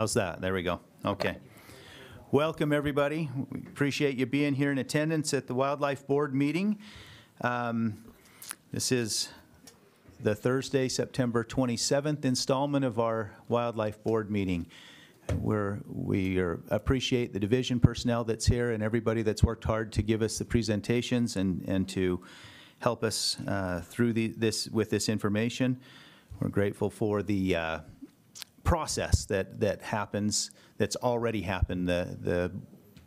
How's that? There we go. Okay. Welcome, everybody. We appreciate you being here in attendance at the Wildlife Board meeting. This is the Thursday, September 27th installment of our Wildlife Board meeting. We appreciate the division personnel that's here and everybody that's worked hard to give us the presentations and to help us through with this information. We're grateful for the process that happens, that's already happened, the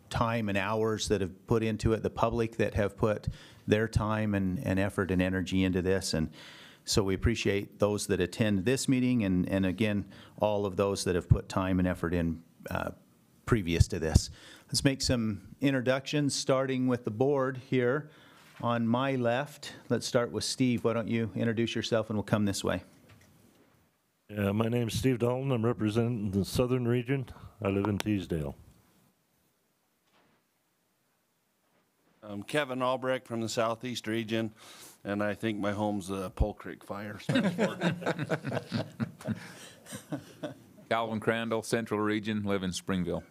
time and hours that have put into it, the public that have put their time and effort and energy into this. And so we appreciate those that attend this meeting and again, all of those that have put time and effort in previous to this. Let's make some introductions, starting with the board here on my left. Let's start with Steve. Why don't you introduce yourself and we'll come this way. Yeah, my name's Steve Dalton. I'm representing the southern region. I live in Teasdale. I'm Kevin Albrecht from the southeast region, and I think my home's the Pole Creek fire. Calvin Crandall, Central Region, live in Springville.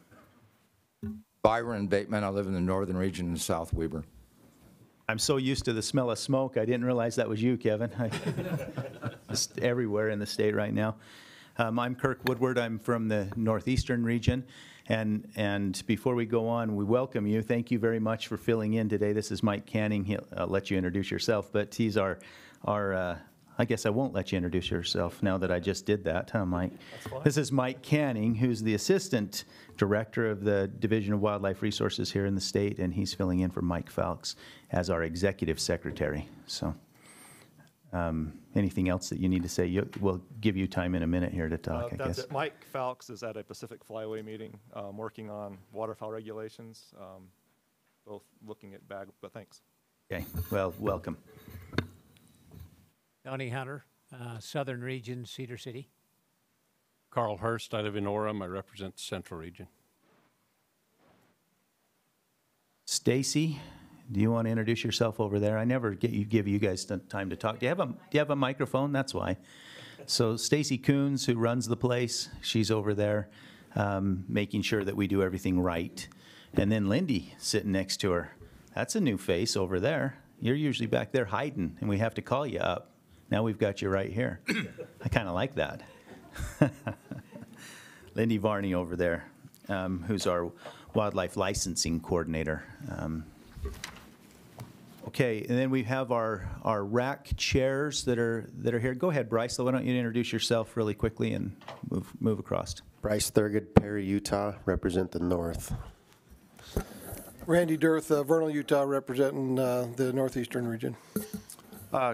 Byron Bateman, I live in the northern region in South Weber. I'm so used to the smell of smoke, I didn't realize that was you, Kevin. Just everywhere in the state right now. I'm Kirk Woodward. I'm from the northeastern region. And before we go on, we welcome you. Thank you very much for filling in today. This is Mike Canning. He'll let you introduce yourself, but he's our I guess I won't let you introduce yourself now that I just did that, huh, Mike? That's fine. This is Mike Canning, who's the Assistant Director of the Division of Wildlife Resources here in the state, and he's filling in for Mike Felks as our Executive Secretary. So anything else that you need to say? We'll give you time in a minute here to talk, I guess. That's it. Mike Felks is at a Pacific Flyway meeting working on waterfowl regulations, both looking at bag, but thanks. Okay, well, welcome. Donnie Hunter, Southern Region, Cedar City. Carl Hurst, I live in Orem. I represent the Central Region. Stacy, do you want to introduce yourself over there? I never give you guys time to talk. Do you have a microphone? That's why. So Stacy Coons, who runs the place, she's over there making sure that we do everything right. And then Lindy sitting next to her. That's a new face over there. You're usually back there hiding, and we have to call you up. Now we've got you right here. I kind of like that. Lindy Varney over there, who's our wildlife licensing coordinator. Okay, and then we have our RAC chairs that are here. Go ahead, Bryce. So why don't you introduce yourself really quickly and move across. Bryce Thurgood, Perry, Utah, represent the north. Randy Dirth, Vernal, Utah, representing the northeastern region.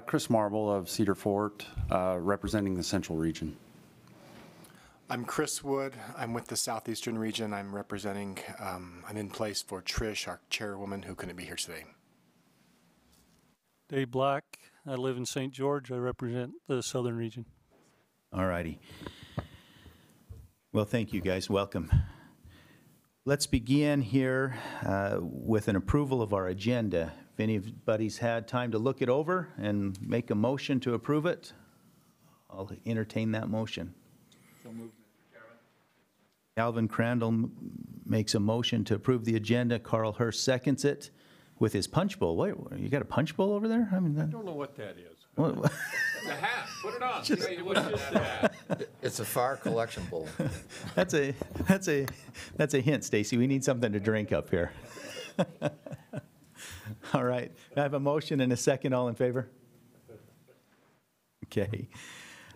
Chris Marble of Cedar Fort, representing the Central Region. I'm Chris Wood. I'm with the Southeastern Region. I'm representing, I'm in place for Trish, our chairwoman, who couldn't be here today. Dave Black. I live in St. George. I represent the Southern Region. All righty. Well, thank you, guys. Welcome. Let's begin here with an approval of our agenda. If anybody's had time to look it over and make a motion to approve it, I'll entertain that motion. So moved, Mr. Chairman. Calvin Crandall makes a motion to approve the agenda. Carl Hurst seconds it with his punch bowl. Wait, you got a punch bowl over there? I mean, I don't know what that is. It's a hat. Put it on. Just, you wouldn't have that hat. It's a fire collection bowl. That's a hint, Stacy. We need something to drink up here. All right. I have a motion and a second. All in favor? Okay.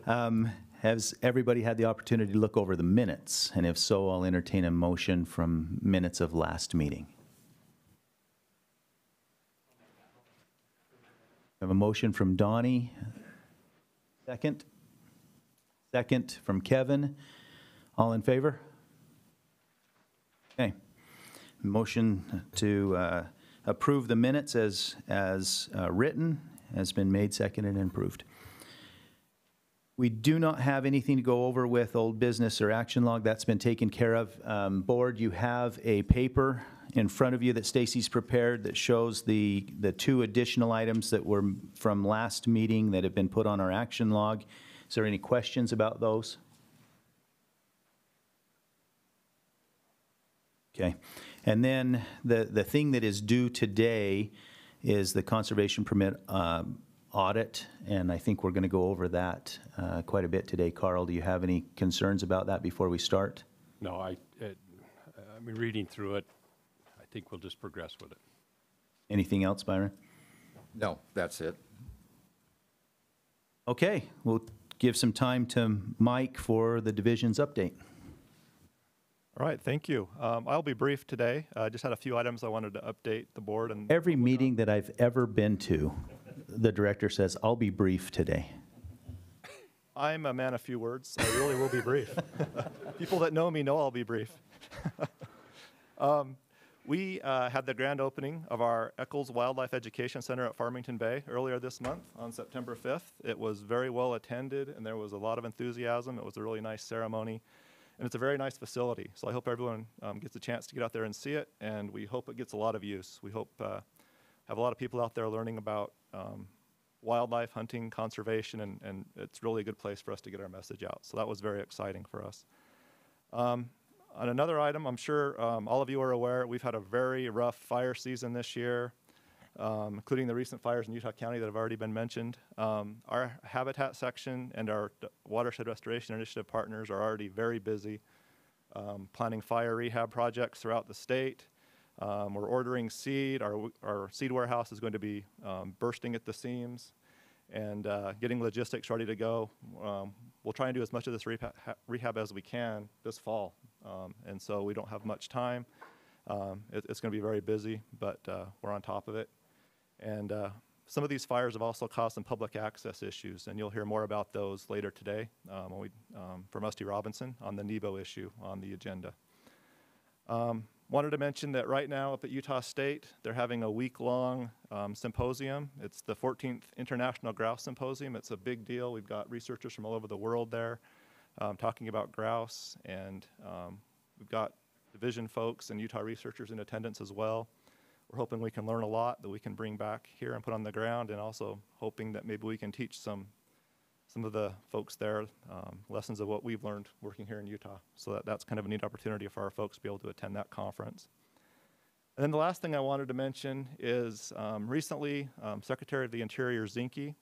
Has everybody had the opportunity to look over the minutes? And if so, I'll entertain a motion from minutes of last meeting. I have a motion from Donnie. Second. Second from Kevin. All in favor? Okay. Motion to approve the minutes as written has been made, seconded, and approved. We do not have anything to go over with old business or action log. That's been taken care of. Board, you have a paper in front of you that Stacy's prepared that shows the two additional items that were from last meeting that have been put on our action log. Is there any questions about those? Okay. And then the thing that is due today is the conservation permit audit, and I think we're going to go over that quite a bit today. Carl, do you have any concerns about that before we start? No, I mean, reading through it, I think we'll just progress with it. Anything else, Byron? No, that's it. Okay, we'll give some time to Mike for the division's update. All right, thank you. I'll be brief today. I just had a few items I wanted to update the board. And Every meeting that I've ever been to, the director says, I'll be brief today. I'm a man of few words. I really will be brief. People that know me know I'll be brief. We had the grand opening of our Eccles Wildlife Education Center at Farmington Bay earlier this month on September 5th. It was very well attended, and there was a lot of enthusiasm. It was a really nice ceremony, and it's a very nice facility. So I hope everyone gets a chance to get out there and see it, and we hope it gets a lot of use. We hope have a lot of people out there learning about wildlife, hunting, conservation, and it's really a good place for us to get our message out. So that was very exciting for us. On another item, I'm sure all of you are aware, we've had a very rough fire season this year, including the recent fires in Utah County that have already been mentioned. Our habitat section and our watershed restoration initiative partners are already very busy planning fire rehab projects throughout the state. We're ordering seed. Our seed warehouse is going to be bursting at the seams and getting logistics ready to go. We'll try and do as much of this rehab as we can this fall. And so we don't have much time. It's going to be very busy, but we're on top of it. And some of these fires have also caused some public access issues, and you'll hear more about those later today from Rusty Robinson on the Nebo issue on the agenda. Wanted to mention that right now up at Utah State, they're having a week-long symposium. It's the 14th International Grouse Symposium. It's a big deal. We've got researchers from all over the world there talking about grouse, and we've got division folks and Utah researchers in attendance as well. We're hoping we can learn a lot that we can bring back here and put on the ground, and also hoping that maybe we can teach some of the folks there lessons of what we've learned working here in Utah. So that's kind of a neat opportunity for our folks to be able to attend that conference. And then the last thing I wanted to mention is recently Secretary of the Interior Zinke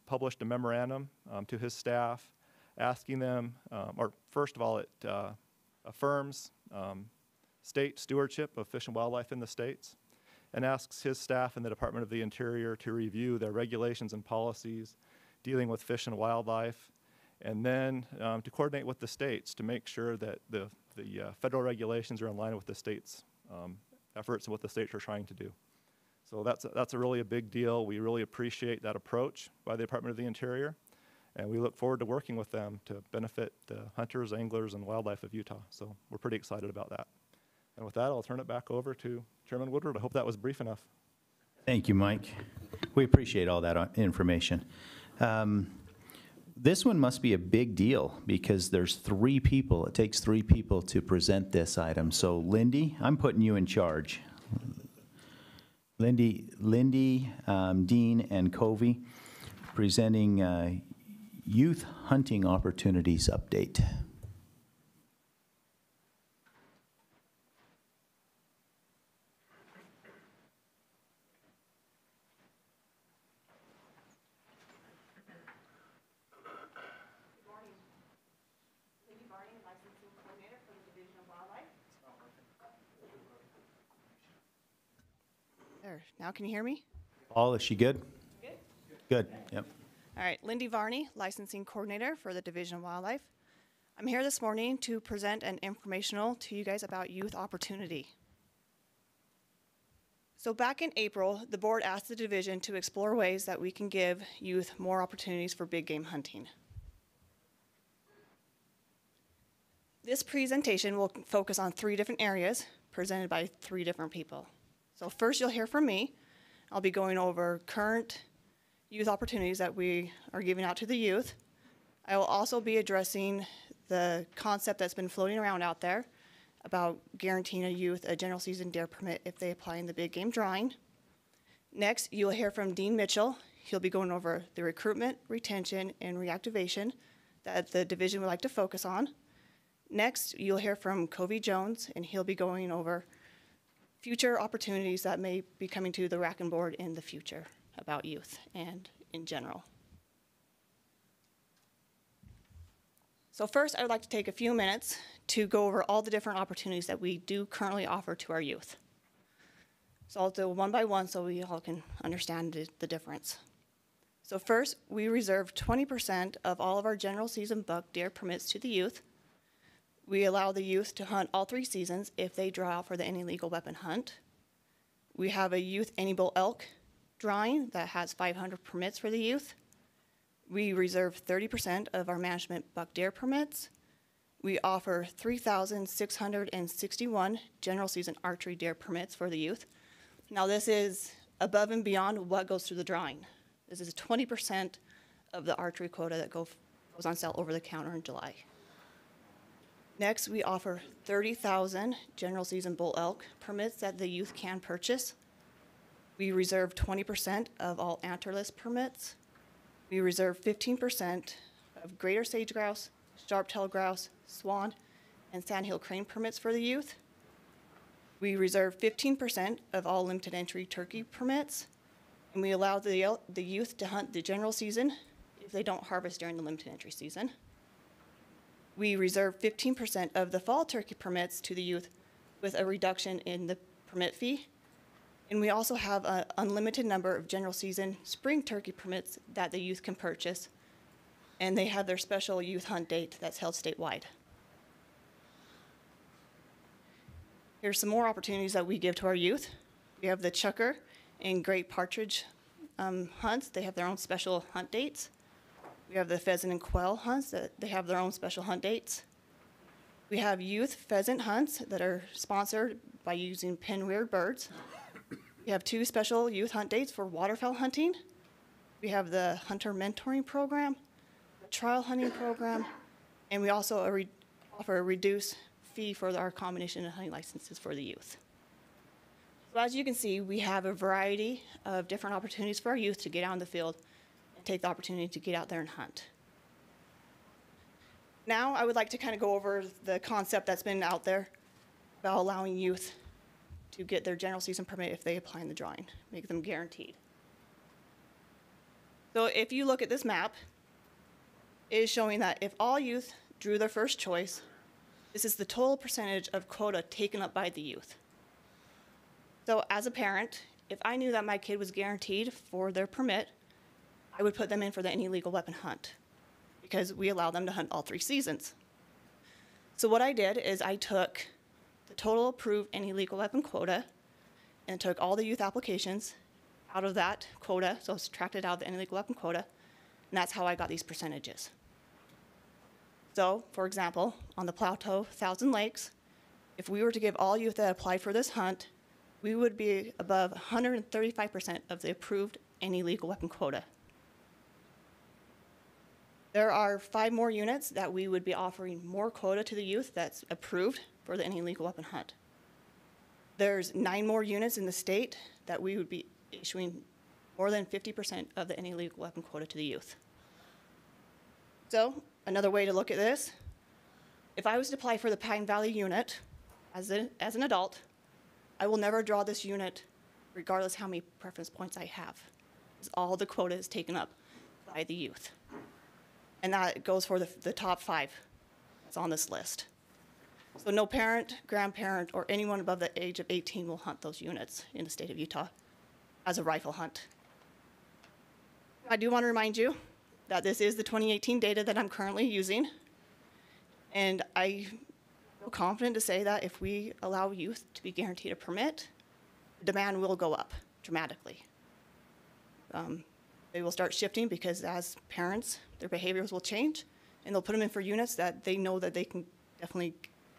published a memorandum to his staff asking them, or first of all, it affirms state stewardship of fish and wildlife in the states and asks his staff in the Department of the Interior to review their regulations and policies dealing with fish and wildlife, and then to coordinate with the states to make sure that the federal regulations are in line with the states' efforts and what the states are trying to do. So that's really a big deal. We really appreciate that approach by the Department of the Interior, and we look forward to working with them to benefit the hunters, anglers, and wildlife of Utah. So we're pretty excited about that. And with that, I'll turn it back over to Chairman Woodward. I hope that was brief enough. Thank you, Mike. We appreciate all that information. This one must be a big deal because there's 3 people. It takes 3 people to present this item. So, Lindy, I'm putting you in charge. Lindy, Dean, and Covy presenting Youth Hunting Opportunities Update. Now can you hear me? Paul, is she good? Good. Good, yep. All right, Lindy Varney, Licensing Coordinator for the Division of Wildlife. I'm here this morning to present an informational to you guys about youth opportunity. So back in April, the board asked the division to explore ways that we can give youth more opportunities for big game hunting. This presentation will focus on 3 different areas presented by 3 different people. So first you'll hear from me. I'll be going over current youth opportunities that we are giving out to the youth. I will also be addressing the concept that's been floating around out there about guaranteeing a youth a general season deer permit if they apply in the big game drawing. Next, you'll hear from Dean Mitchell. He'll be going over the recruitment, retention, and reactivation that the division would like to focus on. Next, you'll hear from Covy Jones, and he'll be going over future opportunities that may be coming to the Racking Board in the future about youth and in general. So first, I would like to take a few minutes to go over all the different opportunities that we do currently offer to our youth. So I'll do one by one so we all can understand the difference. So first, we reserve 20% of all of our general season buck deer permits to the youth. We allow the youth to hunt all 3 seasons if they draw out for the any legal weapon hunt. We have a youth any bull elk drawing that has 500 permits for the youth. We reserve 30% of our management buck deer permits. We offer 3,661 general season archery deer permits for the youth. Now this is above and beyond what goes through the drawing. This is 20% of the archery quota that goes on sale over the counter in July. Next, we offer 30,000 general season bull elk permits that the youth can purchase. We reserve 20% of all antlerless permits. We reserve 15% of greater sage grouse, sharp-tailed grouse, swan, and sandhill crane permits for the youth. We reserve 15% of all limited entry turkey permits, and we allow the youth to hunt the general season if they don't harvest during the limited entry season. We reserve 15% of the fall turkey permits to the youth with a reduction in the permit fee. And we also have an unlimited number of general season spring turkey permits that the youth can purchase, and they have their special youth hunt date that's held statewide. Here's some more opportunities that we give to our youth. We have the chucker and great partridge hunts. They have their own special hunt dates. We have the pheasant and quail hunts that they have their own special hunt dates. We have youth pheasant hunts that are sponsored by using pinwheel birds. We have 2 special youth hunt dates for waterfowl hunting. We have the hunter mentoring program, the trial hunting program, and we also offer a reduced fee for our combination and hunting licenses for the youth. So as you can see, we have a variety of different opportunities for our youth to get out in the field and take the opportunity to get out there and hunt. Now I would like to kind of go over the concept that's been out there about allowing youth to get their general season permit if they apply in the drawing, make them guaranteed. So if you look at this map, it is showing that if all youth drew their first choice, this is the total percentage of quota taken up by the youth. So as a parent, if I knew that my kid was guaranteed for their permit, I would put them in for the any legal weapon hunt because we allow them to hunt all 3 seasons. So what I did is I took the total approved any legal weapon quota and took all the youth applications out of that quota, so subtracted out the any legal weapon quota, and that's how I got these percentages. So, for example, on the Plateau Thousand Lakes, if we were to give all youth that applied for this hunt, we would be above 135% of the approved any legal weapon quota. There are 5 more units that we would be offering more quota to the youth that's approved for the any legal weapon hunt. There's 9 more units in the state that we would be issuing more than 50% of the any legal weapon quota to the youth. So another way to look at this, if I was to apply for the Pine Valley unit as an adult, I will never draw this unit regardless how many preference points I have, because all the quota is taken up by the youth. And that goes for the top 5 that's on this list. So no parent, grandparent, or anyone above the age of 18 will hunt those units in the state of Utah as a rifle hunt. I do want to remind you that this is the 2018 data that I'm currently using, and I feel confident to say that if we allow youth to be guaranteed a permit, the demand will go up dramatically. They will start shifting because as parents, their behaviors will change, and they'll put them in for units that they know that they can definitely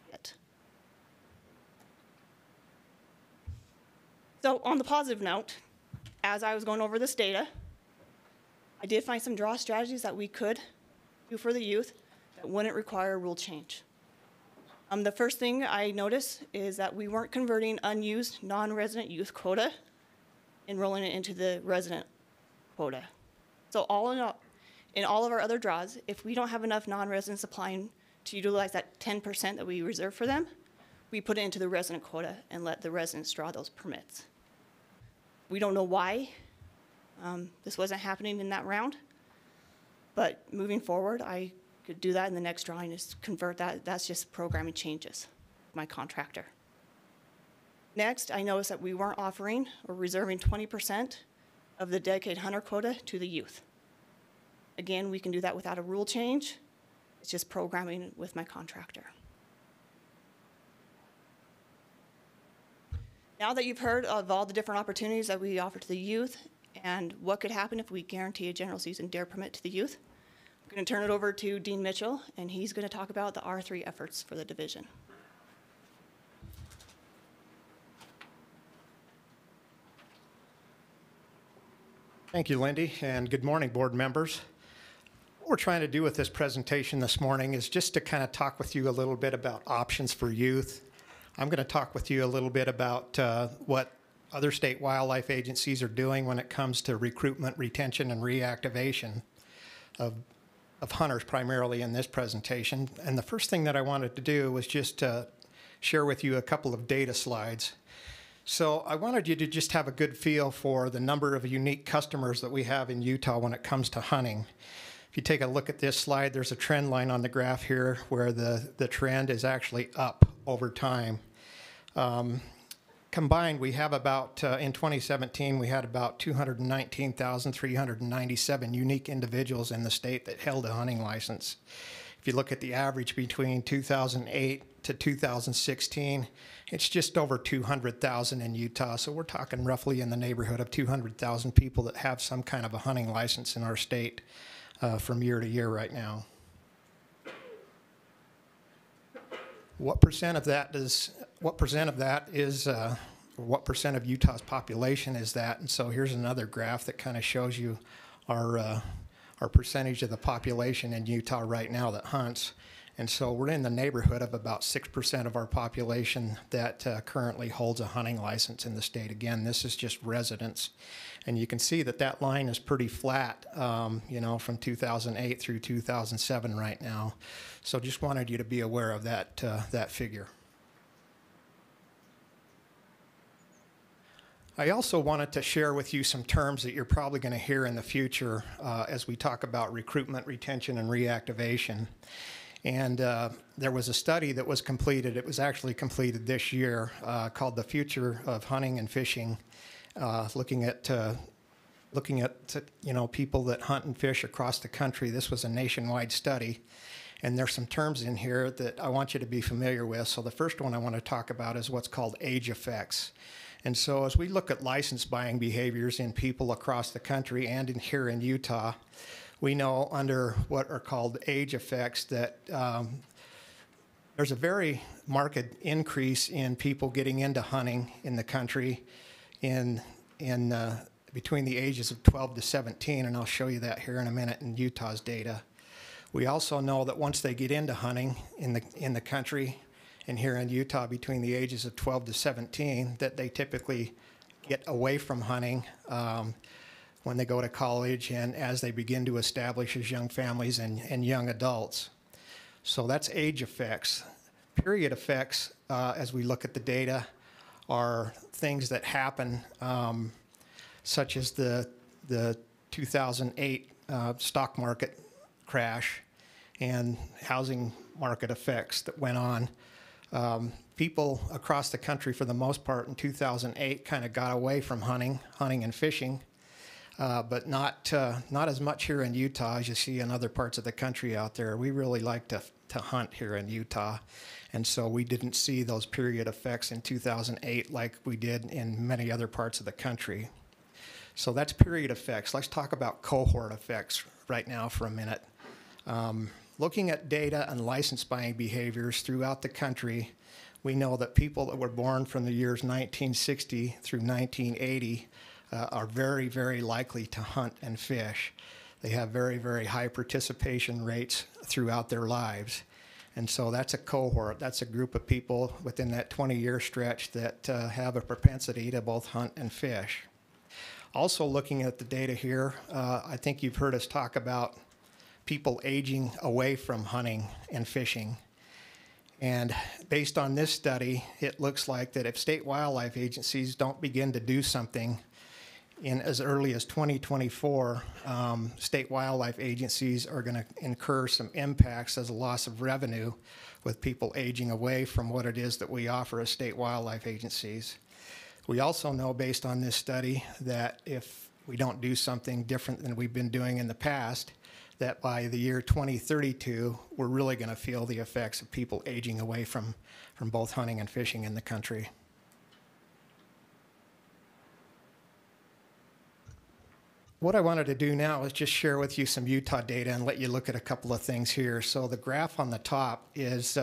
get. So on the positive note, as I was going over this data, I did find some draw strategies that we could do for the youth that wouldn't require a rule change. The first thing I noticed is that we weren't converting unused non-resident youth quota and rolling it into the resident quota. So all in all of our other draws, if we don't have enough non-residents applying to utilize that 10% that we reserve for them, we put it into the resident quota and let the residents draw those permits. We don't know why this wasn't happening in that round, but moving forward, I could do that in the next drawing, is convert that. That's just programming changes, my contractor. Next, I noticed that we weren't offering or reserving 20% of the dedicated hunter quota to the youth. Again, we can do that without a rule change. It's just programming with my contractor. Now that you've heard of all the different opportunities that we offer to the youth and what could happen if we guarantee a general season deer permit to the youth, I'm going to turn it over to Dean Mitchell, and he's going to talk about the R3 efforts for the division. Thank you, Lindy, and good morning, board members. What we're trying to do with this presentation this morning is just to kind of talk with you a little bit about options for youth. I'm going to talk with you a little bit about what other state wildlife agencies are doing when it comes to recruitment, retention, and reactivation of hunters, primarily in this presentation. And the first thing that I wanted to do was just to share with you a couple of data slides. So I wanted you to just have a good feel for the number of unique customers that we have in Utah when it comes to hunting. If you take a look at this slide, there's a trend line on the graph here where the trend is actually up over time. Combined, we have about, in 2017, we had about 219,397 unique individuals in the state that held a hunting license. If you look at the average between 2008 to 2016, it's just over 200,000 in Utah. So we're talking roughly in the neighborhood of 200,000 people that have some kind of a hunting license in our state from year to year right now. What percent of that is, what percent of Utah's population is that? And so here's another graph that kind of shows you our percentage of the population in Utah right now that hunts. And so we're in the neighborhood of about 6% of our population that currently holds a hunting license in the state. Again, this is just residents. And you can see that that line is pretty flat, you know, from 2008 through 2007 right now. So just wanted you to be aware of that, that figure. I also wanted to share with you some terms that you're probably going to hear in the future as we talk about recruitment, retention, and reactivation. And there was a study that was completed. It was actually completed this year called The Future of Hunting and Fishing, looking at you know, people that hunt and fish across the country. This was a nationwide study. And there's some terms in here that I want you to be familiar with. So the first one I want to talk about is what's called age effects. And so as we look at license buying behaviors in people across the country and here in Utah, we know under what are called age effects that there's a very marked increase in people getting into hunting in the country in between the ages of 12 to 17, and I'll show you that here in a minute in Utah's data. We also know that once they get into hunting in the country and here in Utah between the ages of 12 to 17, that they typically get away from hunting when they go to college and as they begin to establish as young families and young adults. So that's age effects. Period effects, as we look at the data, are things that happen such as the 2008 stock market crash and housing market effects that went on. People across the country, for the most part, in 2008 kind of got away from hunting and fishing, but not as much here in Utah as you see in other parts of the country out there. We really like to hunt here in Utah, and so we didn't see those period effects in 2008 like we did in many other parts of the country. So that's period effects. Let's talk about cohort effects right now for a minute. Looking at data and license buying behaviors throughout the country, we know that people that were born from the years 1960 through 1980 are very, very likely to hunt and fish. They have very, very high participation rates throughout their lives. And so that's a cohort. That's a group of people within that 20-year stretch that have a propensity to both hunt and fish. Also looking at the data here, I think you've heard us talk about people aging away from hunting and fishing. And based on this study, it looks like that if state wildlife agencies don't begin to do something in as early as 2024, state wildlife agencies are going to incur some impacts as a loss of revenue with people aging away from what it is that we offer as state wildlife agencies. We also know, based on this study, that if we don't do something different than we've been doing in the past, that by the year 2032, we're really going to feel the effects of people aging away from both hunting and fishing in the country. What I wanted to do now is just share with you some Utah data and let you look at a couple of things here. So the graph on the top is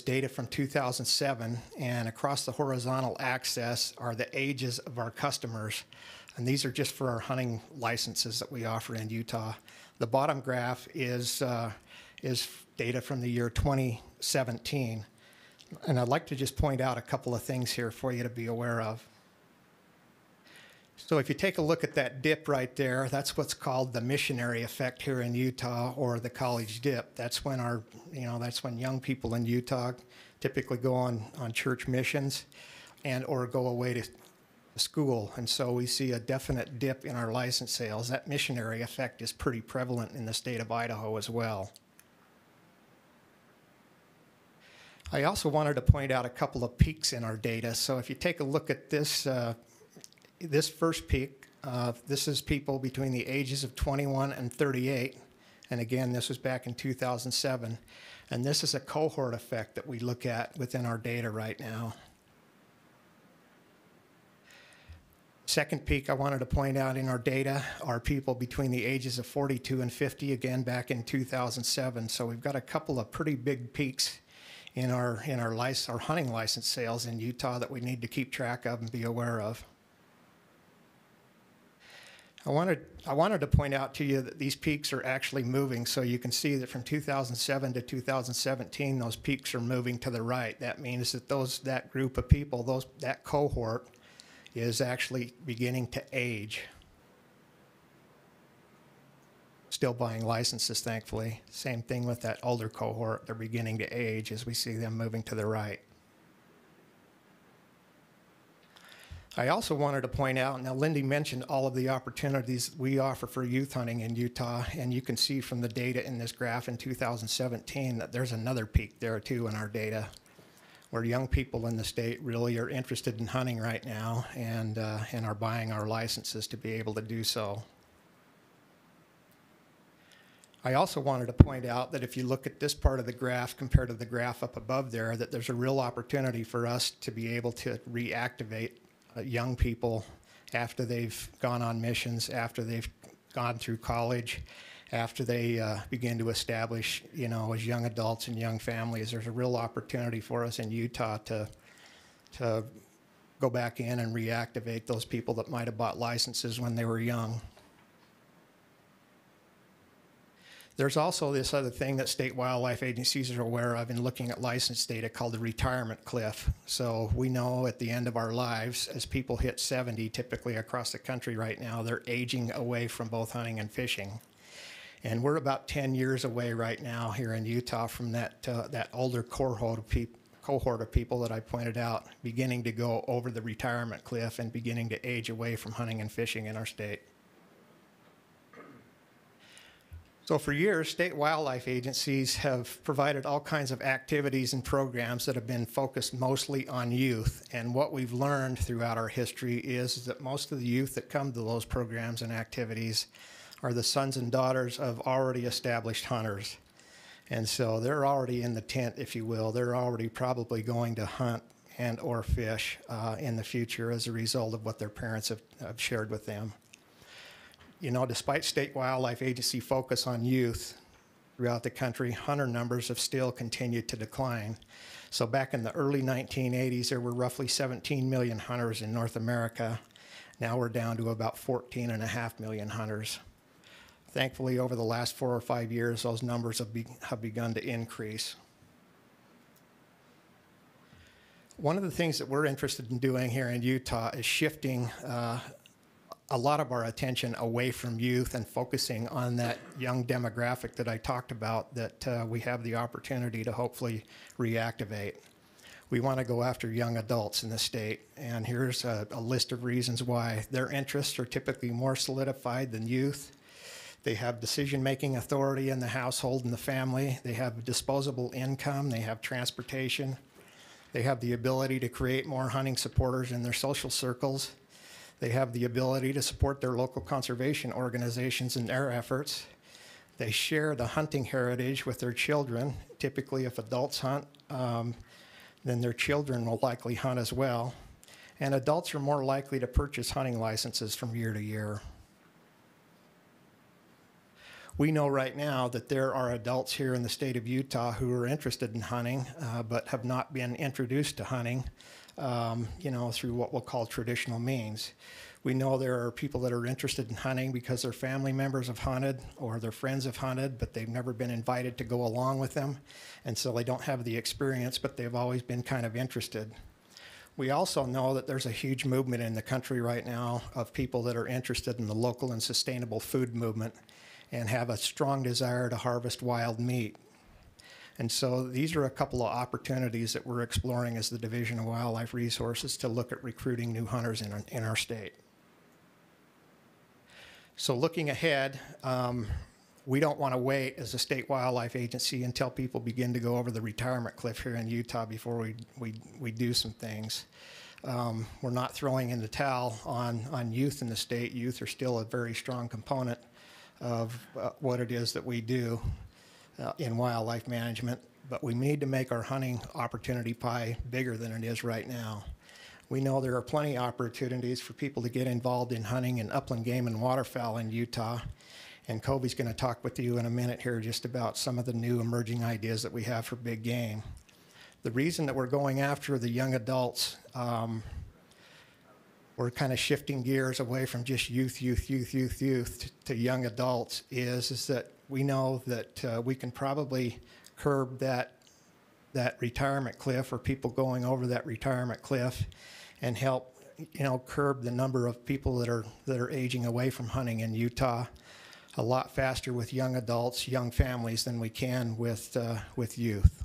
data from 2007, and across the horizontal axis are the ages of our customers. And these are just for our hunting licenses that we offer in Utah. The bottom graph is data from the year 2017. And I'd like to just point out a couple of things here for you to be aware of. So if you take a look at that dip right there, that's what's called the missionary effect here in Utah, or the college dip. That's when that's when young people in Utah typically go on church missions and or go away to school. And so we see a definite dip in our license sales. That missionary effect is pretty prevalent in the state of Idaho as well. I also wanted to point out a couple of peaks in our data. So if you take a look at this, this first peak, this is people between the ages of 21 and 38. And again, this was back in 2007. And this is a cohort effect that we look at within our data right now. Second peak I wanted to point out in our data are people between the ages of 42 and 50, again back in 2007. So we've got a couple of pretty big peaks in our hunting license sales in Utah that we need to keep track of and be aware of. I wanted to point out to you that these peaks are actually moving, so you can see that from 2007 to 2017, those peaks are moving to the right. That means that that group of people, that cohort, is actually beginning to age. Still buying licenses, thankfully. Same thing with that older cohort. They're beginning to age as we see them moving to the right. I also wanted to point out, now Lindy mentioned all of the opportunities we offer for youth hunting in Utah, and you can see from the data in this graph in 2017 that there's another peak there too in our data, where young people in the state really are interested in hunting right now and are buying our licenses to be able to do so. I also wanted to point out that if you look at this part of the graph compared to the graph up above there, that there's a real opportunity for us to be able to reactivate young people after they've gone on missions, after they've gone through college, after they begin to establish, as young adults and young families. There's a real opportunity for us in Utah to go back in and reactivate those people that might have bought licenses when they were young. There's also this other thing that state wildlife agencies are aware of in looking at license data called the retirement cliff. So we know at the end of our lives, as people hit 70, typically across the country right now, they're aging away from both hunting and fishing. And we're about 10 years away right now here in Utah from that older cohort of people that I pointed out, beginning to go over the retirement cliff and beginning to age away from hunting and fishing in our state. So for years, state wildlife agencies have provided all kinds of activities and programs that have been focused mostly on youth. And what we've learned throughout our history is that most of the youth that come to those programs and activities are the sons and daughters of already established hunters. And so they're already in the tent, if you will. They're already probably going to hunt and or fish in the future as a result of what their parents have shared with them. Despite state wildlife agency focus on youth throughout the country, hunter numbers have still continued to decline. So back in the early 1980s, there were roughly 17 million hunters in North America. Now we're down to about 14.5 million hunters. Thankfully, over the last 4 or 5 years, those numbers have begun to increase. One of the things that we're interested in doing here in Utah is shifting a lot of our attention away from youth and focusing on that young demographic that I talked about that we have the opportunity to hopefully reactivate. We want to go after young adults in the state, and here's a list of reasons why. Their interests are typically more solidified than youth. They have decision-making authority in the household and the family. They have disposable income. They have transportation. They have the ability to create more hunting supporters in their social circles. They have the ability to support their local conservation organizations in their efforts. They share the hunting heritage with their children. Typically, if adults hunt, then their children will likely hunt as well. And adults are more likely to purchase hunting licenses from year to year. We know right now that there are adults here in the state of Utah who are interested in hunting, but have not been introduced to hunting, through what we'll call traditional means. We know there are people that are interested in hunting because their family members have hunted or their friends have hunted, but they've never been invited to go along with them. And so they don't have the experience, but they've always been kind of interested. We also know that there's a huge movement in the country right now of people that are interested in the local and sustainable food movement and have a strong desire to harvest wild meat. And so these are a couple of opportunities that we're exploring as the Division of Wildlife Resources to look at recruiting new hunters in our state. So looking ahead, we don't want to wait as a state wildlife agency until people begin to go over the retirement cliff here in Utah before we do some things. We're not throwing in the towel on youth in the state. Youth are still a very strong component of what it is that we do in wildlife management, but we need to make our hunting opportunity pie bigger than it is right now. We know there are plenty of opportunities for people to get involved in hunting and upland game and waterfowl in Utah, and Covy's going to talk with you in a minute here just about some of the new emerging ideas that we have for big game. The reason that we're going after the young adults, we're kind of shifting gears away from just youth to young adults is that we know that we can probably curb that retirement cliff or people going over that retirement cliff and help curb the number of people that are aging away from hunting in Utah a lot faster with young adults, young families than we can with youth.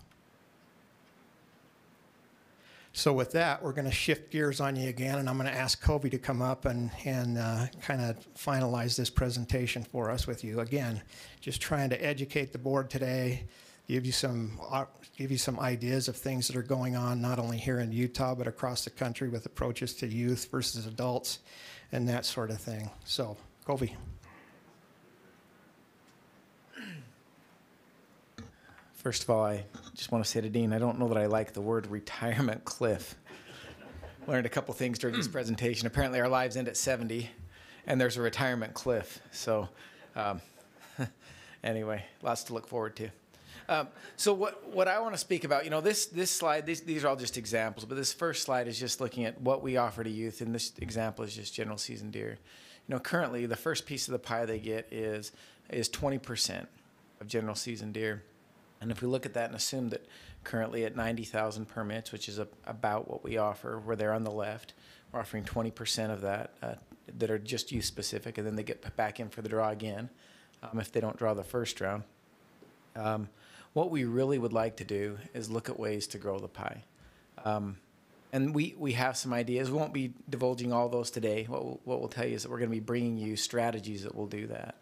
So with that, we're going to shift gears on you again, and I'm going to ask Covy to come up and kind of finalize this presentation for us with you. Again, just trying to educate the board today, give you some ideas of things that are going on not only here in Utah but across the country with approaches to youth versus adults and that sort of thing. So, Covy. First of all, I just want to say to Dean, I don't know that I like the word retirement cliff. Learned a couple things during this presentation. Apparently our lives end at 70, and there's a retirement cliff. So anyway, lots to look forward to. So what I want to speak about, this slide, these are all just examples, but this first slide is just looking at what we offer to youth, and this example is just general season deer. Currently the first piece of the pie they get is 20% of general season deer. And if we look at that and assume that currently at 90,000 permits, which is about what we offer, we're there on the left, we're offering 20% of that that are just youth specific, and then they get back in for the draw again if they don't draw the first round. What we really would like to do is look at ways to grow the pie. And we have some ideas. We won't be divulging all those today. What we'll tell you is that we're going to be bringing you strategies that will do that.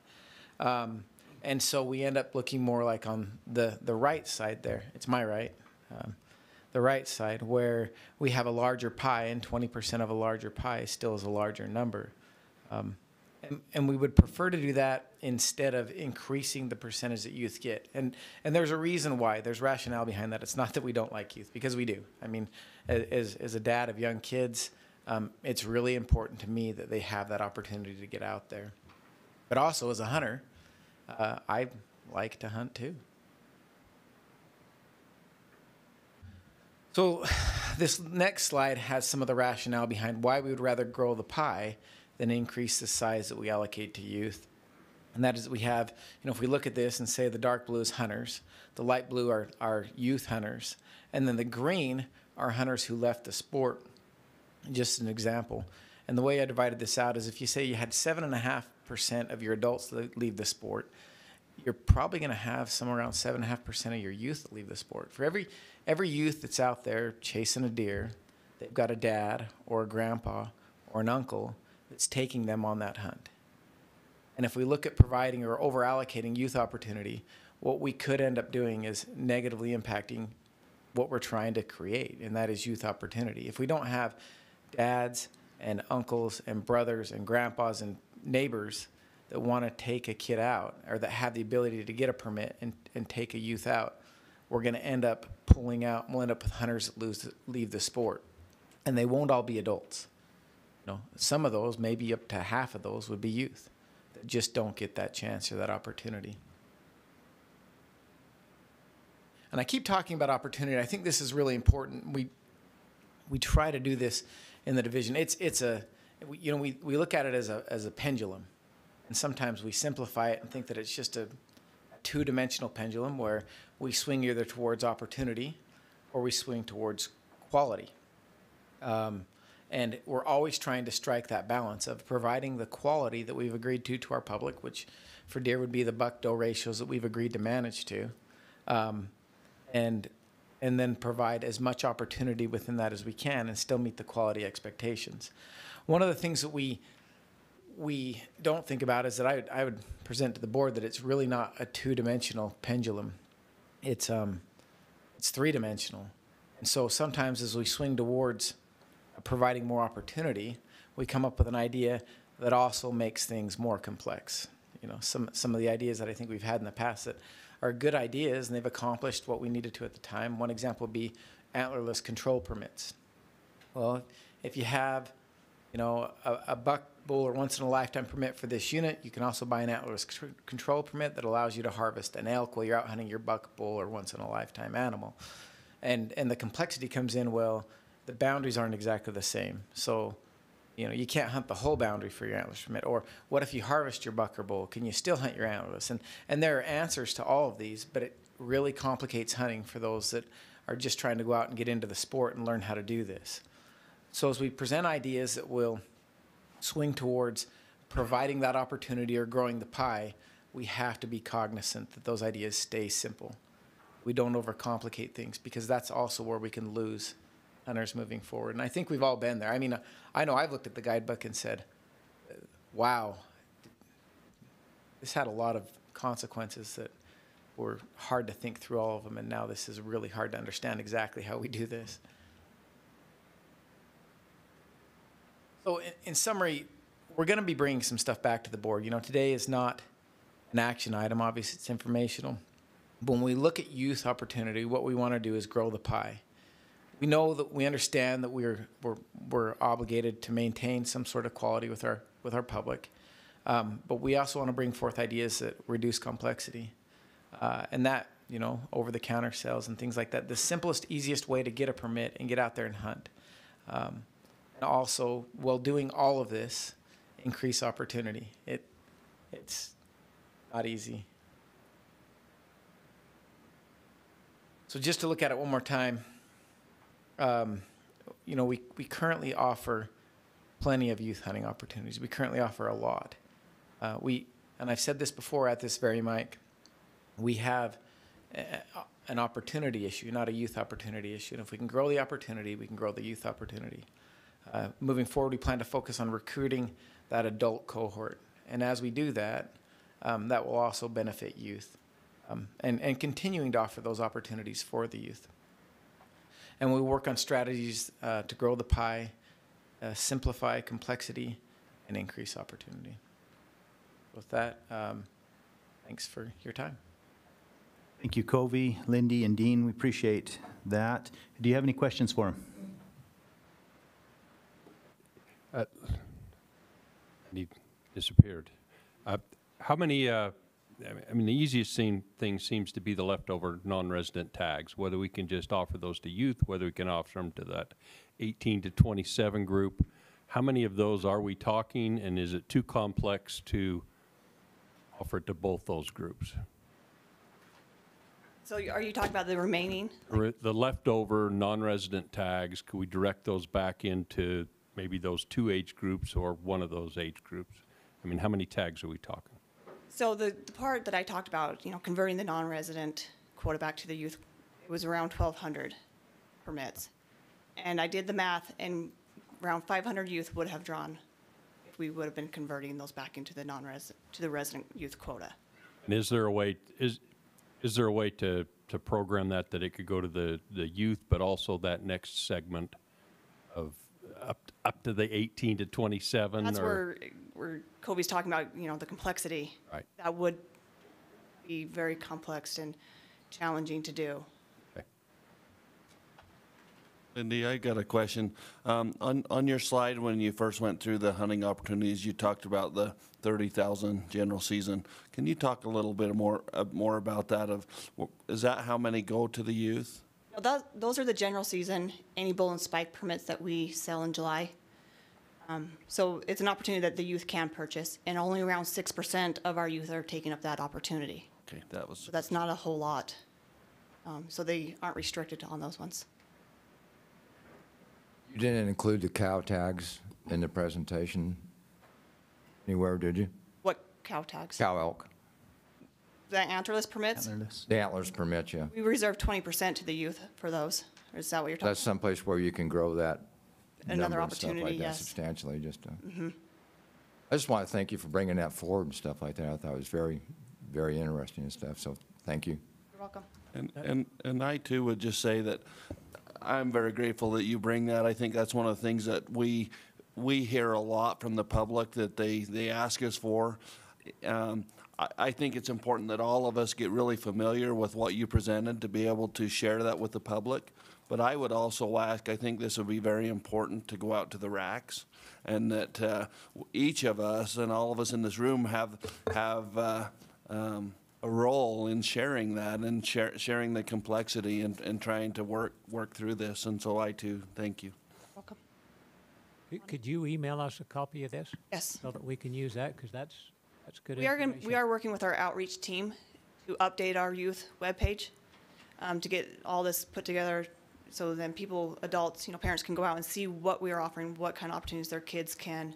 And so we end up looking more like on the right side there. It's my right. The right side where we have a larger pie, and 20% of a larger pie still is a larger number. And we would prefer to do that instead of increasing the percentage that youth get. And there's a reason why. There's rationale behind that. It's not that we don't like youth, because we do. I mean, as a dad of young kids, it's really important to me that they have that opportunity to get out there. But also as a hunter, I like to hunt too. So this next slide has some of the rationale behind why we would rather grow the pie than increase the size that we allocate to youth. And that is that we have, if we look at this and say the dark blue is hunters, the light blue are youth hunters, and then the green are hunters who left the sport, just an example. And the way I divided this out is if you say you had 7.5% of your adults that leave the sport, you're probably going to have somewhere around 7.5% of your youth that leave the sport. For every youth that's out there chasing a deer, they've got a dad or a grandpa or an uncle that's taking them on that hunt. And if we look at providing or over-allocating youth opportunity, what we could end up doing is negatively impacting what we're trying to create, and that is youth opportunity. If we don't have dads and uncles and brothers and grandpas and neighbors that want to take a kid out or that have the ability to get a permit and take a youth out, we're going to end up pulling out, we'll end up with hunters that leave the sport. And they won't all be adults. You know, some of those, maybe up to half of those, would be youth that just don't get that chance or that opportunity. And I keep talking about opportunity. I think this is really important. We try to do this in the division. We look at it as a pendulum, and sometimes we simplify it and think that it's just a two-dimensional pendulum where we swing either towards opportunity or we swing towards quality. And we're always trying to strike that balance of providing the quality that we've agreed to our public, which for deer would be the buck-doe ratios that we've agreed to manage to, and then provide as much opportunity within that as we can and still meet the quality expectations. One of the things that we don't think about is that I would present to the board that it's really not a two-dimensional pendulum. It's three-dimensional. And so sometimes as we swing towards providing more opportunity, we come up with an idea that also makes things more complex. You know, some of the ideas that I think we've had in the past that are good ideas and they've accomplished what we needed to at the time. One example would be antlerless control permits. Well, if you have, you know, a buck bull or once in a lifetime permit for this unit, you can also buy an antlerless control permit that allows you to harvest an elk while you're out hunting your buck bull or once in a lifetime animal. And the complexity comes in, well, the boundaries aren't exactly the same. So, you know, you can't hunt the whole boundary for your antlerless permit. Or what if you harvest your buck or bull? Can you still hunt your antlerless? And there are answers to all of these, but it really complicates hunting for those that are just trying to go out and get into the sport and learn how to do this. So as we present ideas that will swing towards providing that opportunity or growing the pie, we have to be cognizant that those ideas stay simple. We don't overcomplicate things, because that's also where we can lose hunters moving forward. And I think we've all been there. I mean, I know I've looked at the guidebook and said, wow, this had a lot of consequences that were hard to think through all of them, and now this is really hard to understand exactly how we do this. So in summary, we're going to be bringing some stuff back to the board. You know, today is not an action item. Obviously, it's informational. But when we look at youth opportunity, what we want to do is grow the pie. We know that we understand that we're obligated to maintain some sort of quality with our public, but we also want to bring forth ideas that reduce complexity, and that, you know, over-the-counter sales and things like that. The simplest, easiest way to get a permit and get out there and hunt, and also, while doing all of this, increase opportunity. It's not easy. So just to look at it one more time. You know, we currently offer plenty of youth hunting opportunities. We currently offer a lot. And I've said this before at this very mic, we have an opportunity issue, not a youth opportunity issue. And if we can grow the opportunity, we can grow the youth opportunity. Moving forward, we plan to focus on recruiting that adult cohort. And as we do that, that will also benefit youth, and continuing to offer those opportunities for the youth. And we work on strategies to grow the pie, simplify complexity, and increase opportunity. With that, thanks for your time. Thank you, Covy, Lindy, and Dean. We appreciate that. Do you have any questions for him? He disappeared. How many, I mean, the easiest thing seems to be the leftover non-resident tags, whether we can just offer those to youth, whether we can offer them to that 18 to 27 group. How many of those are we talking, and is it too complex to offer it to both those groups? So are you talking about the remaining? The leftover non-resident tags, could we direct those back into maybe those two age groups or one of those age groups? I mean, how many tags are we talking? So the part that I talked about, converting the non-resident quota back to the youth, it was around 1,200 permits. And I did the math, and around 500 youth would have drawn if we would have been converting those back into the non-resident, to the resident youth quota. And is there a way, is there a way to program that it could go to the youth, but also that next segment of up to the 18 to 27? That's where Covy's talking about, the complexity. Right. That would be very complex and challenging to do. Lindy, I got a question. On your slide, when you first went through the hunting opportunities, you talked about the 30,000 general season. Can you talk a little bit more about that? Is that how many go to the youth? No, those are the general season any bull and spike permits that we sell in July. So it's an opportunity that the youth can purchase, and only around 6% of our youth are taking up that opportunity. Okay, so that's not a whole lot. So they aren't restricted on those ones. You didn't include the cow tags in the presentation anywhere, did you? What cow tags? Cow elk. The antlerless permits? The antlers permit, yeah. We reserve 20% to the youth for those. Or is that what you're talking That's someplace where you can grow that Another number and stuff opportunity, like that yes. substantially. Mm-hmm. I just want to thank you for bringing that forward and stuff like that. I thought it was very, very interesting and stuff, so thank you. You're welcome. And I too would just say that I'm very grateful that you bring that. I think that's one of the things that we hear a lot from the public that they ask us for. I think it's important that all of us get really familiar with what you presented to be able to share that with the public. But I would also ask, I think this would be very important to go out to the racks, and that each of us and all of us in this room have a role in sharing that and sharing the complexity and trying to work through this. And so I too thank you. Welcome. Could you email us a copy of this? Yes. So that we can use that, because that's good We information. are working with our outreach team to update our youth webpage to get all this put together, so then people, adults, parents can go out and see what we are offering, what kind of opportunities their kids can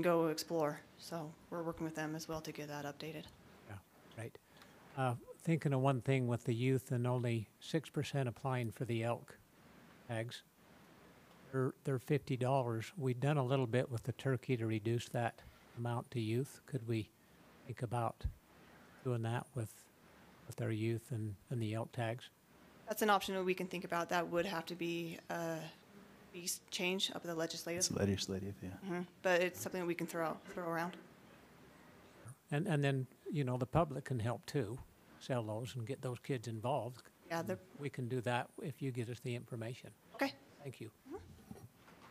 go explore. So we're working with them as well to get that updated. Yeah, right. Thinking of one thing with the youth and only 6% applying for the elk tags. They're $50. We've done a little bit with the turkey to reduce that amount to youth. Could we think about doing that with our youth and the elk tags? That's an option that we can think about. That would have to be change up at the legislative. It's legislative, yeah. Mm-hmm. But it's something that we can throw around. And then, the public can help too, sell those and get those kids involved. Yeah, we can do that if you get us the information. Okay. Thank you.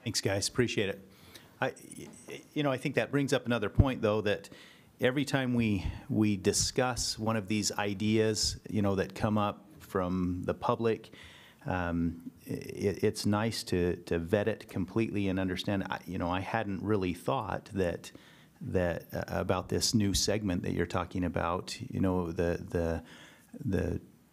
Thanks, guys. Appreciate it. I think that brings up another point, though, that every time we discuss one of these ideas, that come up from the public, it's nice to vet it completely and understand. I hadn't really thought that about this new segment that you're talking about. The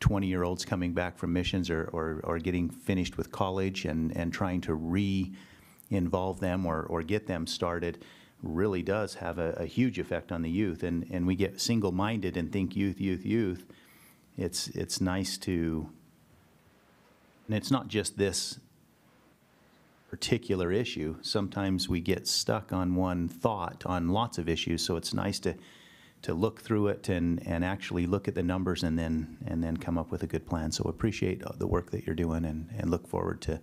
20-year-olds coming back from missions or getting finished with college and trying to re-involve them or get them started really does have a huge effect on the youth. And we get single-minded and think youth. It's nice to, and it's not just this particular issue. Sometimes we get stuck on one thought on lots of issues, so it's nice to look through it and actually look at the numbers and then come up with a good plan. So appreciate the work that you're doing and look forward to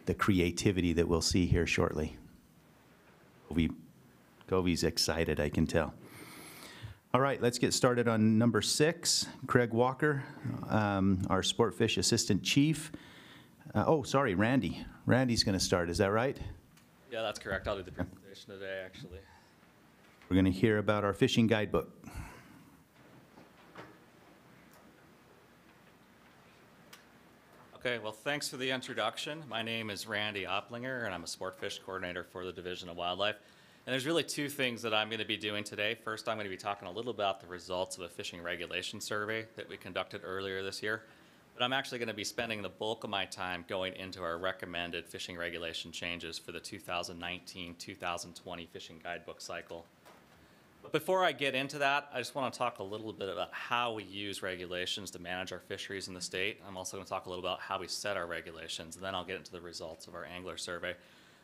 the creativity that we'll see here shortly. Covy's excited, I can tell. All right, let's get started on number 6. Craig Walker, our Sportfish Assistant Chief. Randy. Randy's going to start, is that right? Yeah, that's correct. I'll do the presentation today, actually. We're going to hear about our fishing guidebook. Okay, well, thanks for the introduction. My name is Randy Oplinger, and I'm a Sportfish Coordinator for the Division of Wildlife. And there's really 2 things that I'm going to be doing today. First, I'm going to be talking a little about the results of a fishing regulation survey that we conducted earlier this year. But I'm actually going to be spending the bulk of my time going into our recommended fishing regulation changes for the 2019-2020 fishing guidebook cycle. But before I get into that, I just want to talk a little bit about how we use regulations to manage our fisheries in the state. I'm also going to talk a little about how we set our regulations, and then I'll get into the results of our angler survey.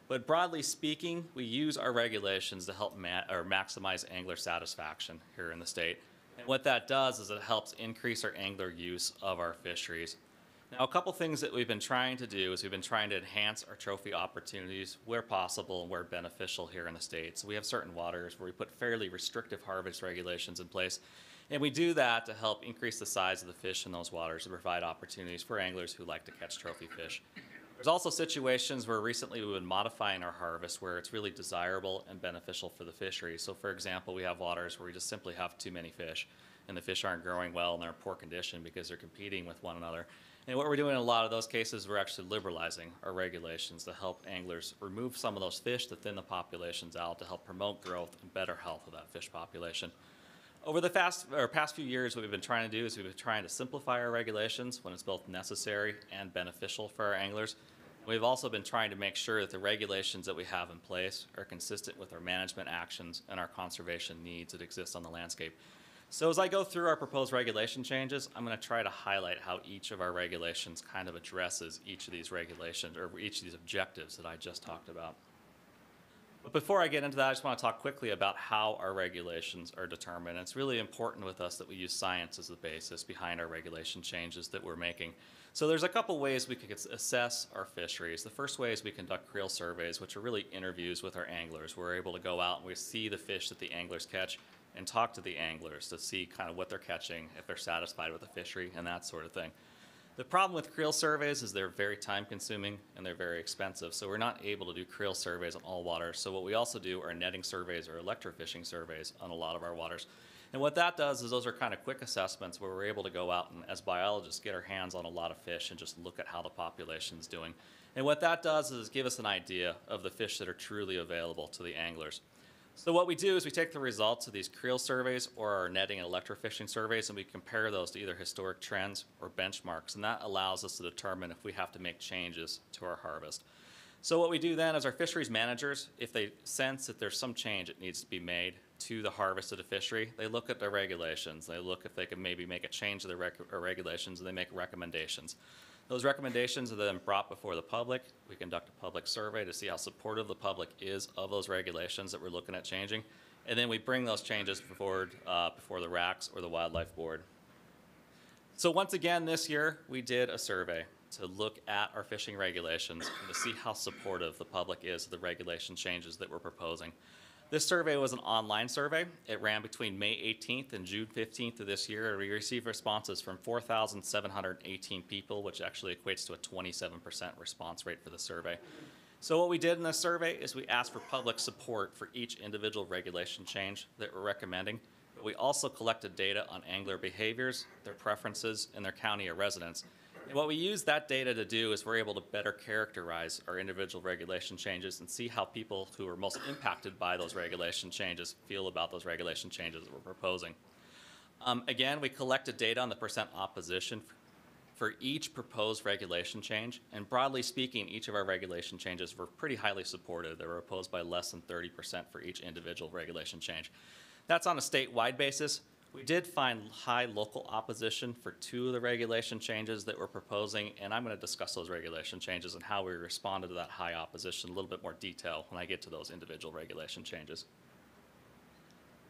But broadly speaking, we use our regulations to help maximize angler satisfaction here in the state. And what that does is it helps increase our angler use of our fisheries. Now, a couple things that we've been trying to do is we've been trying to enhance our trophy opportunities where possible and where beneficial here in the state. So we have certain waters where we put fairly restrictive harvest regulations in place, and we do that to help increase the size of the fish in those waters and provide opportunities for anglers who like to catch trophy fish. There's also situations where recently we've been modifying our harvest where it's really desirable and beneficial for the fishery. So for example, we have waters where we just simply have too many fish, and the fish aren't growing well and they're in poor condition because they're competing with one another. And what we're doing in a lot of those cases, we're actually liberalizing our regulations to help anglers remove some of those fish to thin the populations out to help promote growth and better health of that fish population. Over the past few years, what we've been trying to do is we've been trying to simplify our regulations when it's both necessary and beneficial for our anglers. We've also been trying to make sure that the regulations that we have in place are consistent with our management actions and our conservation needs that exist on the landscape. So as I go through our proposed regulation changes, I'm going to try to highlight how each of our regulations kind of addresses each of these regulations or each of these objectives that I just talked about. But before I get into that, I just want to talk quickly about how our regulations are determined. It's really important with us that we use science as the basis behind our regulation changes that we're making. So there's a couple ways we could assess our fisheries. The first way is we conduct creel surveys, which are really interviews with our anglers. We're able to go out and we see the fish that the anglers catch and talk to the anglers to see kind of what they're catching, if they're satisfied with the fishery, and that sort of thing. The problem with creel surveys is they're very time consuming and they're very expensive, so we're not able to do creel surveys on all waters. So what we also do are netting surveys or electrofishing surveys on a lot of our waters. And what that does is those are kind of quick assessments where we're able to go out and, as biologists, get our hands on a lot of fish and just look at how the population's doing. And what that does is give us an idea of the fish that are truly available to the anglers. So what we do is we take the results of these creel surveys or our netting and electrofishing surveys and we compare those to either historic trends or benchmarks, and that allows us to determine if we have to make changes to our harvest. So what we do then is our fisheries managers, if they sense that there's some change that needs to be made to the harvest of the fishery, they look at their regulations. They look if they can maybe make a change to their regulations, and they make recommendations. Those recommendations are then brought before the public. We conduct a public survey to see how supportive the public is of those regulations that we're looking at changing. And then we bring those changes forward before the RACs or the Wildlife Board. So once again this year, we did a survey to look at our fishing regulations and to see how supportive the public is of the regulation changes that we're proposing. This survey was an online survey. It ran between May 18th and June 15th of this year, and we received responses from 4,718 people, which actually equates to a 27% response rate for the survey. So what we did in this survey is we asked for public support for each individual regulation change that we're recommending. But we also collected data on angler behaviors, their preferences, and their county of residence. And what we use that data to do is we're able to better characterize our individual regulation changes and see how people who are most impacted by those regulation changes feel about those regulation changes that we're proposing. Again, we collected data on the percent opposition for each proposed regulation change, and broadly speaking, each of our regulation changes were pretty highly supported. They were opposed by less than 30% for each individual regulation change. That's on a statewide basis. We did find high local opposition for 2 of the regulation changes that we're proposing, and I'm going to discuss those regulation changes and how we responded to that high opposition in a little bit more detail when I get to those individual regulation changes.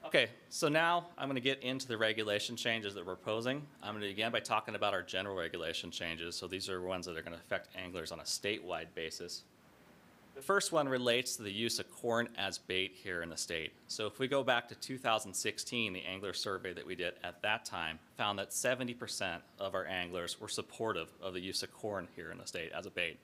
Okay, so now I'm going to get into the regulation changes that we're proposing. I'm going to begin by talking about our general regulation changes. So these are ones that are going to affect anglers on a statewide basis. The first one relates to the use of corn as bait here in the state. So if we go back to 2016, the angler survey that we did at that time found that 70% of our anglers were supportive of the use of corn here in the state as a bait.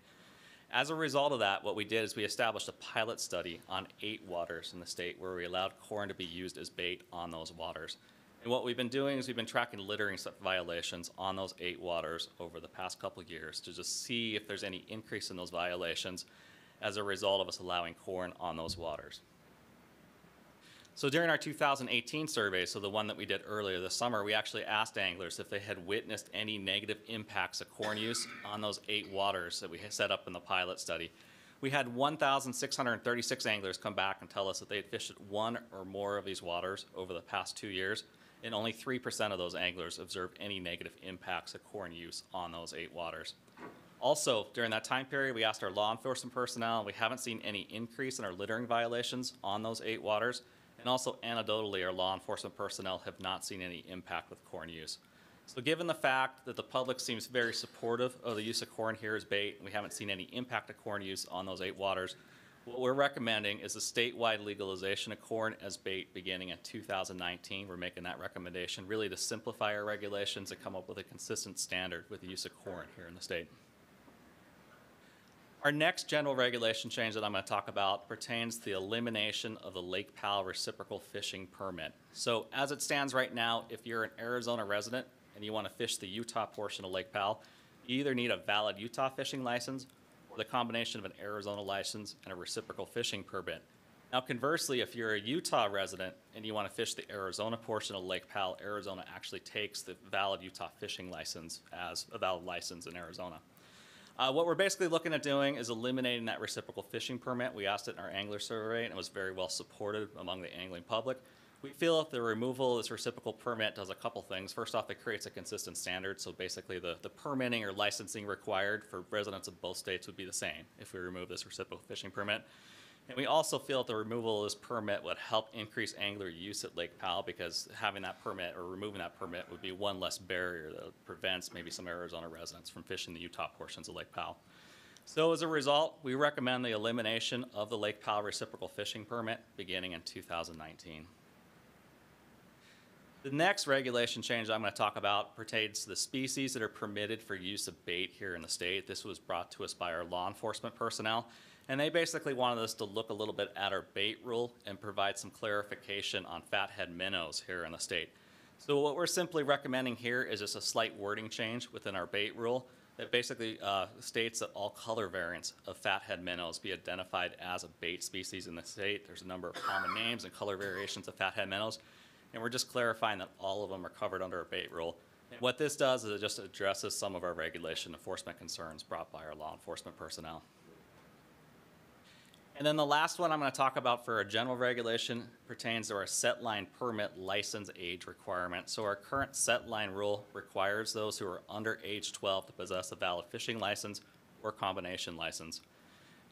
As a result of that, what we did is we established a pilot study on 8 waters in the state where we allowed corn to be used as bait on those waters. And what we've been doing is we've been tracking littering violations on those 8 waters over the past couple of years to just see if there's any increase in those violations as a result of us allowing corn on those waters. So during our 2018 survey, so the one that we did earlier this summer, we actually asked anglers if they had witnessed any negative impacts of corn use on those 8 waters that we had set up in the pilot study. We had 1,636 anglers come back and tell us that they had fished at 1 or more of these waters over the past 2 years, and only 3% of those anglers observed any negative impacts of corn use on those 8 waters. Also, during that time period, we asked our law enforcement personnel, and we haven't seen any increase in our littering violations on those 8 waters. And also, anecdotally, our law enforcement personnel have not seen any impact with corn use. So given the fact that the public seems very supportive of the use of corn here as bait, and we haven't seen any impact of corn use on those 8 waters, what we're recommending is a statewide legalization of corn as bait beginning in 2019. We're making that recommendation really to simplify our regulations and come up with a consistent standard with the use of corn here in the state. Our next general regulation change that I'm going to talk about pertains to the elimination of the Lake Powell reciprocal fishing permit. So as it stands right now, if you're an Arizona resident and you want to fish the Utah portion of Lake Powell, you either need a valid Utah fishing license or the combination of an Arizona license and a reciprocal fishing permit. Now conversely, if you're a Utah resident and you want to fish the Arizona portion of Lake Powell, Arizona actually takes the valid Utah fishing license as a valid license in Arizona. What we're basically looking at doing is eliminating that reciprocal fishing permit. We asked it in our angler survey, and it was very well supported among the angling public. We feel that the removal of this reciprocal permit does a couple things. First off, it creates a consistent standard, so basically the permitting or licensing required for residents of both states would be the same if we remove this reciprocal fishing permit. And we also feel that the removal of this permit would help increase angler use at Lake Powell, because having that permit or removing that permit would be one less barrier that prevents maybe some Arizona residents from fishing the Utah portions of Lake Powell. So as a result, we recommend the elimination of the Lake Powell reciprocal fishing permit beginning in 2019. The next regulation change I'm going to talk about pertains to the species that are permitted for use of bait here in the state. This was brought to us by our law enforcement personnel. And they basically wanted us to look a little bit at our bait rule and provide some clarification on fathead minnows here in the state. So what we're simply recommending here is just a slight wording change within our bait rule that basically states that all color variants of fathead minnows be identified as a bait species in the state. There's a number of common names and color variations of fathead minnows, and we're just clarifying that all of them are covered under our bait rule. And what this does is it just addresses some of our regulation enforcement concerns brought by our law enforcement personnel. And then the last one I'm going to talk about for a general regulation pertains to our set line permit license age requirement. So our current set line rule requires those who are under age 12 to possess a valid fishing license or combination license.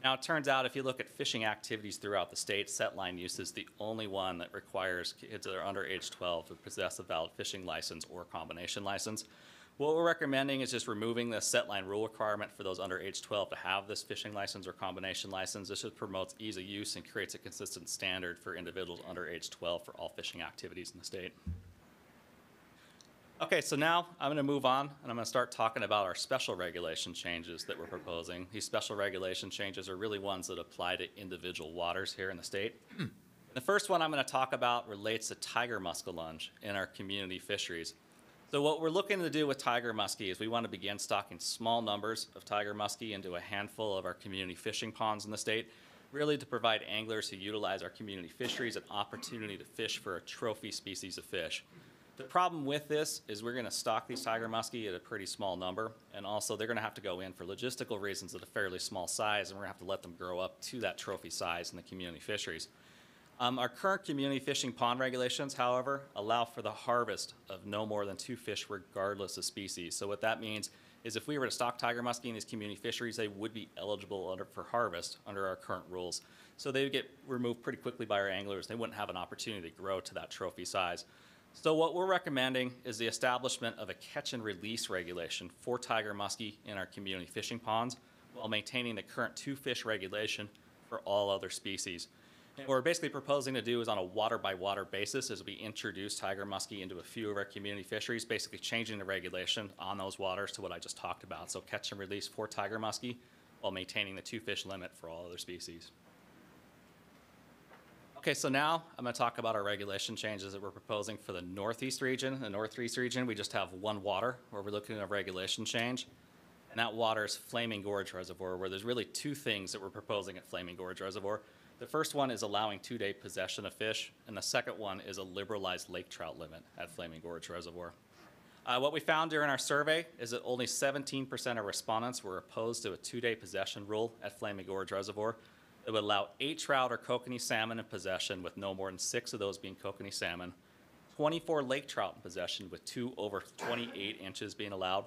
Now it turns out if you look at fishing activities throughout the state, set line use is the only one that requires kids that are under age 12 to possess a valid fishing license or combination license. What we're recommending is just removing the set line rule requirement for those under age 12 to have this fishing license or combination license. This just promotes ease of use and creates a consistent standard for individuals under age 12 for all fishing activities in the state. Okay, so now I'm going to move on and I'm going to start talking about our special regulation changes that we're proposing. These special regulation changes are really ones that apply to individual waters here in the state. The first one I'm going to talk about relates to tiger muskellunge in our community fisheries. So what we're looking to do with tiger muskie is we want to begin stocking small numbers of tiger muskie into a handful of our community fishing ponds in the state, really to provide anglers who utilize our community fisheries an opportunity to fish for a trophy species of fish. The problem with this is we're going to stock these tiger muskie at a pretty small number, and also they're going to have to go in for logistical reasons at a fairly small size, and we're going to have to let them grow up to that trophy size in the community fisheries. Our current community fishing pond regulations, however, allow for the harvest of no more than 2 fish regardless of species. So what that means is if we were to stock tiger muskie in these community fisheries, they would be eligible for harvest under our current rules. So they would get removed pretty quickly by our anglers. They wouldn't have an opportunity to grow to that trophy size. So what we're recommending is the establishment of a catch and release regulation for tiger muskie in our community fishing ponds while maintaining the current 2 fish regulation for all other species. And what we're basically proposing to do is on a water-by-water basis as we introduce tiger muskie into a few of our community fisheries, basically changing the regulation on those waters to what I just talked about. So catch and release for tiger muskie while maintaining the 2 fish limit for all other species. Okay, so now I'm going to talk about our regulation changes that we're proposing for the Northeast region. In the Northeast region, we just have one water where we're looking at a regulation change. And that water is Flaming Gorge Reservoir, where there's really 2 things that we're proposing at Flaming Gorge Reservoir. The first one is allowing 2-day possession of fish, and the second one is a liberalized lake trout limit at Flaming Gorge Reservoir. What we found during our survey is that only 17% of respondents were opposed to a 2-day possession rule at Flaming Gorge Reservoir. It would allow 8 trout or kokanee salmon in possession, with no more than 6 of those being kokanee salmon, 24 lake trout in possession, with 2 over 28 inches being allowed,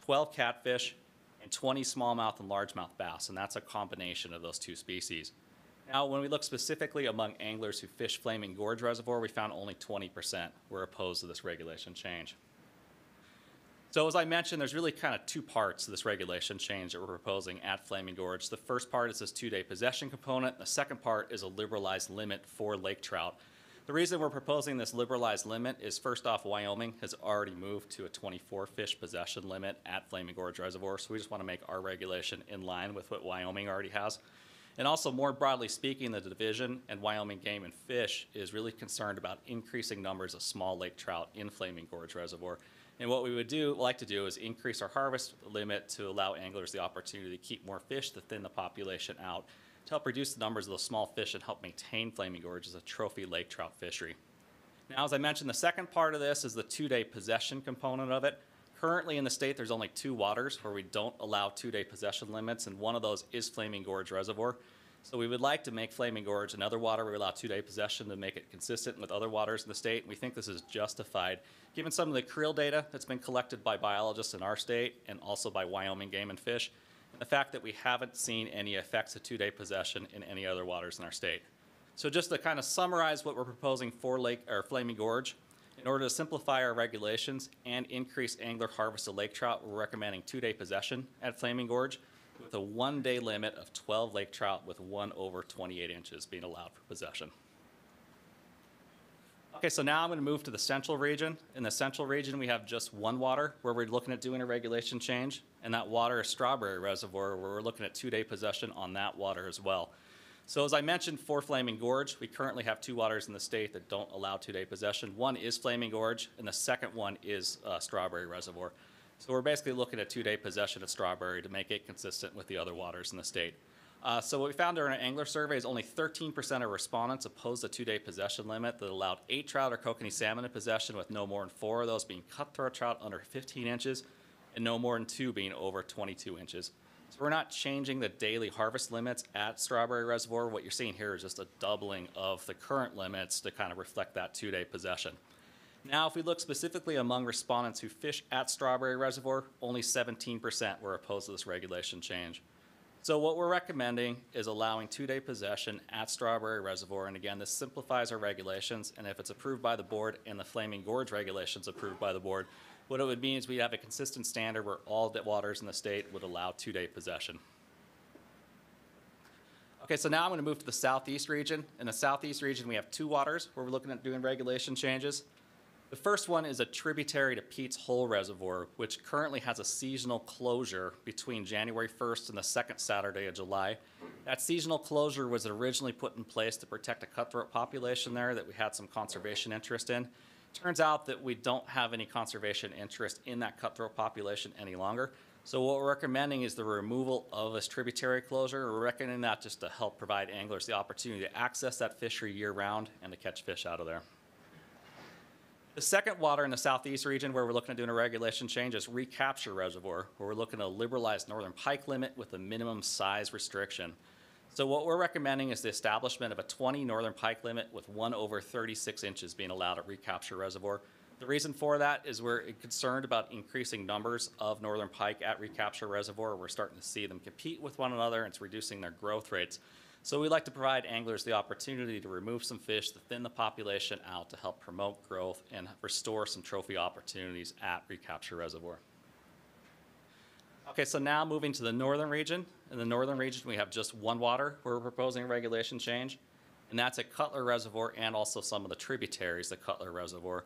12 catfish, and 20 smallmouth and largemouth bass, and that's a combination of those 2 species. Now, when we look specifically among anglers who fish Flaming Gorge Reservoir, we found only 20% were opposed to this regulation change. So as I mentioned, there's really kind of 2 parts to this regulation change that we're proposing at Flaming Gorge. The first part is this 2-day possession component. The second part is a liberalized limit for lake trout. The reason we're proposing this liberalized limit is, first off, Wyoming has already moved to a 24 fish possession limit at Flaming Gorge Reservoir, so we just want to make our regulation in line with what Wyoming already has. And also, more broadly speaking, the division and Wyoming Game and Fish is really concerned about increasing numbers of small lake trout in Flaming Gorge Reservoir. And what we would like to do is increase our harvest limit to allow anglers the opportunity to keep more fish to thin the population out, to help reduce the numbers of those small fish and help maintain Flaming Gorge as a trophy lake trout fishery. Now, as I mentioned, the second part of this is the 2-day possession component of it. Currently in the state, there's only 2 waters where we don't allow 2-day possession limits, and one of those is Flaming Gorge Reservoir. So we would like to make Flaming Gorge another water where we allow 2-day possession to make it consistent with other waters in the state. We think this is justified, given some of the creel data that's been collected by biologists in our state and also by Wyoming Game and Fish, and the fact that we haven't seen any effects of 2-day possession in any other waters in our state. So just to kind of summarize what we're proposing for Flaming Gorge, in order to simplify our regulations and increase angler harvest of lake trout, we're recommending 2-day possession at Flaming Gorge, with a 1-day limit of 12 lake trout with 1 over 28 inches being allowed for possession. Okay, so now I'm going to move to the central region. In the central region, we have just 1 water where we're looking at doing a regulation change, and that water is Strawberry Reservoir, where we're looking at 2-day possession on that water as well. So as I mentioned, for Flaming Gorge, we currently have 2 waters in the state that don't allow 2-day possession. One is Flaming Gorge, and the second one is Strawberry Reservoir. So we're basically looking at 2-day possession at Strawberry to make it consistent with the other waters in the state. So what we found during an angler survey is only 13% of respondents opposed the 2-day possession limit that allowed 8 trout or kokanee salmon in possession, with no more than 4 of those being cutthroat trout under 15 inches and no more than 2 being over 22 inches. So we're not changing the daily harvest limits at Strawberry Reservoir. What you're seeing here is just a doubling of the current limits to kind of reflect that 2-day possession. Now, if we look specifically among respondents who fish at Strawberry Reservoir, only 17% were opposed to this regulation change. So what we're recommending is allowing 2-day possession at Strawberry Reservoir, and again, this simplifies our regulations, and if it's approved by the board and the Flaming Gorge regulations approved by the board, what it would mean is we'd have a consistent standard where all the waters in the state would allow 2-day possession. Okay, so now I'm going to move to the southeast region. In the southeast region, we have 2 waters where we're looking at doing regulation changes. The first one is a tributary to Pete's Hole Reservoir, which currently has a seasonal closure between January 1st and the 2nd Saturday of July. That seasonal closure was originally put in place to protect a cutthroat population there that we had some conservation interest in. Turns out that we don't have any conservation interest in that cutthroat population any longer. So what we're recommending is the removal of this tributary closure. We're recommending that just to help provide anglers the opportunity to access that fishery year-round and to catch fish out of there. The second water in the southeast region where we're looking at doing a regulation change is Recapture Reservoir, where we're looking to liberalize northern pike limit with a minimum size restriction. So what we're recommending is the establishment of a 20 northern pike limit with 1 over 36 inches being allowed at Recapture Reservoir. The reason for that is we're concerned about increasing numbers of northern pike at Recapture Reservoir. We're starting to see them compete with one another, and it's reducing their growth rates. So we'd like to provide anglers the opportunity to remove some fish to thin the population out to help promote growth and restore some trophy opportunities at Recapture Reservoir. Okay, so now moving to the northern region. In the northern region, we have just 1 water where we're proposing a regulation change, and that's at Cutler Reservoir and also some of the tributaries of Cutler Reservoir.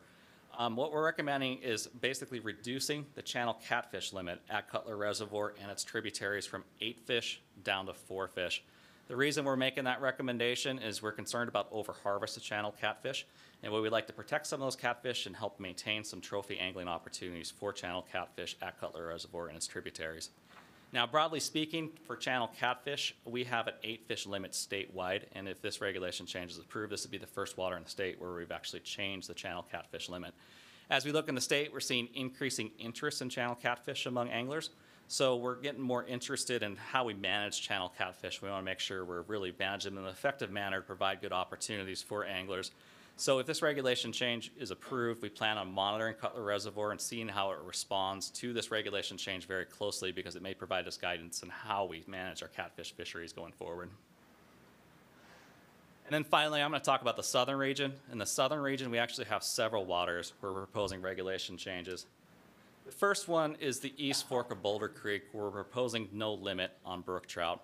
What we're recommending is basically reducing the channel catfish limit at Cutler Reservoir and its tributaries from 8 fish down to 4 fish. The reason we're making that recommendation is we're concerned about over-harvested channel catfish, and we'd like to protect some of those catfish and help maintain some trophy angling opportunities for channel catfish at Cutler Reservoir and its tributaries. Now, broadly speaking, for channel catfish, we have an 8-fish limit statewide, and if this regulation change is approved, this would be the first water in the state where we've actually changed the channel catfish limit. As we look in the state, we're seeing increasing interest in channel catfish among anglers, so we're getting more interested in how we manage channel catfish. We want to make sure we're really managing them in an effective manner to provide good opportunities for anglers. So if this regulation change is approved, we plan on monitoring Cutler Reservoir and seeing how it responds to this regulation change very closely, because it may provide us guidance in how we manage our catfish fisheries going forward. And then finally, I'm going to talk about the southern region. In the southern region, we actually have several waters where we're proposing regulation changes. The first one is the East Fork of Boulder Creek, where we're proposing no limit on brook trout.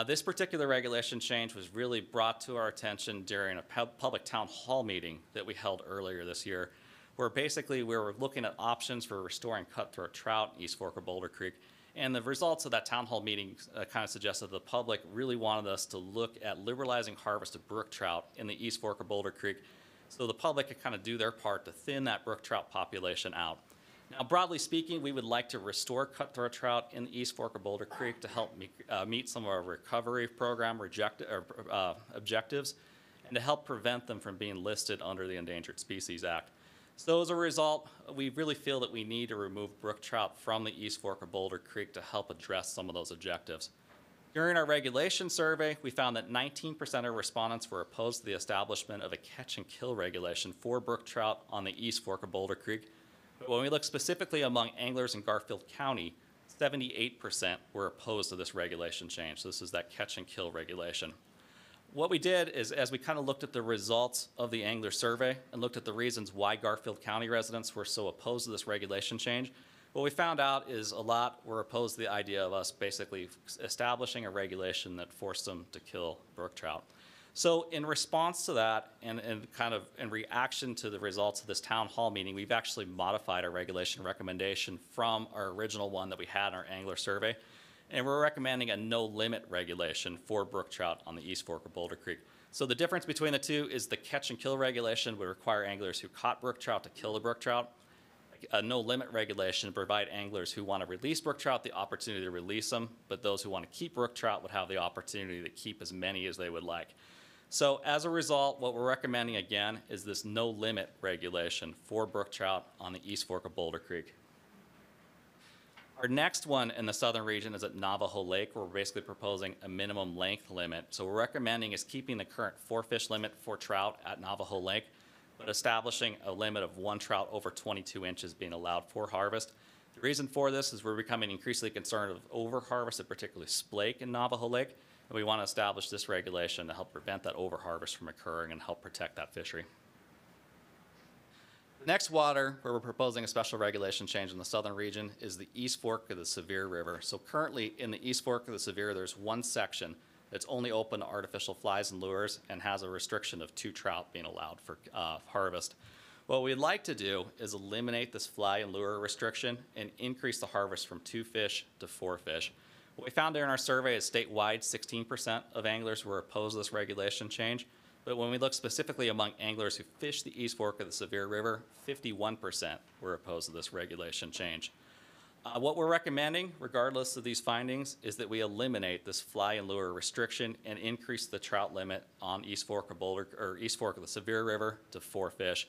This particular regulation change was really brought to our attention during a public town hall meeting that we held earlier this year, where basically we were looking at options for restoring cutthroat trout in East Fork of Boulder Creek. And the results of that town hall meeting kind of suggested the public really wanted us to look at liberalizing harvest of brook trout in the East Fork of Boulder Creek, so the public could kind of do their part to thin that brook trout population out. Now, broadly speaking, we would like to restore cutthroat trout in the East Fork of Boulder Creek to help meet some of our recovery program objectives, and to help prevent them from being listed under the Endangered Species Act. So as a result, we really feel that we need to remove brook trout from the East Fork of Boulder Creek to help address some of those objectives. During our regulation survey, we found that 19% of respondents were opposed to the establishment of a catch and kill regulation for brook trout on the East Fork of Boulder Creek. But when we look specifically among anglers in Garfield County, 78% were opposed to this regulation change. So this is that catch and kill regulation. What we did is, as we kind of looked at the results of the angler survey and looked at the reasons why Garfield County residents were so opposed to this regulation change, what we found out is a lot were opposed to the idea of us basically establishing a regulation that forced them to kill brook trout. So in response to that, and kind of in reaction to the results of this town hall meeting, we've actually modified our regulation recommendation from our original one that we had in our angler survey. And we're recommending a no limit regulation for brook trout on the East Fork of Boulder Creek. So the difference between the two is the catch and kill regulation would require anglers who caught brook trout to kill the brook trout. A no limit regulation would provide anglers who want to release brook trout the opportunity to release them, but those who want to keep brook trout would have the opportunity to keep as many as they would like. So as a result, what we're recommending again is this no limit regulation for brook trout on the East Fork of Boulder Creek. Our next one in the southern region is at Navajo Lake, where we're basically proposing a minimum length limit. So what we're recommending is keeping the current 4-fish limit for trout at Navajo Lake, but establishing a limit of 1 trout over 22 inches being allowed for harvest. The reason for this is we're becoming increasingly concerned of overharvest, particularly splake in Navajo Lake, and we want to establish this regulation to help prevent that overharvest from occurring and help protect that fishery. The next water where we're proposing a special regulation change in the southern region is the East Fork of the Sevier River. So currently in the East Fork of the Sevier, there's one section that's only open to artificial flies and lures and has a restriction of 2 trout being allowed for harvest. What we'd like to do is eliminate this fly and lure restriction and increase the harvest from 2 fish to 4 fish. What we found during our survey is statewide 16% of anglers were opposed to this regulation change. But when we look specifically among anglers who fish the East Fork of the Sevier River, 51% were opposed to this regulation change. What we're recommending, regardless of these findings, is that we eliminate this fly and lure restriction and increase the trout limit on East Fork of the Sevier River to 4 fish.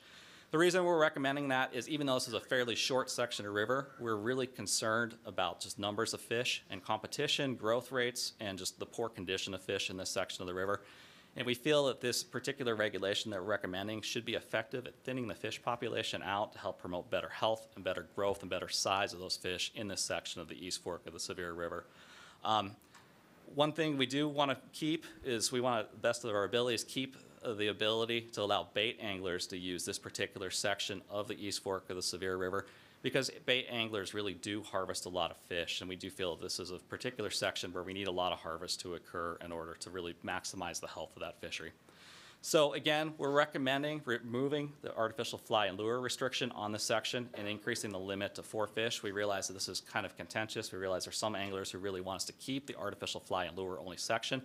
The reason we're recommending that is even though this is a fairly short section of river, we're really concerned about just numbers of fish and competition, growth rates, and just the poor condition of fish in this section of the river. And we feel that this particular regulation that we're recommending should be effective at thinning the fish population out to help promote better health and better growth and better size of those fish in this section of the East Fork of the Sevier River. One thing we do want to keep is we want to, best of our abilities, keep the ability to allow bait anglers to use this particular section of the East Fork of the Sevier River, because bait anglers really do harvest a lot of fish, and we do feel this is a particular section where we need a lot of harvest to occur in order to really maximize the health of that fishery. So again, we're recommending removing the artificial fly and lure restriction on this section and increasing the limit to 4 fish. We realize that this is kind of contentious. We realize there's some anglers who really want us to keep the artificial fly and lure only section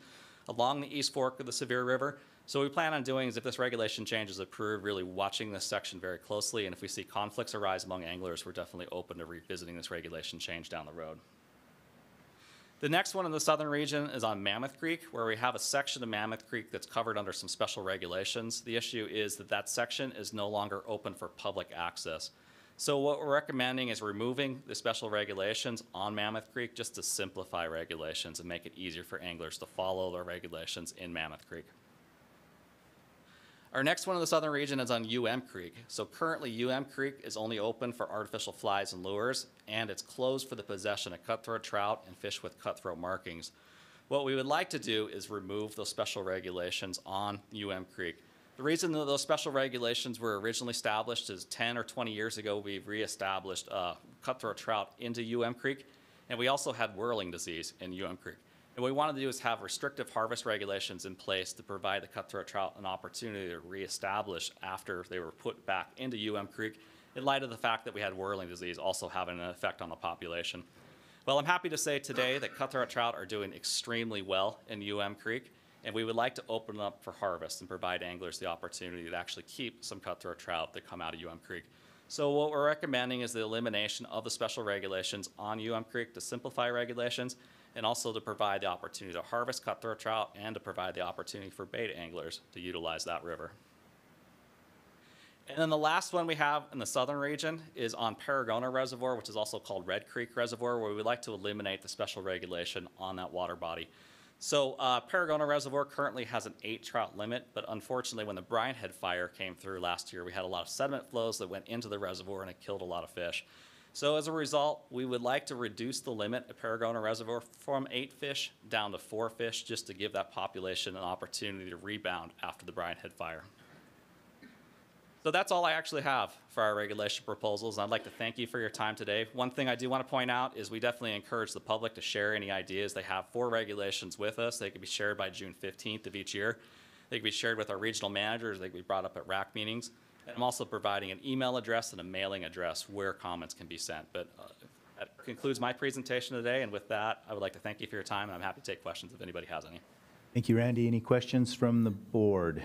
along the East Fork of the Sevier River. So what we plan on doing is if this regulation change is approved, really watching this section very closely, and if we see conflicts arise among anglers, we're definitely open to revisiting this regulation change down the road. The next one in the southern region is on Mammoth Creek, where we have a section of Mammoth Creek that's covered under some special regulations. The issue is that that section is no longer open for public access. So what we're recommending is removing the special regulations on Mammoth Creek just to simplify regulations and make it easier for anglers to follow the regulations in Mammoth Creek. Our next one in the southern region is on Creek. So currently Creek is only open for artificial flies and lures, and it's closed for the possession of cutthroat trout and fish with cutthroat markings. What we would like to do is remove those special regulations on Creek. The reason that those special regulations were originally established is 10 or 20 years ago, we reestablished cutthroat trout into Creek, and we also had whirling disease in Creek. And what we wanted to do is have restrictive harvest regulations in place to provide the cutthroat trout an opportunity to reestablish after they were put back into Creek, in light of the fact that we had whirling disease also having an effect on the population. Well, I'm happy to say today that cutthroat trout are doing extremely well in Creek, and we would like to open up for harvest and provide anglers the opportunity to actually keep some cutthroat trout that come out of Creek. So what we're recommending is the elimination of the special regulations on Creek to simplify regulations, and also to provide the opportunity to harvest cutthroat trout and to provide the opportunity for bait anglers to utilize that river. And then the last one we have in the southern region is on Paragona Reservoir, which is also called Red Creek Reservoir, where we would like to eliminate the special regulation on that water body. So Paragona Reservoir currently has an 8 trout limit, but unfortunately when the Brine Head fire came through last year, we had a lot of sediment flows that went into the reservoir and it killed a lot of fish. So as a result, we would like to reduce the limit at Paragona Reservoir from 8 fish down to 4 fish, just to give that population an opportunity to rebound after the Brine Head fire. So that's all I actually have for our regulation proposals, and I'd like to thank you for your time today. One thing I do want to point out is we definitely encourage the public to share any ideas they have for regulations with us. They can be shared by June 15th of each year. They can be shared with our regional managers. They can be brought up at RAC meetings. And I'm also providing an email address and a mailing address where comments can be sent. But that concludes my presentation today, and with that, I would like to thank you for your time, and I'm happy to take questions if anybody has any. Thank you, Randy. Any questions from the board?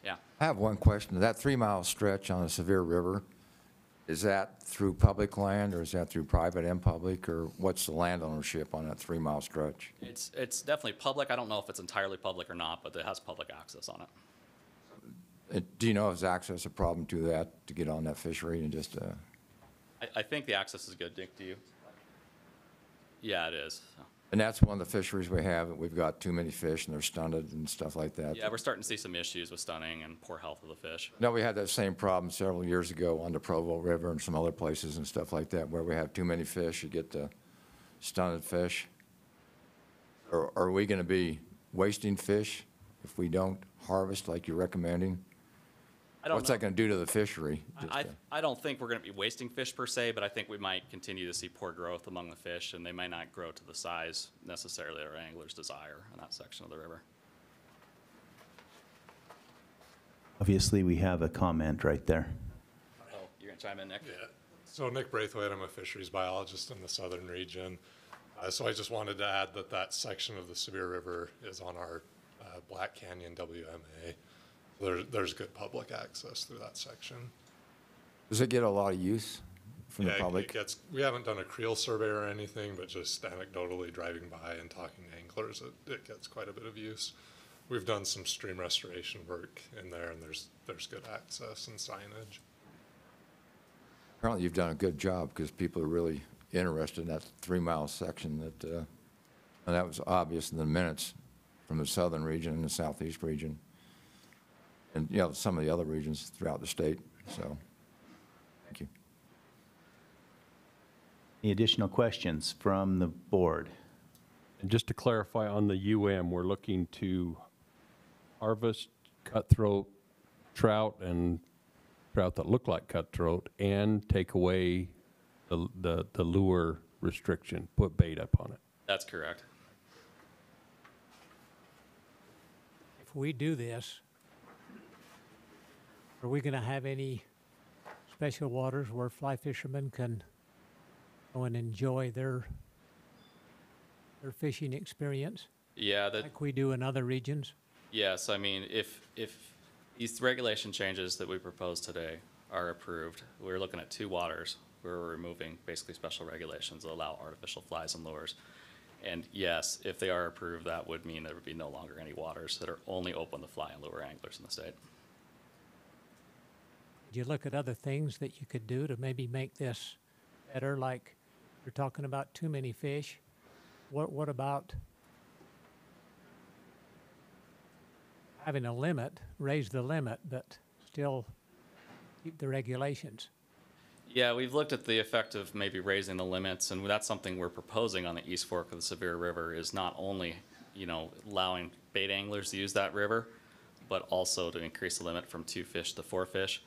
Yeah. I have one question. That 3-mile stretch on the Sevier River, is that through public land, or is that through private and public, or what's the land ownership on that 3-mile stretch? It's definitely public. I don't know if it's entirely public or not, but it has public access on it. Do you know if access a problem to that, to get on that fishery and just? I think the access is good, Dick, do you? Yeah, it is. So. And that's one of the fisheries we have. We've got too many fish and they're stunted and stuff like that. Yeah, we're starting to see some issues with stunning and poor health of the fish. No, we had that same problem several years ago on the Provo River and some other places and stuff like that, where we have too many fish, you get the stunted fish. Or are we going to be wasting fish if we don't harvest like you're recommending? What's that going to do to the fishery? I don't think we're going to be wasting fish per se, but I think we might continue to see poor growth among the fish, and they might not grow to the size necessarily our anglers desire in that section of the river. Obviously, we have a comment right there. Oh, you're going to chime in, Nick? Yeah. So Nick Braithwaite, I'm a fisheries biologist in the southern region. So I just wanted to add that that section of the Sevier River is on our Black Canyon WMA. There's good public access through that section. Does it get a lot of use from the public? We haven't done a creel survey or anything, but just anecdotally driving by and talking to anglers, it gets quite a bit of use. We've done some stream restoration work in there, and there's good access and signage. Apparently you've done a good job, because people are really interested in that 3-mile section and that was obvious in the minutes from the southern region and the southeast region. And, you know, some of the other regions throughout the state. So, thank you. Any additional questions from the board? And just to clarify on the we're looking to harvest cutthroat trout and trout that look like cutthroat and take away the lure restriction, put bait up on it. That's correct. If we do this, are we going to have any special waters where fly fishermen can go and enjoy their fishing experience? Yeah, like we do in other regions? Yes, I mean, if these regulation changes that we propose today are approved, we're looking at 2 waters we were removing basically special regulations that allow artificial flies and lures. And yes, if they are approved, that would mean there would be no longer any waters that are only open to fly and lure anglers in the state. Do you look at other things that you could do to maybe make this better? Like you're talking about too many fish. What about having a limit, raise the limit, but still keep the regulations? Yeah, we've looked at the effect of maybe raising the limits, and that's something we're proposing on the East Fork of the Sevier River, is not only, you know, allowing bait anglers to use that river, but also to increase the limit from 2 fish to 4 fish.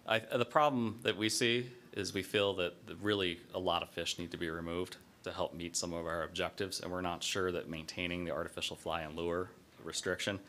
The problem that we see is we feel that really a lot of fish need to be removed to help meet some of our objectives, and we're not sure that maintaining the artificial fly and lure restriction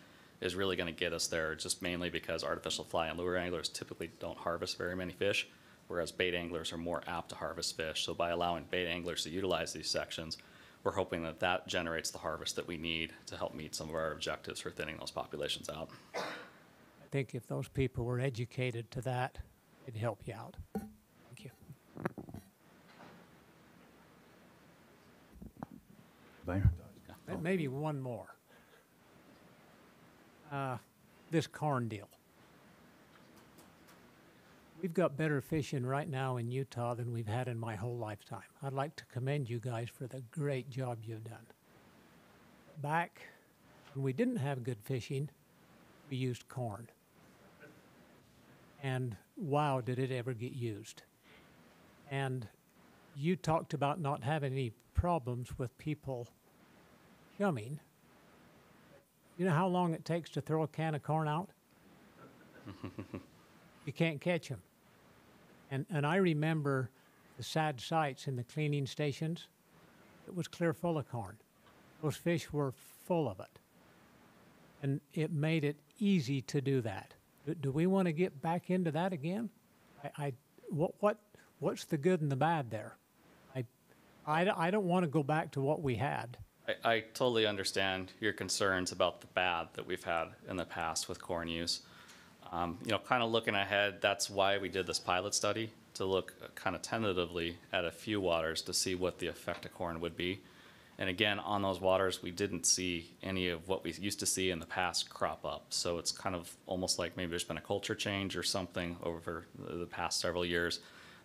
is really going to get us there, just mainly because artificial fly and lure anglers typically don't harvest very many fish, whereas bait anglers are more apt to harvest fish. So by allowing bait anglers to utilize these sections, we're hoping that that generates the harvest that we need to help meet some of our objectives for thinning those populations out. I think if those people were educated to that, it'd help you out. Thank you. Byron? Maybe one more. This corn deal. We've got better fishing right now in Utah than we've had in my whole lifetime. I'd like to commend you guys for the great job you've done. Back when we didn't have good fishing, we used corn. And wow, did it ever get used. And you talked about not having any problems with people chumming. You know how long it takes to throw a can of corn out? You can't catch them. And I remember the sad sights in the cleaning stations. It was clear full of corn. Those fish were full of it. And it made it easy to do that. Do we want to get back into that again? What's the good and the bad there? I don't want to go back to what we had. I totally understand your concerns about the bad that we've had in the past with corn use. You know, kind of looking ahead, that's why we did this pilot study, to look kind of tentatively at a few waters to see what the effect of corn would be. And again, on those waters, we didn't see any of what we used to see in the past crop up. So it's kind of almost like maybe there's been a culture change or something over the past several years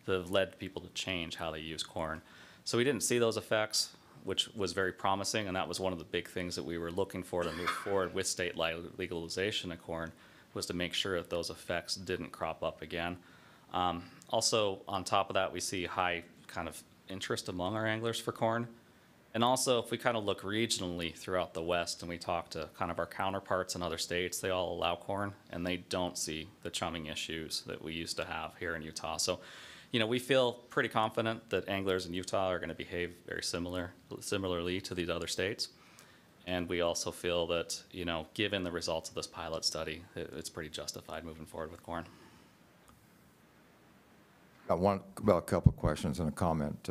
that have led people to change how they use corn. So we didn't see those effects, which was very promising, and that was one of the big things that we were looking for to move forward with state legalization of corn, was to make sure that those effects didn't crop up again. Also, on top of that, we see high kind of interest among our anglers for corn. And also, if we kind of look regionally throughout the West and we talk to kind of our counterparts in other states, they all allow corn, and they don't see the chumming issues that we used to have here in Utah. So, you know, we feel pretty confident that anglers in Utah are going to behave very similarly to these other states. And we also feel that, you know, given the results of this pilot study, it's pretty justified moving forward with corn. Got a couple of questions and a comment.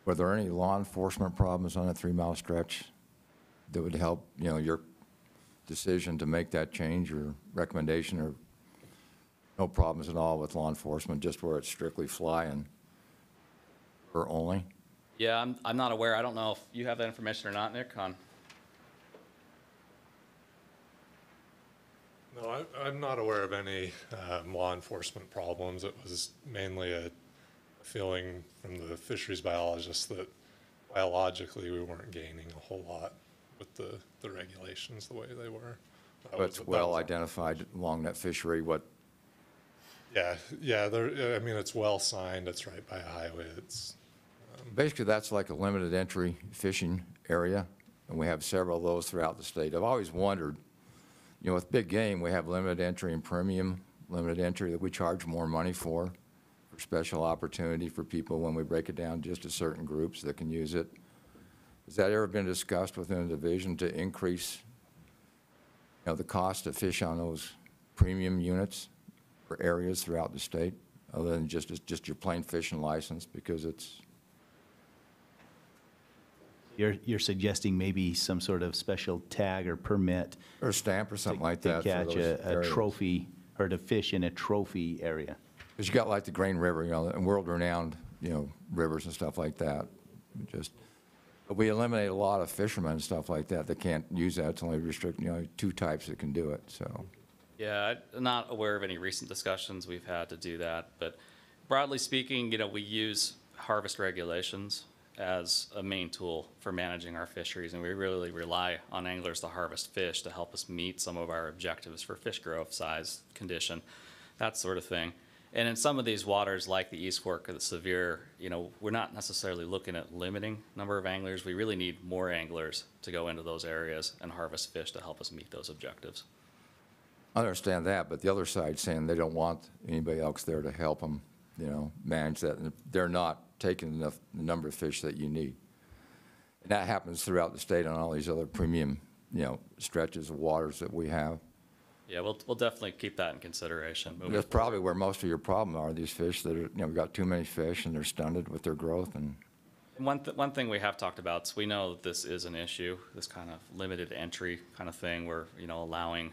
Were there any law enforcement problems on a 3-mile stretch that would help, you know, your decision to make that change or recommendation, or no problems at all with law enforcement, just where it's strictly flying or only? Yeah, I'm not aware. I don't know if you have that information or not, Nick, on. No, I'm not aware of any law enforcement problems. It was mainly a feeling from the fisheries biologists that biologically we weren't gaining a whole lot with the regulations the way they were. But it's well identified along that fishery what? Yeah, I mean, it's well signed, it's right by a highway. It's basically, that's like a limited entry fishing area, and we have several of those throughout the state. I've always wondered, you know, with big game, we have limited entry and premium limited entry that we charge more money for special opportunity for people when we break it down just to certain groups that can use it. Has that ever been discussed within a division to increase, you know, the cost to fish on those premium units for areas throughout the state, other than just your plain fishing license, because it's... You're suggesting maybe some sort of special tag or permit, or stamp or something like that to catch for those a areas. Trophy, or to fish in a trophy area. Because you got like the Grain River, you know, and world-renowned, you know, rivers and stuff like that. But we eliminate a lot of fishermen and stuff like that that can't use that. It's only restricted, you know, 2 types that can do it, so. Yeah, I'm not aware of any recent discussions we've had to do that, but broadly speaking, you know, we use harvest regulations as a main tool for managing our fisheries, and we really rely on anglers to harvest fish to help us meet some of our objectives for fish growth, size, condition, that sort of thing. And in some of these waters, like the East Fork or the Sevier, you know, we're not necessarily looking at limiting number of anglers. We really need more anglers to go into those areas and harvest fish to help us meet those objectives. I understand that, but the other side's saying they don't want anybody else there to help them, you know, manage that. And they're not taking enough the number of fish that you need. And that happens throughout the state on all these other premium, you know, stretches of waters that we have. Yeah, we'll definitely keep that in consideration. That's probably where most of your problem are, these fish that are, you know, we've got too many fish and they're stunted with their growth. And one thing we have talked about is we know that this is an issue, this kind of limited entry kind of thing where, you know, allowing,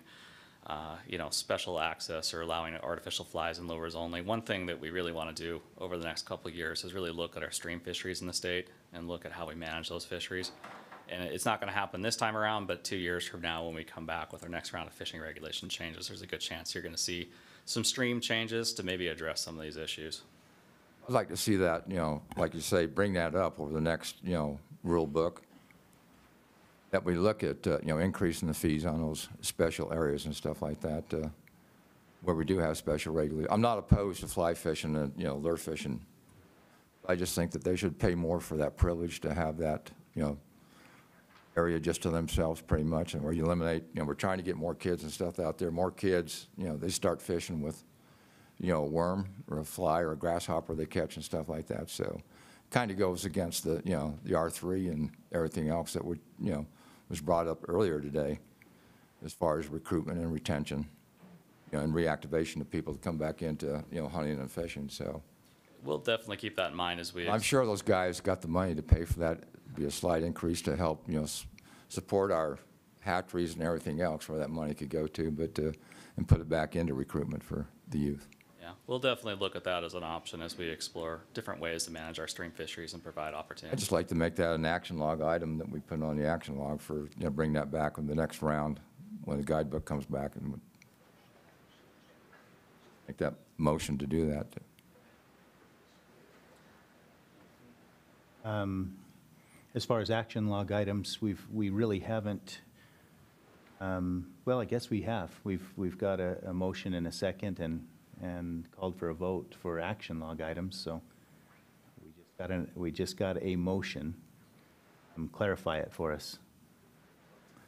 you know, special access or allowing artificial flies and lures only. One thing that we really want to do over the next couple of years is really look at our stream fisheries in the state and look at how we manage those fisheries. And it's not going to happen this time around, but 2 years from now when we come back with our next round of fishing regulation changes, there's a good chance you're going to see some stream changes to maybe address some of these issues. I'd like to see that, you know, like you say, bring that up over the next, you know, rule book, that we look at, you know, increasing the fees on those special areas and stuff like that, where we do have special regulations. I'm not opposed to fly fishing and, you know, lure fishing. I just think that they should pay more for that privilege to have that, you know, area just to themselves pretty much, and where you eliminate, you know, we're trying to get more kids and stuff out there. More kids, you know, they start fishing with, you know, a worm or a fly or a grasshopper they catch and stuff like that. So kind of goes against the, you know, the R3 and everything else that would, you know, was brought up earlier today as far as recruitment and retention, you know, and reactivation of people to come back into, you know, hunting and fishing. So We'll definitely keep that in mind as we. I'm sure those guys got the money to pay for that. It'd be a slight increase to help, you know, support our hatcheries and everything else where that money could go to, but and put it back into recruitment for the youth. Yeah, we'll definitely look at that as an option as we explore different ways to manage our stream fisheries and provide opportunities. I'd just like to make that an action log item that we put on the action log for, you know, bring that back in the next round when the guidebook comes back, and make that motion to do that. As far as action log items, we really haven't, well, I guess we have. We've got a motion and a second and called for a vote for action log items, so we just got a motion. Clarify it for us.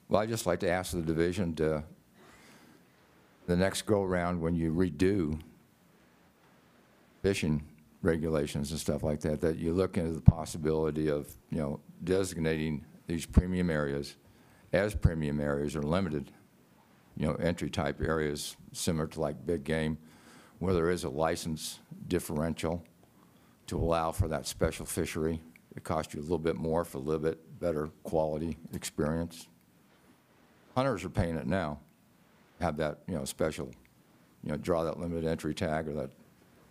Well, I'd just like to ask the division to, the next go-around when you redo fishing regulations and stuff like that, that you look into the possibility of, you know, designating these premium areas as premium areas or limited, you know, entry type areas similar to like big game, where there is a license differential to allow for that special fishery. It costs you a little bit more for a little bit better quality experience. Hunters are paying it now. Have that, you know, special, you know, draw that limited entry tag or that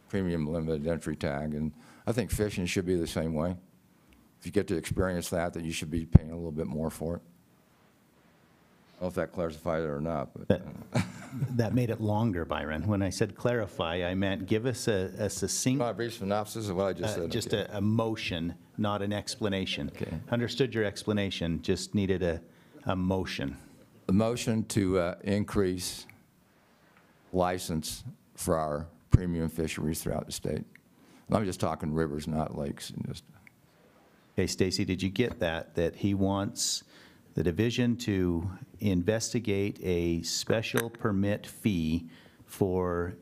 premium limited entry tag, and I think fishing should be the same way. If you get to experience that you should be paying a little bit more for it. I don't know if that clarified it or not, but that made it longer, Byron. When I said clarify, I meant give us a succinct. A brief synopsis of what I just said. Just a motion, not an explanation. Okay. Understood your explanation. Just needed a motion. The motion to increase license for our premium fisheries throughout the state. I'm just talking rivers, not lakes. And just. Okay, Stacy, did you get that? That he wants the division to investigate a special permit fee for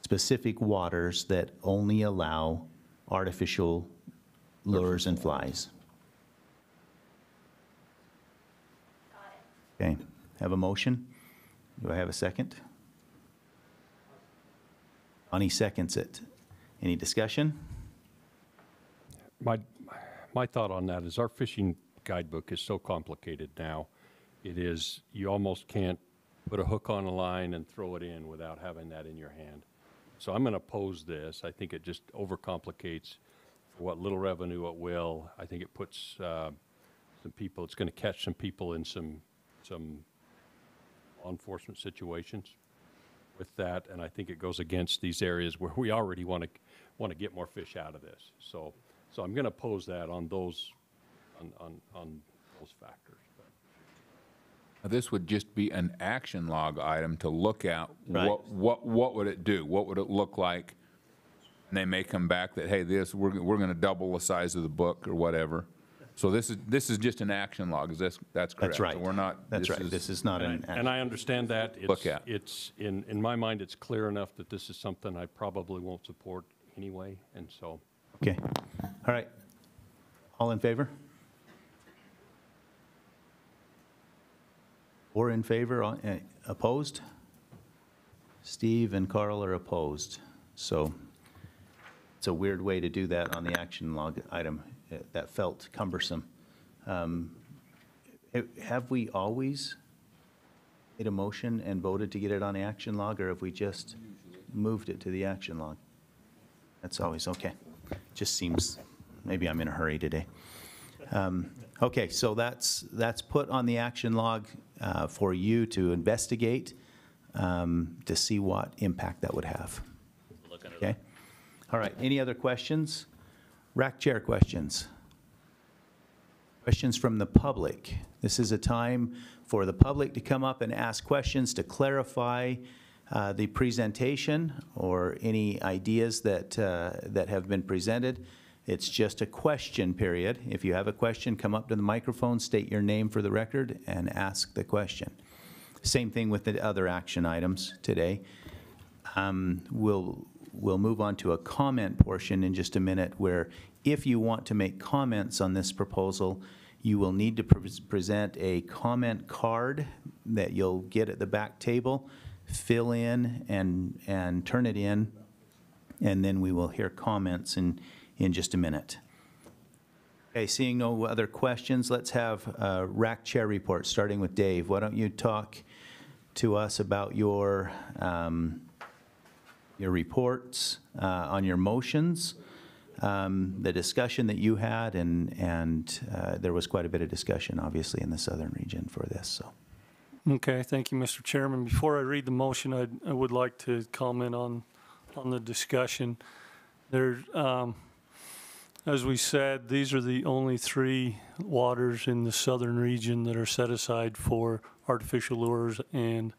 specific waters that only allow artificial lures and flies. Okay, have a motion? Do I have a second? Bonnie seconds it. Any discussion? My thought on that is our fishing guidebook is so complicated now. It is, you almost can't put a hook on a line and throw it in without having that in your hand. So I'm going to oppose this. I think it just overcomplicates what little revenue it will. I think it puts some people, it's going to catch some people in some law enforcement situations with that, and I think it goes against these areas where we already want to get more fish out of this. So I'm going to oppose that on those on those factors. This would just be an action log item to look at. Right. What would it do? What would it look like? And they may come back that, hey, we're going to double the size of the book or whatever. So this is just an action log. That's correct? That's right. So we're not. That's right. This is not an action. And I understand that. Look at. It's in my mind, it's clear enough that this is something I probably won't support anyway, and so. Okay. All right. All in favor? Or in favor? Opposed? Steve and Carl are opposed. So it's a weird way to do that on the action log item. That felt cumbersome. Have we always made a motion and voted to get it on the action log, or have we just moved it to the action log? That's always okay. Just seems, maybe I'm in a hurry today. Okay, so that's put on the action log for you to investigate to see what impact that would have. Okay. All right. Any other questions? Rack chair questions. Questions from the public. This is a time for the public to come up and ask questions to clarify the presentation or any ideas that have been presented. It's just a question period. If you have a question, come up to the microphone, state your name for the record, and ask the question. Same thing with the other action items today. We'll move on to a comment portion in just a minute, where if you want to make comments on this proposal, you will need to present a comment card that you'll get at the back table, fill in and turn it in, and then we will hear comments in just a minute. Okay, seeing no other questions, let's have a rack chair report, starting with Dave. Why don't you talk to us about your reports on your motions, the discussion that you had, and there was quite a bit of discussion, obviously, in the southern region for this. So. Okay, thank you, Mr. Chairman. Before I read the motion, I would like to comment on the discussion. There, as we said, these are the only 3 waters in the southern region that are set aside for artificial lures and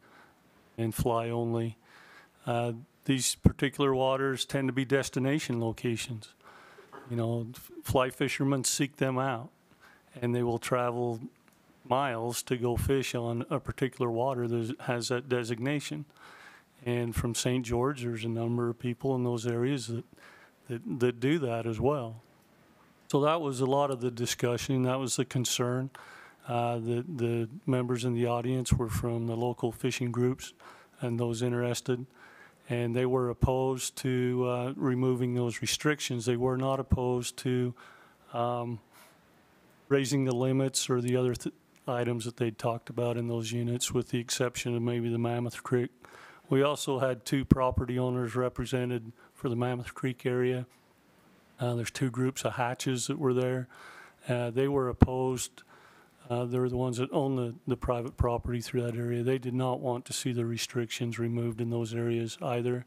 fly only. These particular waters tend to be destination locations. You know, fly fishermen seek them out, and they will travel miles to go fish on a particular water that has that designation. And from St. George, there's a number of people in those areas that do that as well. So that was a lot of the discussion. That was the concern. The members in the audience were from the local fishing groups and those interested, and they were opposed to removing those restrictions. They were not opposed to raising the limits or the other items that they talked about in those units, with the exception of maybe the Mammoth Creek. We also had 2 property owners represented for the Mammoth Creek area. There's 2 groups of hatches that were there. They were opposed. They're the ones that own the private property through that area. They did not want to see the restrictions removed in those areas either,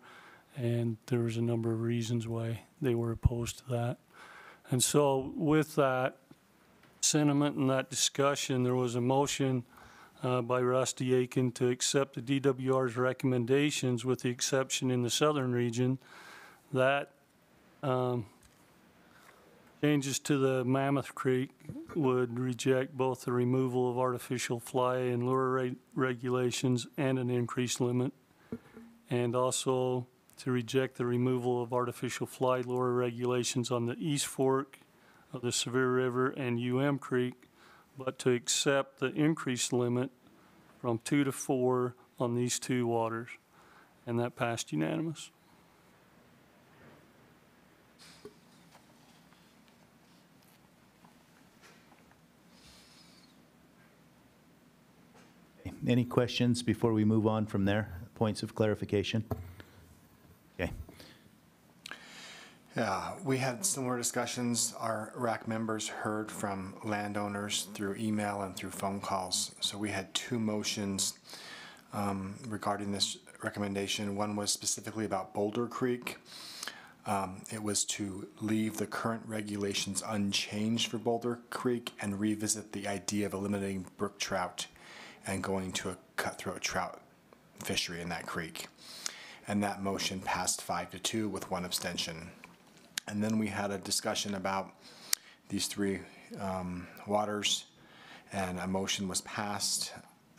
and there was a number of reasons why they were opposed to that. And so with that sentiment and that discussion, there was a motion by Rusty Aiken to accept the DWR's recommendations, with the exception in the southern region that changes to the Mammoth Creek would reject both the removal of artificial fly and lure regulations and an increased limit, and also to reject the removal of artificial fly lure regulations on the East Fork of the Sevier River and Creek, but to accept the increased limit from 2 to 4 on these 2 waters. And that passed unanimous. Any questions before we move on from there? Points of clarification? Okay. Yeah, we had similar discussions. Our RAC members heard from landowners through email and through phone calls. So we had two motions regarding this recommendation. One was specifically about Boulder Creek. It was to leave the current regulations unchanged for Boulder Creek and revisit the idea of eliminating brook trout and going to a cutthroat trout fishery in that creek. And that motion passed 5-2 with one abstention. And then we had a discussion about these three waters, and a motion was passed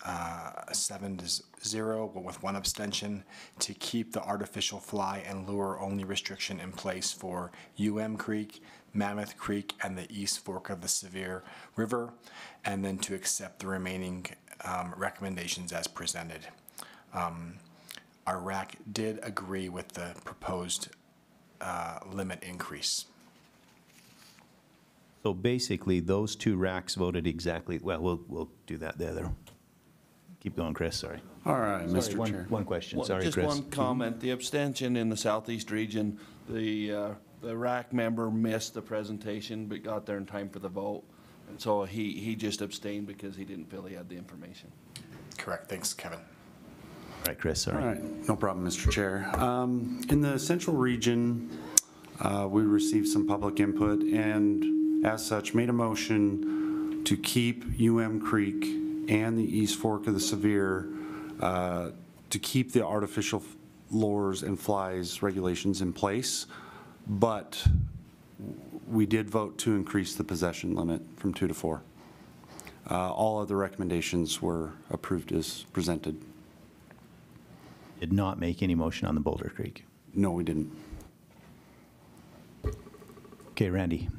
7-0, but with one abstention, to keep the artificial fly and lure only restriction in place for Creek, Mammoth Creek, and the East Fork of the Sevier River, and then to accept the remaining recommendations as presented. Our RAC did agree with the proposed limit increase. So basically, those two RACs voted exactly, well, we'll do that there. Keep going, Chris, sorry. All right, Sorry, Mr. Chair. One question, Well, sorry, just Chris. one comment. The abstention in the Southeast region, the RAC member missed the presentation but got there in time for the vote. And so he just abstained because he didn't feel he had the information. Correct. Thanks, Kevin. All right, Chris, sorry. All right, no problem, Mr. Chair. In the central region, we received some public input and as such made a motion to keep Creek and the East Fork of the Sevier to keep the artificial lures and flies regulations in place, but we did vote to increase the possession limit from 2 to 4. All other recommendations were approved as presented. Did not make any motion on the Boulder Creek. No, we didn't. Okay, Randy.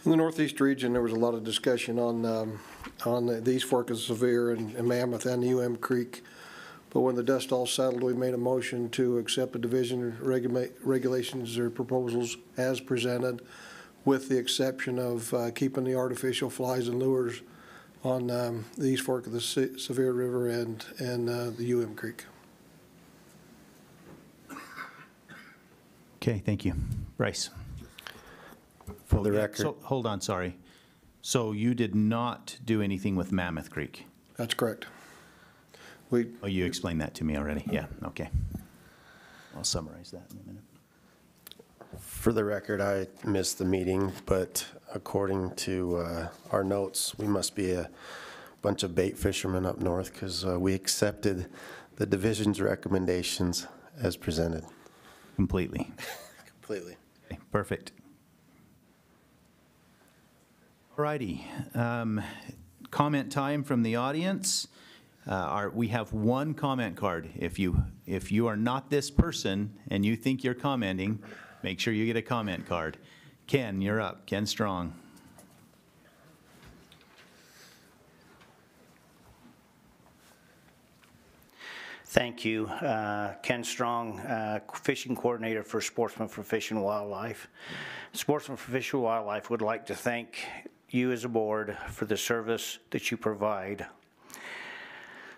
In the Northeast region, there was a lot of discussion on the East Fork of the Sevier and Mammoth and the Creek. But when the dust all settled, we made a motion to accept the division regulations or proposals as presented, with the exception of keeping the artificial flies and lures on the East Fork of the Sevier River and the Creek. Okay, thank you. Bryce. For the record. So, hold on, sorry. So you did not do anything with Mammoth Creek? That's correct. Oh, you explained that to me already. Yeah, okay. I'll summarize that in a minute. For the record, I missed the meeting, but according to our notes, we must be a bunch of bait fishermen up north because we accepted the division's recommendations as presented. Completely. Completely. Okay, perfect. All righty. Comment time from the audience. We have one comment card. If you are not this person and you think you're commenting, make sure you get a comment card. Ken, you're up. Ken Strong. Thank you. Ken Strong, fishing coordinator for Sportsmen for Fish and Wildlife. Sportsmen for Fish and Wildlife would like to thank you as a board for the service that you provide.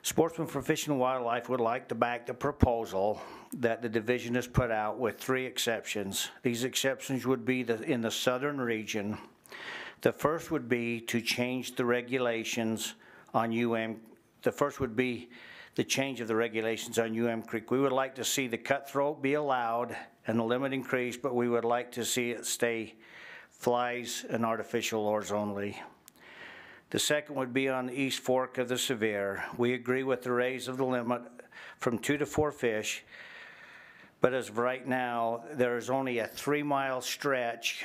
Sportsmen for Fish and Wildlife would like to back the proposal that the division has put out with 3 exceptions. These exceptions would be in the southern region. The first would be to change the regulations on The first would be the change of the regulations on Creek. We would like to see the cutthroat be allowed and the limit increase, but we would like to see it stay flies and artificial lures only. The second would be on the East Fork of the Sevier. We agree with the raise of the limit from 2 to 4 fish, but as of right now, there is only a 3-mile stretch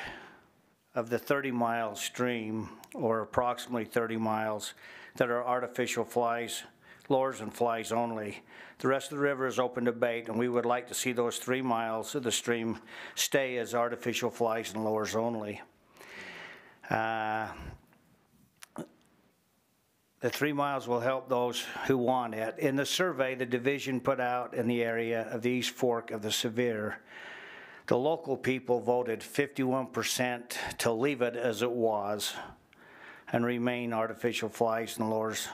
of the 30-mile stream, or approximately 30 miles, that are artificial flies, lures and flies only. The rest of the river is open to bait, and we would like to see those 3 miles of the stream stay as artificial flies and lures only. The 3 miles will help those who want it. In the survey the division put out in the area of the East Fork of the Sevier, the local people voted 51% to leave it as it was and remain artificial flies and lures.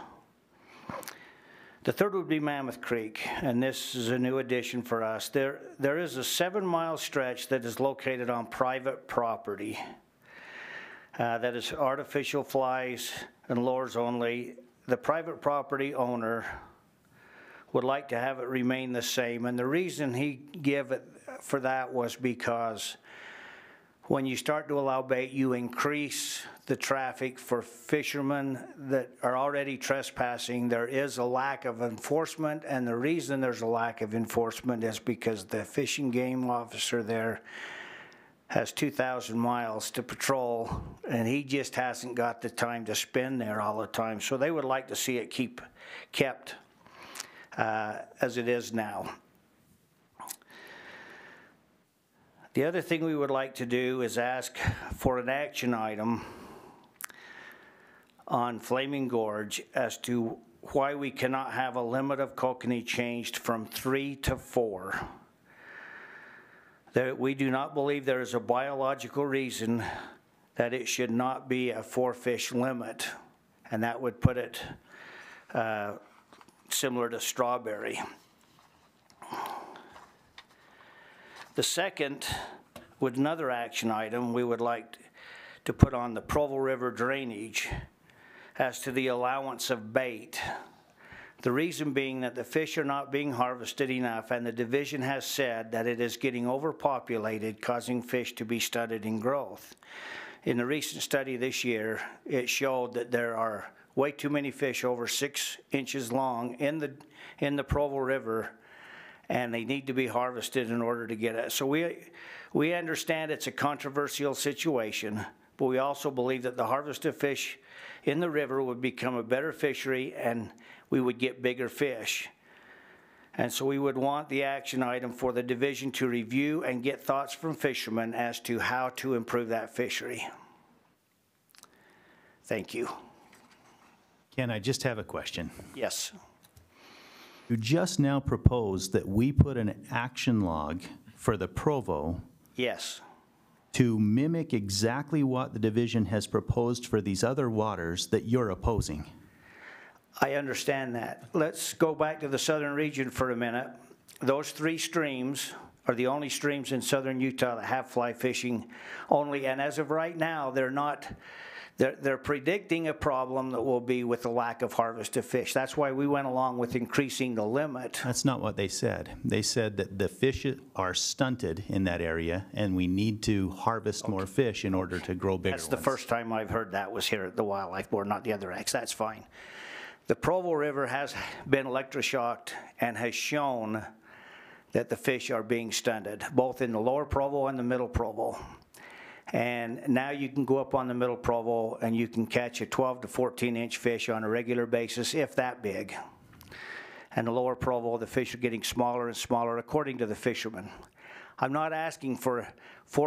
The third would be Mammoth Creek, and this is a new addition for us. There is a 7-mile stretch that is located on private property that is artificial flies and lures only. The private property owner would like to have it remain the same, and the reason he gave it for that was because when you start to allow bait, you increase the traffic for fishermen that are already trespassing. There is a lack of enforcement, and the reason there's a lack of enforcement is because the fishing game officer there has 2,000 miles to patrol, and he just hasn't got the time to spend there all the time. So they would like to see it kept as it is now. The other thing we would like to do is ask for an action item on Flaming Gorge as to why we cannot have a limit of kokanee changed from 3 to 4. We do not believe there is a biological reason that it should not be a 4-fish limit, and that would put it similar to strawberry. The second, with another action item, we would like to put on the Provo River drainage as to the allowance of bait. The reason being that the fish are not being harvested enough, and the division has said that it is getting overpopulated, causing fish to be stunted in growth. In the recent study this year, it showed that there are way too many fish over 6 inches long in the Provo River, and they need to be harvested in order to get it. So we understand it's a controversial situation, but we also believe that the harvest of fish in the river would become a better fishery, and we would get bigger fish. And so we would want the action item for the division to review and get thoughts from fishermen as to how to improve that fishery. Thank you. Ken, I just have a question. Yes. You just now proposed that we put an action log for the Provo. Yes. To mimic exactly what the division has proposed for these other waters that you're opposing. I understand that. Let's go back to the southern region for a minute. Those 3 streams are the only streams in southern Utah that have fly fishing only, and as of right now, they're predicting a problem that will be with the lack of harvest of fish. That's why we went along with increasing the limit. That's not what they said. They said that the fish are stunted in that area, and we need to harvest more fish in order to grow bigger ones. That's the first time I've heard that was here at the Wildlife Board, not the other acts. That's fine. The Provo River has been electroshocked and has shown that the fish are being stunted, both in the lower Provo and the middle Provo. And now you can go up on the middle Provo and you can catch a 12 to 14-inch fish on a regular basis, if that big. And the lower Provo, the fish are getting smaller and smaller according to the fishermen. I'm not asking for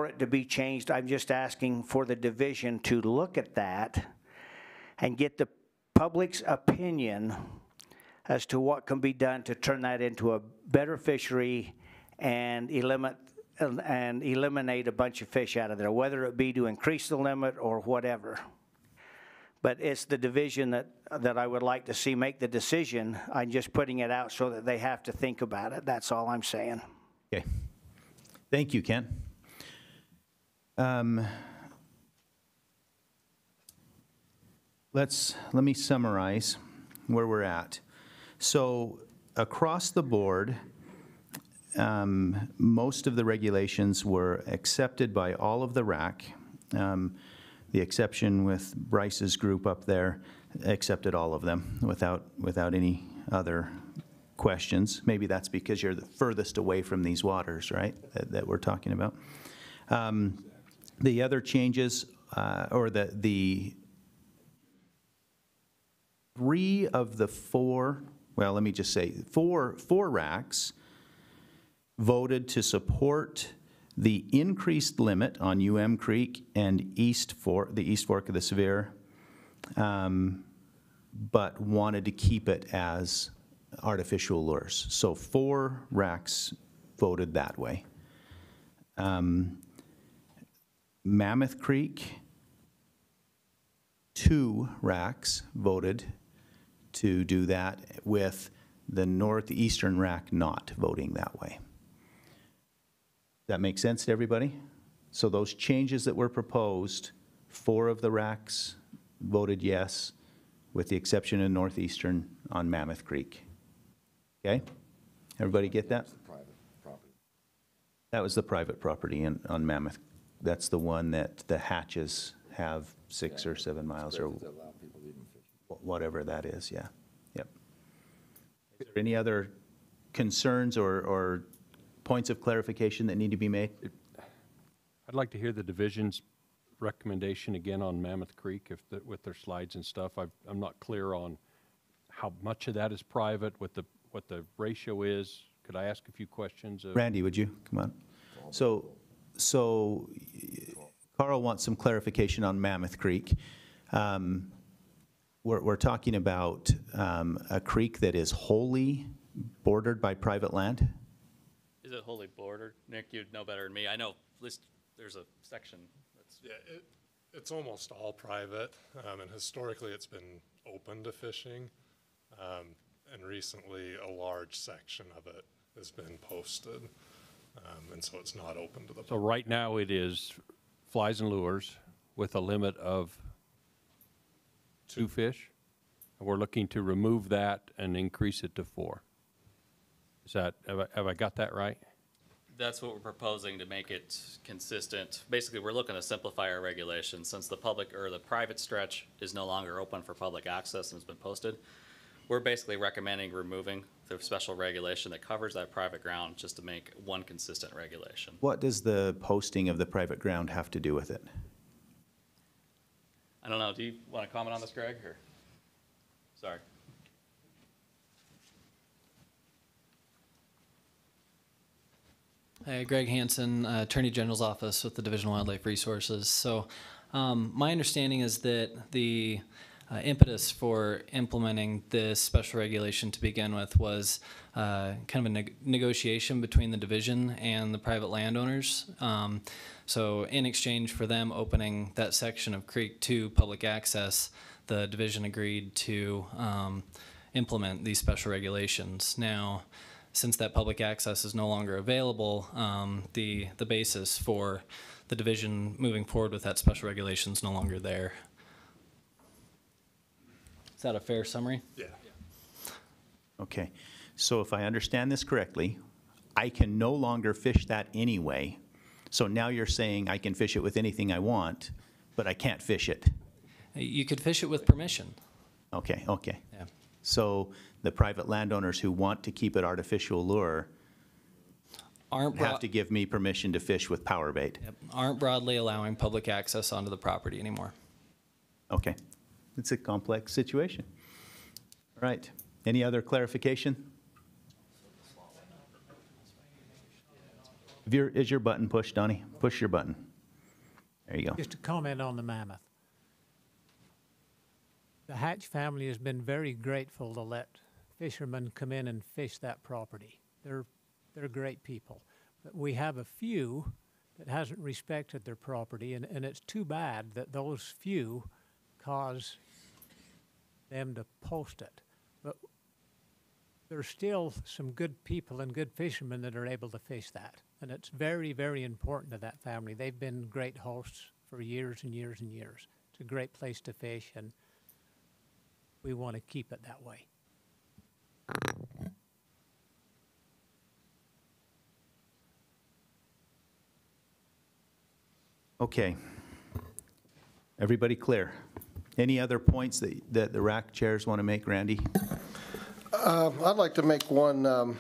it to be changed. I'm just asking for the division to look at that and get the public's opinion as to what can be done to turn that into a better fishery and eliminate a bunch of fish out of there, whether it be to increase the limit or whatever. But it's the division that I would like to see make the decision. I'm just putting it out so that they have to think about it. That's all I'm saying. Okay. Thank you, Ken. Let me summarize where we're at. So across the board, most of the regulations were accepted by all of the RAC. The exception with Bryce's group up there accepted all of them without any other questions. Maybe that's because you're the furthest away from these waters, right, that we're talking about. The other changes, or the 3 of the 4, well, let me just say, 4 RACs voted to support the increased limit on Creek and the East Fork of the Sevier, but wanted to keep it as artificial lures. So 4 RACs voted that way. Mammoth Creek, 2 RACs voted to do that with the northeastern rack not voting that way. That make sense to everybody? So those changes that were proposed, 4 of the racks voted yes, with the exception of northeastern on Mammoth Creek. Okay? Everybody get that? That was the private property on Mammoth. That's the one that the hatches have 6 or 7 miles or whatever that is, yeah. Yep. Is there any other concerns or points of clarification that need to be made? I'd like to hear the division's recommendation again on Mammoth Creek with their slides and stuff. I'm not clear on how much of that is private, what the ratio is. Could I ask a few questions? Randy, would you come on? So Carl wants some clarification on Mammoth Creek. We're talking about a creek that is wholly bordered by private land? Is it wholly bordered? Nick, you'd know better than me. I know at least there's a section that's... Yeah, it's almost all private, and historically it's been open to fishing, and recently a large section of it has been posted, and so it's not open to the public. So right now it is flies and lures with a limit of 2 fish, and we're looking to remove that and increase it to 4. Is that, have I got that right? That's what we're proposing to make it consistent. Basically, we're looking to simplify our regulations since the public or the private stretch is no longer open for public access and has been posted. We're basically recommending removing the special regulation that covers that private ground just to make one consistent regulation. What does the posting of the private ground have to do with it? I don't know. Do you want to comment on this, Greg? Or? Sorry. Hi, Greg Hansen, Attorney General's Office with the Division of Wildlife Resources. So my understanding is that the impetus for implementing this special regulation to begin with was kind of a negotiation between the division and the private landowners. So in exchange for them opening that section of creek to public access, the division agreed to implement these special regulations. Now, since that public access is no longer available, the basis for the division moving forward with that special regulation is no longer there. Is that a fair summary? Yeah. Okay, so if I understand this correctly, I can no longer fish that anyway. So now you're saying I can fish it with anything I want, but I can't fish it. You could fish it with permission. Okay, okay. Yeah. So the private landowners who want to keep it artificial lure have to give me permission to fish with power bait. Yep. Aren't broadly allowing public access onto the property anymore. Okay, it's a complex situation. All right, any other clarification? Is your button pushed, Donnie? Push your button. There you go. Just a comment on the Mammoth. The Hatch family has been very grateful to let fishermen come in and fish that property. They're great people. But we have a few that hasn't respected their property, and it's too bad that those few cause them to post it. But there's still some good people and good fishermen that are able to fish that. And it's very, very important to that family. They've been great hosts for years and years and years. It's a great place to fish, and we want to keep it that way. Okay. Everybody clear? Any other points that the RAC chairs want to make, Randy? I'd like to make one.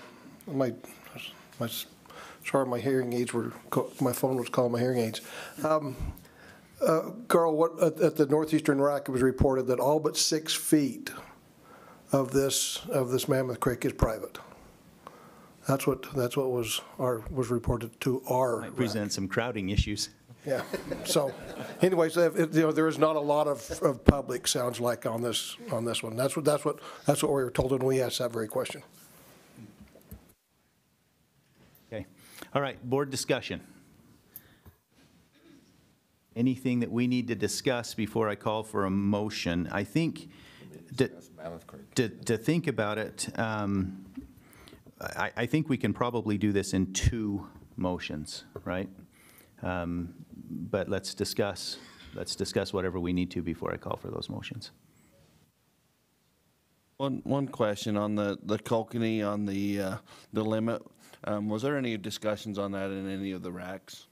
Sorry, my hearing aids were. My phone was calling my hearing aids. Carl, at the northeastern RAC, it was reported that all but 6 feet of this Mammoth Creek is private. That's what was reported to our. Might present some crowding issues. Yeah. So, anyways, there is not a lot of public, sounds like, on this one. That's what we were told when we asked that very question. Okay. All right. Board discussion. Anything that we need to discuss before I call for a motion? I think discuss Mammoth Creek. To think about it, I think we can probably do this in 2 motions, right? But let's discuss whatever we need to before I call for those motions. One question on the kokanee on the limit. Was there any discussions on that in any of the racks?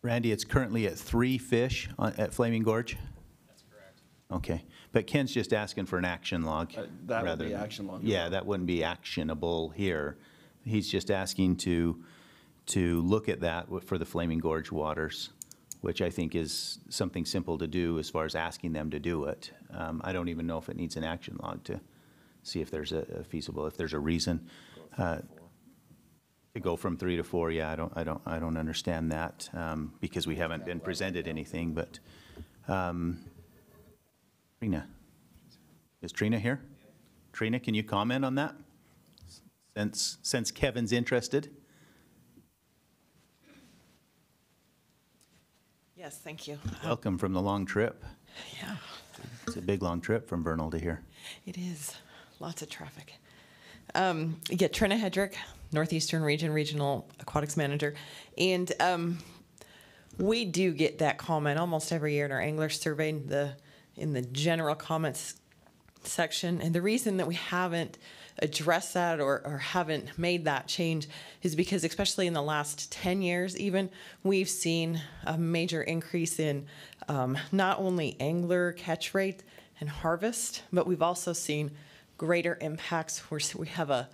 Randy, it's currently at 3 fish at Flaming Gorge? That's correct. Okay, but Ken's just asking for an action log. That would be action log. Yeah, that wouldn't be actionable here. He's just asking to look at that for the Flaming Gorge waters, which I think is something simple to do as far as asking them to do it. I don't even know if it needs an action log to see if there's a feasible, if there's a reason. To go from 3 to 4, yeah, I don't understand that because we haven't been presented anything. But Trina, is Trina here? Trina, can you comment on that? Since Kevin's interested. Yes, thank you. Welcome from the long trip. Yeah. It's a big long trip from Vernal to here. It is. Lots of traffic. Yeah, Trina Hedrick, Northeastern Regional Aquatics Manager. And we do get that comment almost every year in our angler survey in the general comments section. And the reason that we haven't addressed that or haven't made that change is because, especially in the last 10 years even, we've seen a major increase in not only angler catch rate and harvest, but we've also seen greater impacts where we have a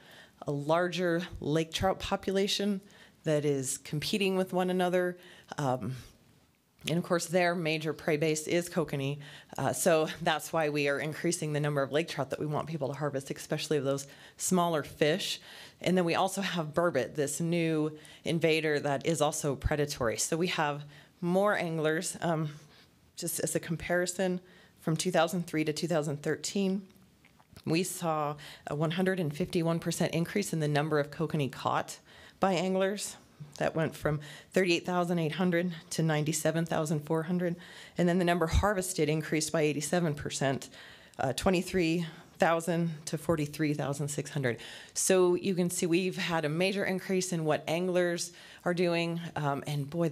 larger lake trout population that is competing with one another. And of course, their major prey base is kokanee. So that's why we are increasing the number of lake trout that we want people to harvest, especially of those smaller fish. And then we also have burbot, this new invader that is also predatory. So we have more anglers. Just as a comparison, from 2003 to 2013, we saw a 151% increase in the number of kokanee caught by anglers. That went from 38,800 to 97,400. And then the number harvested increased by 87%, 23,000 to 43,600. So you can see we've had a major increase in what anglers are doing. And boy,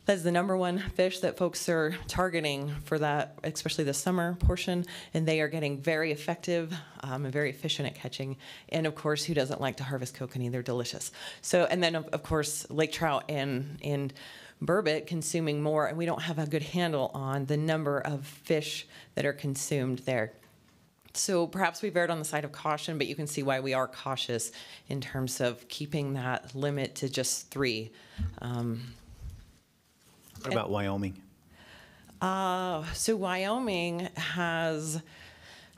that's the number one fish that folks are targeting for that, especially the summer portion, and they are getting very effective and very efficient at catching. And of course, who doesn't like to harvest kokanee? They're delicious. So, and then of course, lake trout and burbot consuming more, and we don't have a good handle on the number of fish that are consumed there. So perhaps we've erred on the side of caution, but you can see why we are cautious in terms of keeping that limit to just 3. What about Wyoming? So Wyoming has,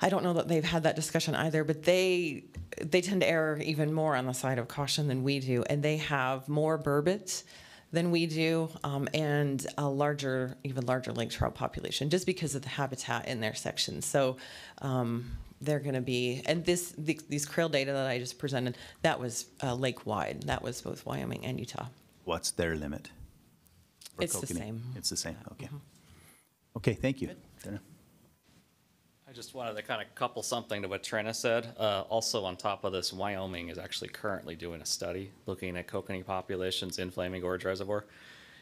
I don't know that they've had that discussion either, but they tend to err even more on the side of caution than we do, and they have more burbot than we do, and a even larger lake trout population, just because of the habitat in their section. So they're going to be, and these krill data that I just presented, that was lake-wide. That was both Wyoming and Utah. What's their limit? It's the same. It's the same, okay. Okay, thank you. I just wanted to kind of couple something to what Trina said. Also on top of this, Wyoming is actually currently doing a study looking at kokanee populations in Flaming Gorge Reservoir.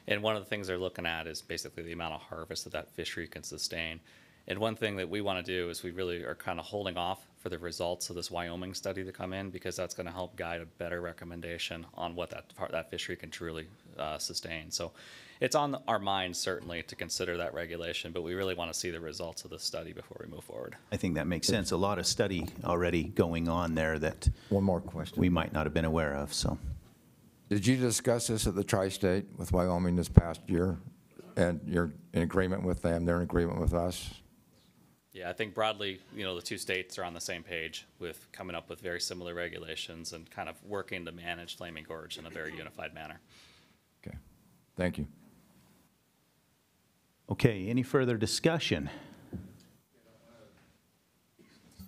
And one of the things they're looking at is basically the amount of harvest that fishery can sustain. And one thing that we want to do is we really are kind of holding off for the results of this Wyoming study to come in, because that's going to help guide a better recommendation on what that fishery can truly sustain. So it's on our minds certainly to consider that regulation, but we really want to see the results of the study before we move forward. I think that makes sense. A lot of study already going on there that one more question we might not have been aware of. So, did you discuss this at the tri-state with Wyoming this past year? And you're in agreement with them, they're in agreement with us? Yeah, I think broadly, the 2 states are on the same page with coming up with very similar regulations and kind of working to manage Flaming Gorge in a very unified manner. Okay, thank you. Okay, any further discussion?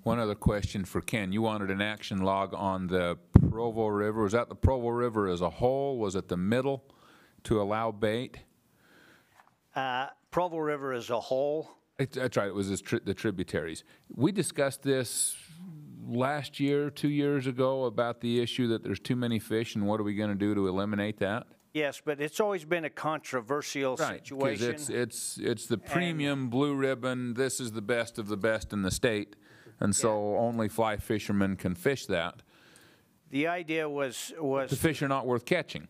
One other question for Ken. You wanted an action log on the Provo River. Was that the Provo River as a whole? Was it the middle to allow bait? Provo River as a whole. That's right, it was the tributaries. We discussed this last year, 2 years ago, about the issue that there's too many fish, and what are we going to do to eliminate that? Yes, but it's always been a controversial situation. Because it's the premium blue ribbon, this is the best of the best in the state, and so only fly fishermen can fish that. The idea was the fish are not worth catching,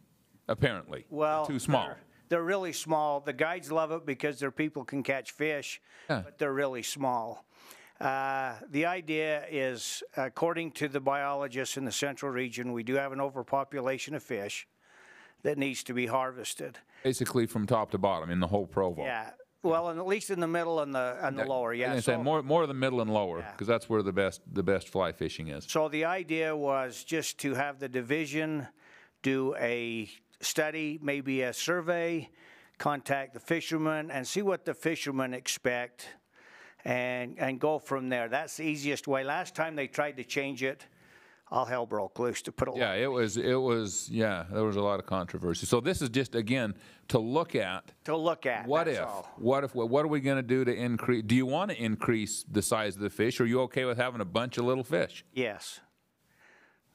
apparently. Well, too small. They're really small. The guides love it because their people can catch fish, but they're really small. The idea is, according to the biologists in the central region, we do have an overpopulation of fish that needs to be harvested. Basically from top to bottom in the whole Provo. Yeah. Well, and at least in the middle and the lower, yeah. I say more the middle and lower, because that's where the best fly fishing is. So the idea was just to have the division do a study, maybe a survey, contact the fishermen, and see what the fishermen expect, and go from there. That's the easiest way. Last time they tried to change it, all hell broke loose, to put it. Yeah, it was. There was a lot of controversy. So this is just, again, to look at. What are we going to do to increase? Do you want to increase the size of the fish? Or are you okay with having a bunch of little fish? Yes.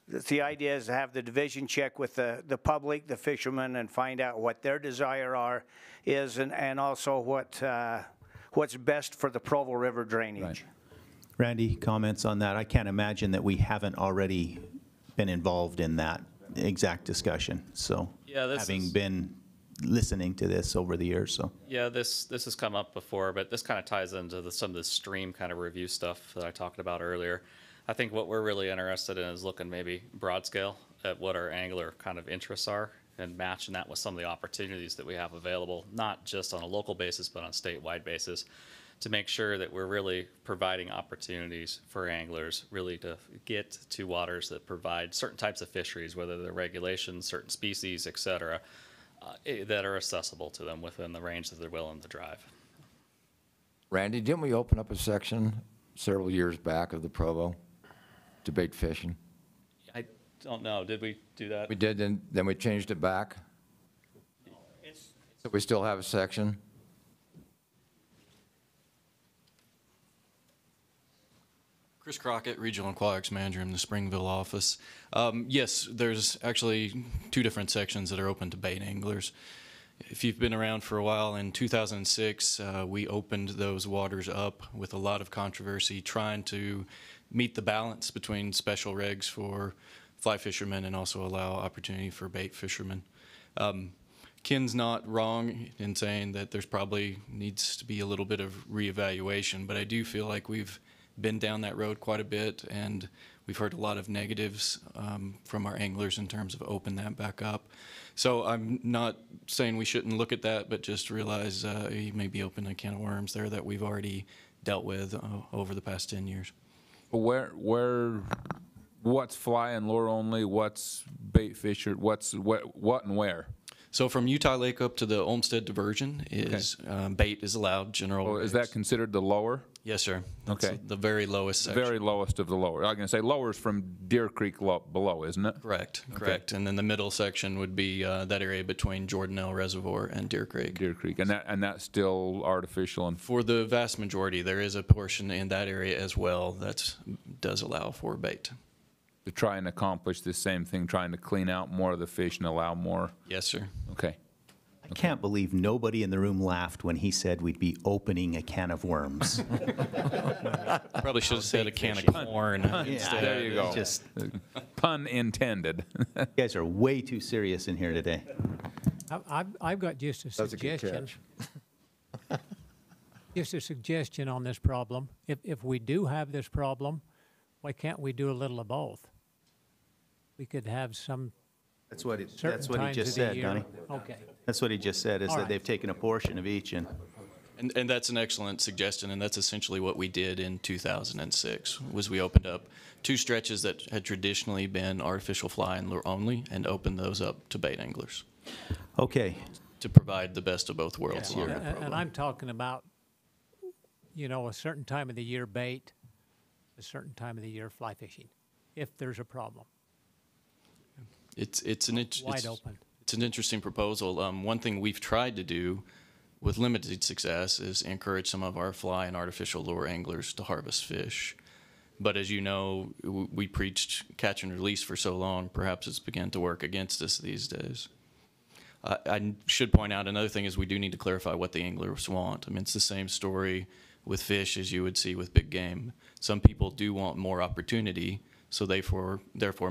The idea is to have the division check with the public, the fishermen, and find out what their desire is, and also what's best for the Provo River drainage. Right. Randy, comments on that? I can't imagine that we haven't already been involved in that exact discussion. So, having been listening to this over the years, so. Yeah, this has come up before, but this kind of ties into some of the stream kind of review stuff that I talked about earlier. I think what we're really interested in is looking maybe broad scale at what our angler kind of interests are and matching that with some of the opportunities that we have available, not just on a local basis, but on a statewide basis, to make sure that we're really providing opportunities for anglers really to get to waters that provide certain types of fisheries, whether they're regulations, certain species, et cetera, that are accessible to them within the range that they're willing to drive. Randy, didn't we open up a section several years back of the Provo to bait fishing? I don't know. Did we do that? We did, and then we changed it back. So we still have a section? Chris Crockett, Regional Aquatics Manager in the Springville office. Yes, there's actually two different sections that are open to bait anglers. If you've been around for a while, in 2006, we opened those waters up with a lot of controversy, trying to meet the balance between special regs for fly fishermen and also allow opportunity for bait fishermen. Ken's not wrong in saying that there's probably needs to be a little bit of reevaluation, but I do feel like we've been down that road quite a bit, and we've heard a lot of negatives from our anglers in terms of open that back up. So I'm not saying we shouldn't look at that, but just realize you may be opening a can of worms there that we've already dealt with over the past 10 years. What's fly and lure only? What's bait fish? Or what and where? So from Utah Lake up to the Olmsted diversion is bait is allowed. General. Is that considered the lower? Yes, sir. That's Okay. the very lowest section. Very lowest of the lower. I'm going to say lower is from Deer Creek below, isn't it? Correct. Okay. Correct. And then the middle section would be that area between Jordanelle Reservoir and Deer Creek. Deer Creek, and that's still artificial. And for the vast majority, there is a portion in that area as well that does allow for bait. To try and accomplish the same thing, trying to clean out more of the fish and allow more. Yes, sir. Okay. I can't believe nobody in the room laughed when he said we'd be opening a can of worms. Probably should have said a can of corn instead. There you go. Just pun intended. You guys are way too serious in here today. I've got just a suggestion. Just a suggestion on this problem. If we do have this problem, why can't we do a little of both? We could have some. That's what he times just of the said, year. Donnie. Okay. That's what he just said, is All that right. they've taken a portion of each and. And that's an excellent suggestion, and that's essentially what we did in 2006, was we opened up two stretches that had traditionally been artificial fly and lure only, and opened those up to bait anglers. Okay. To provide the best of both worlds Yeah, here in the and Provo. I'm talking about, a certain time of the year bait, a certain time of the year fly fishing, if there's a problem. It's an Wide open. It's an interesting proposal. One thing we've tried to do with limited success, is encourage some of our fly and artificial lure anglers to harvest fish. But as you know, we preached catch and release for so long, perhaps it's begun to work against us these days. I should point out another thing is we do need to clarify what the anglers want. I mean, it's the same story with fish as you would see with big game. Some people do want more opportunity, so therefore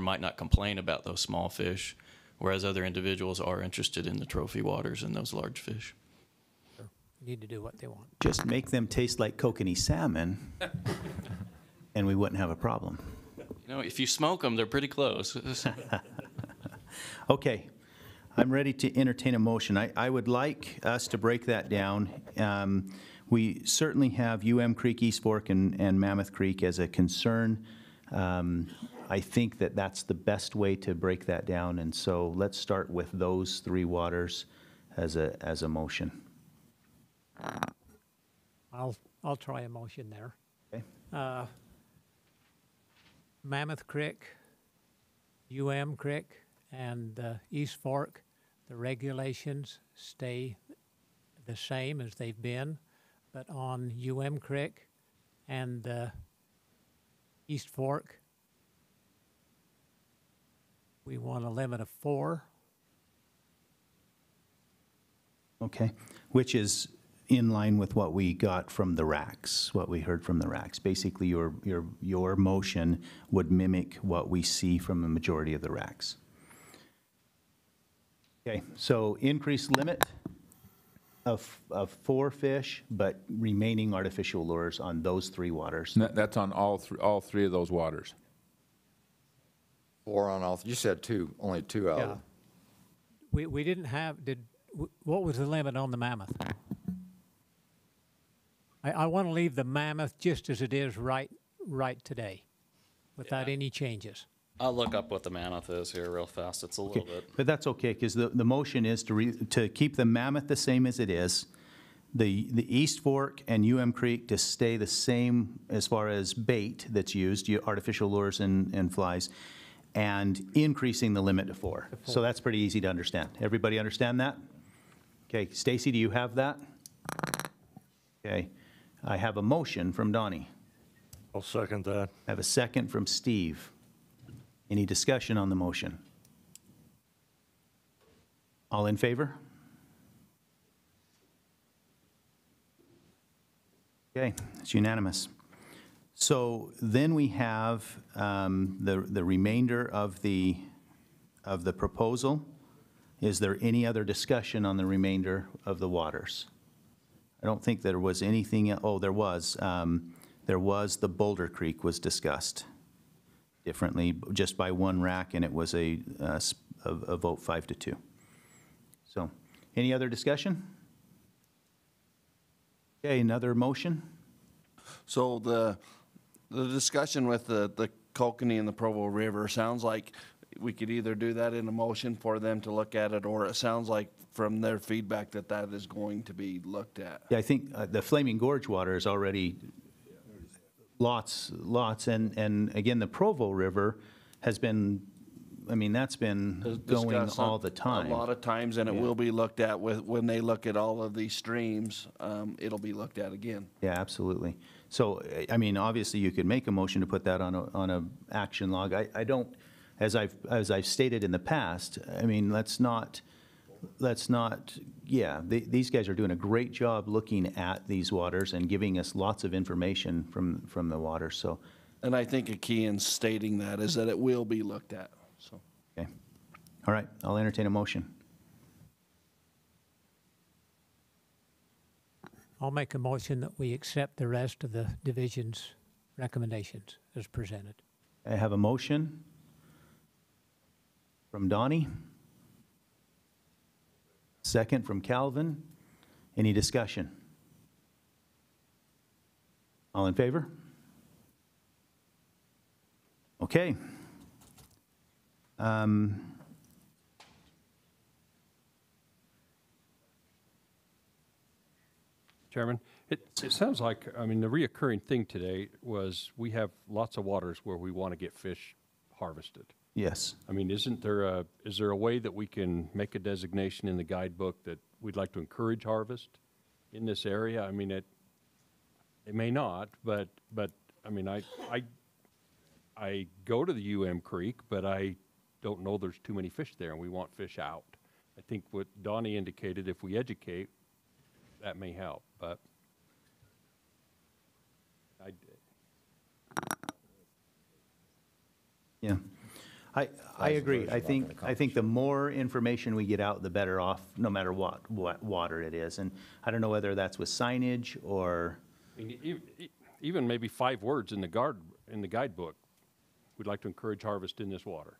might not complain about those small fish, whereas other individuals are interested in the trophy waters and those large fish. Need to do what they want. Just make them taste like kokanee salmon, and we wouldn't have a problem. You know, if you smoke them, they're pretty close. Okay, I'm ready to entertain a motion. I would like us to break that down. We certainly have Creek, East Fork, and Mammoth Creek as a concern. I think that that's the best way to break that down, and so let's start with those three waters as a motion. I'll try a motion there. Okay. Mammoth Creek, Creek, and East Fork, the regulations stay the same as they've been, but on Creek and East Fork, we want a limit of 4. Okay, which is in line with what we got from the racks, what we heard from the racks. Basically, your motion would mimic what we see from the majority of the racks. Okay, so increased limit of 4 fish, but remaining artificial lures on those 3 waters. That's on all three of those waters. 4 on all. You said 2, only 2 out. Yeah. We didn't have, what was the limit on the Mammoth? I want to leave the Mammoth just as it is right today, without any changes. I'll look up what the Mammoth is here real fast. It's a little bit. But that's okay, because the motion is to keep the Mammoth the same as it is, the East Fork and Creek to stay the same as far as bait that's used, artificial lures and flies, and increasing the limit to 4. So that's pretty easy to understand. Everybody understand that? Okay, Stacy, do you have that? Okay, I have a motion from Donnie. I'll second that. I have a second from Steve. Any discussion on the motion? All in favor? Okay, it's unanimous. So then we have the remainder of the proposal. Is there any other discussion on the remainder of the waters? I don't think there was anything. Oh, there was. There was the Boulder Creek was discussed differently, just by 1 rack, and it was a vote 5-2. So, any other discussion? Okay, another motion. So the discussion with the Kokanee and the Provo River sounds like we could either do that in a motion for them to look at it, or it sounds like from their feedback that is going to be looked at. Yeah, I think the Flaming Gorge water is already lots, and again, the Provo River has been, I mean, that's been going all the time. A lot of times, and it will be looked at when they look at all of these streams, it'll be looked at again. Yeah, absolutely. So, I mean, obviously, you could make a motion to put that on a action log. I don't, as I've stated in the past, I mean, let's not, these guys are doing a great job looking at these waters and giving us lots of information from the water, so. And I think a key in stating that is that it will be looked at, so. Okay. All right, I'll entertain a motion. I'll make a motion that we accept the rest of the division's recommendations as presented. I have a motion from Donnie. Second from Calvin. Any discussion? All in favor? Okay. Chairman, it sounds like, I mean, the reoccurring thing today was we have lots of waters where we want to get fish harvested. Yes. I mean, is there a way that we can make a designation in the guidebook that we'd like to encourage harvest? in this area. I mean, it may not, but I mean, I go to the Creek, but I don't know there's too many fish there, and we want fish out. I think what Donnie indicated, if we educate, that may help, but Yeah, I agree. I think the more information we get out, the better off, no matter what water it is. And I don't know whether that's with signage or. I mean, even maybe 5 words in the guidebook. We'd like to encourage harvest in this water.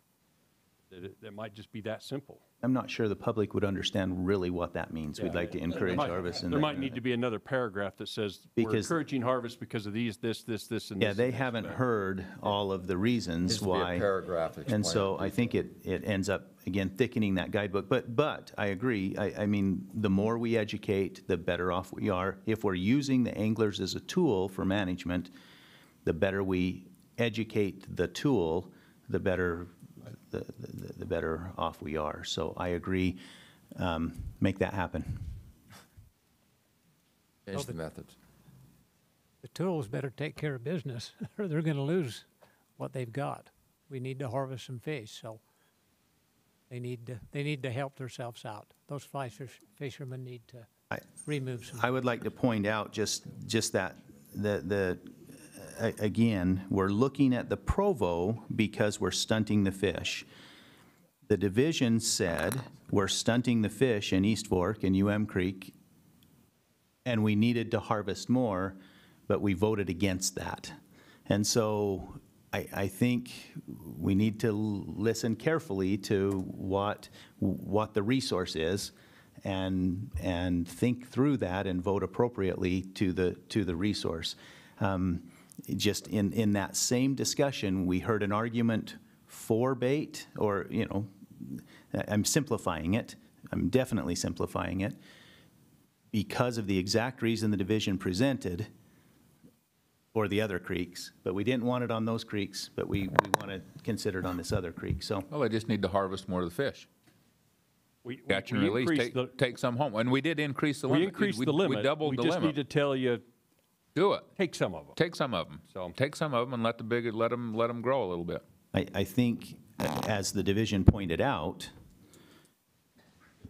That might just be that simple. I'm not sure the public would understand really what that means. We'd like to encourage harvest. There might need to be another paragraph that says we're encouraging harvest because of these, this, and this. Yeah, they haven't heard all of the reasons why. Paragraph and so I think it ends up, again, thickening that guidebook. But I agree. I mean, the more we educate, the better off we are. If we're using the anglers as a tool for management, the better we educate the tool, the better the better off we are. So I agree. Make that happen. Change the methods. The tools better take care of business, or they're going to lose what they've got. We need to harvest some fish, so they need to help themselves out. Those fly fishermen need to remove some. I would like to point out just that again, we're looking at the Provo because we're stunting the fish. The division said we're stunting the fish in East Fork and Creek, and we needed to harvest more, but we voted against that. And so I think we need to listen carefully to what the resource is and think through that and vote appropriately to the resource. Just in that same discussion, we heard an argument for bait, or, you know, I'm simplifying it. I'm definitely simplifying it because of the exact reason the division presented for the other creeks, but we didn't want it on those creeks, but we want to consider it on this other creek. So, well, they just need to harvest more of the fish. Catch and release, take some home. And we did increase the limit. We increased the limit. We doubled the limit. We just need to tell you, do it. Take some of them. Take some of them. So take some of them and let them grow a little bit. I think, as the division pointed out,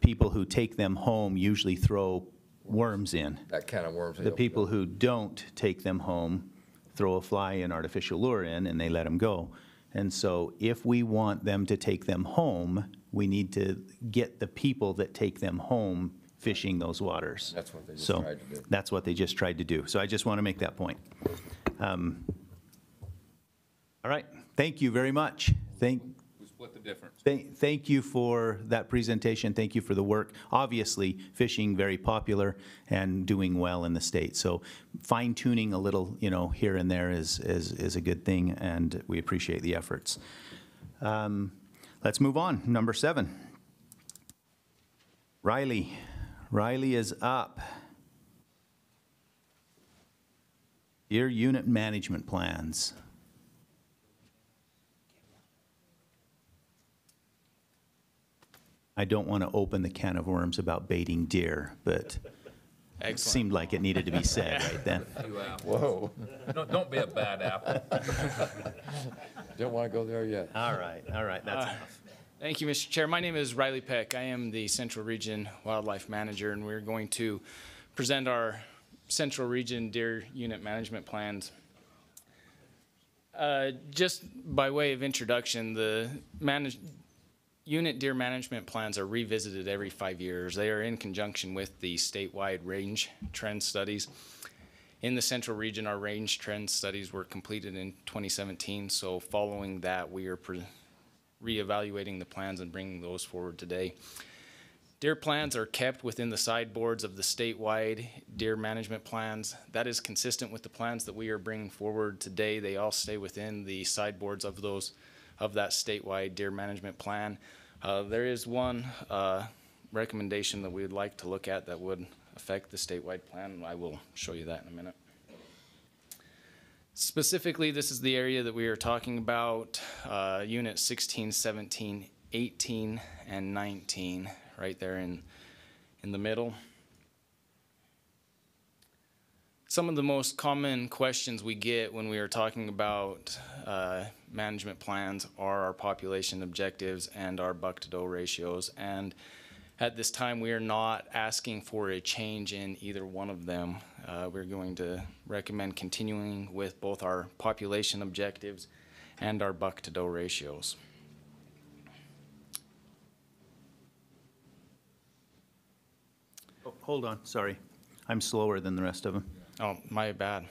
people who take them home usually throw worms in. That kind of worms. The people who don't take them home throw a fly and artificial lure in, and they let them go. And so if we want them to take them home, we need to get the people that take them home fishing those waters. That's what they just so tried to do. That's what they just tried to do. So I just want to make that point. All right. Thank you very much. We split the difference. Thank you for that presentation. Thank you for the work. Obviously, fishing very popular and doing well in the state. So fine tuning a little, you know, here and there is a good thing, and we appreciate the efforts. Let's move on. Number 7. Riley. Riley is up. Deer unit management plans. I don't want to open the can of worms about baiting deer, but it seemed like it needed to be said right then. Whoa. Don't be a bad apple. Don't want to go there yet. All right, that's enough. Thank you, Mr. Chair. My name is Riley Peck. I am the Central Region Wildlife Manager, and we're going to present our Central Region Deer Unit Management Plans. Just by way of introduction, the Unit Deer Management Plans are revisited every 5 years. They are in conjunction with the statewide range trend studies. In the Central Region, our range trend studies were completed in 2017, so following that, we are reevaluating the plans and bringing those forward today. Deer plans are kept within the sideboards of the statewide deer management plans. That is consistent with the plans that we are bringing forward today. They all stay within the sideboards of that statewide deer management plan. There is one recommendation that we would like to look at that would affect the statewide plan. I will show you that in a minute. Specifically, this is the area that we are talking about, Unit 16, 17, 18, and 19, right there in the middle. Some of the most common questions we get when we are talking about management plans are our population objectives and our buck-to-doe ratios. And at this time, we are not asking for a change in either one of them. We're going to recommend continuing with both our population objectives and our buck-to-doe ratios. Oh, hold on, sorry. I'm slower than the rest of them. Oh, my bad.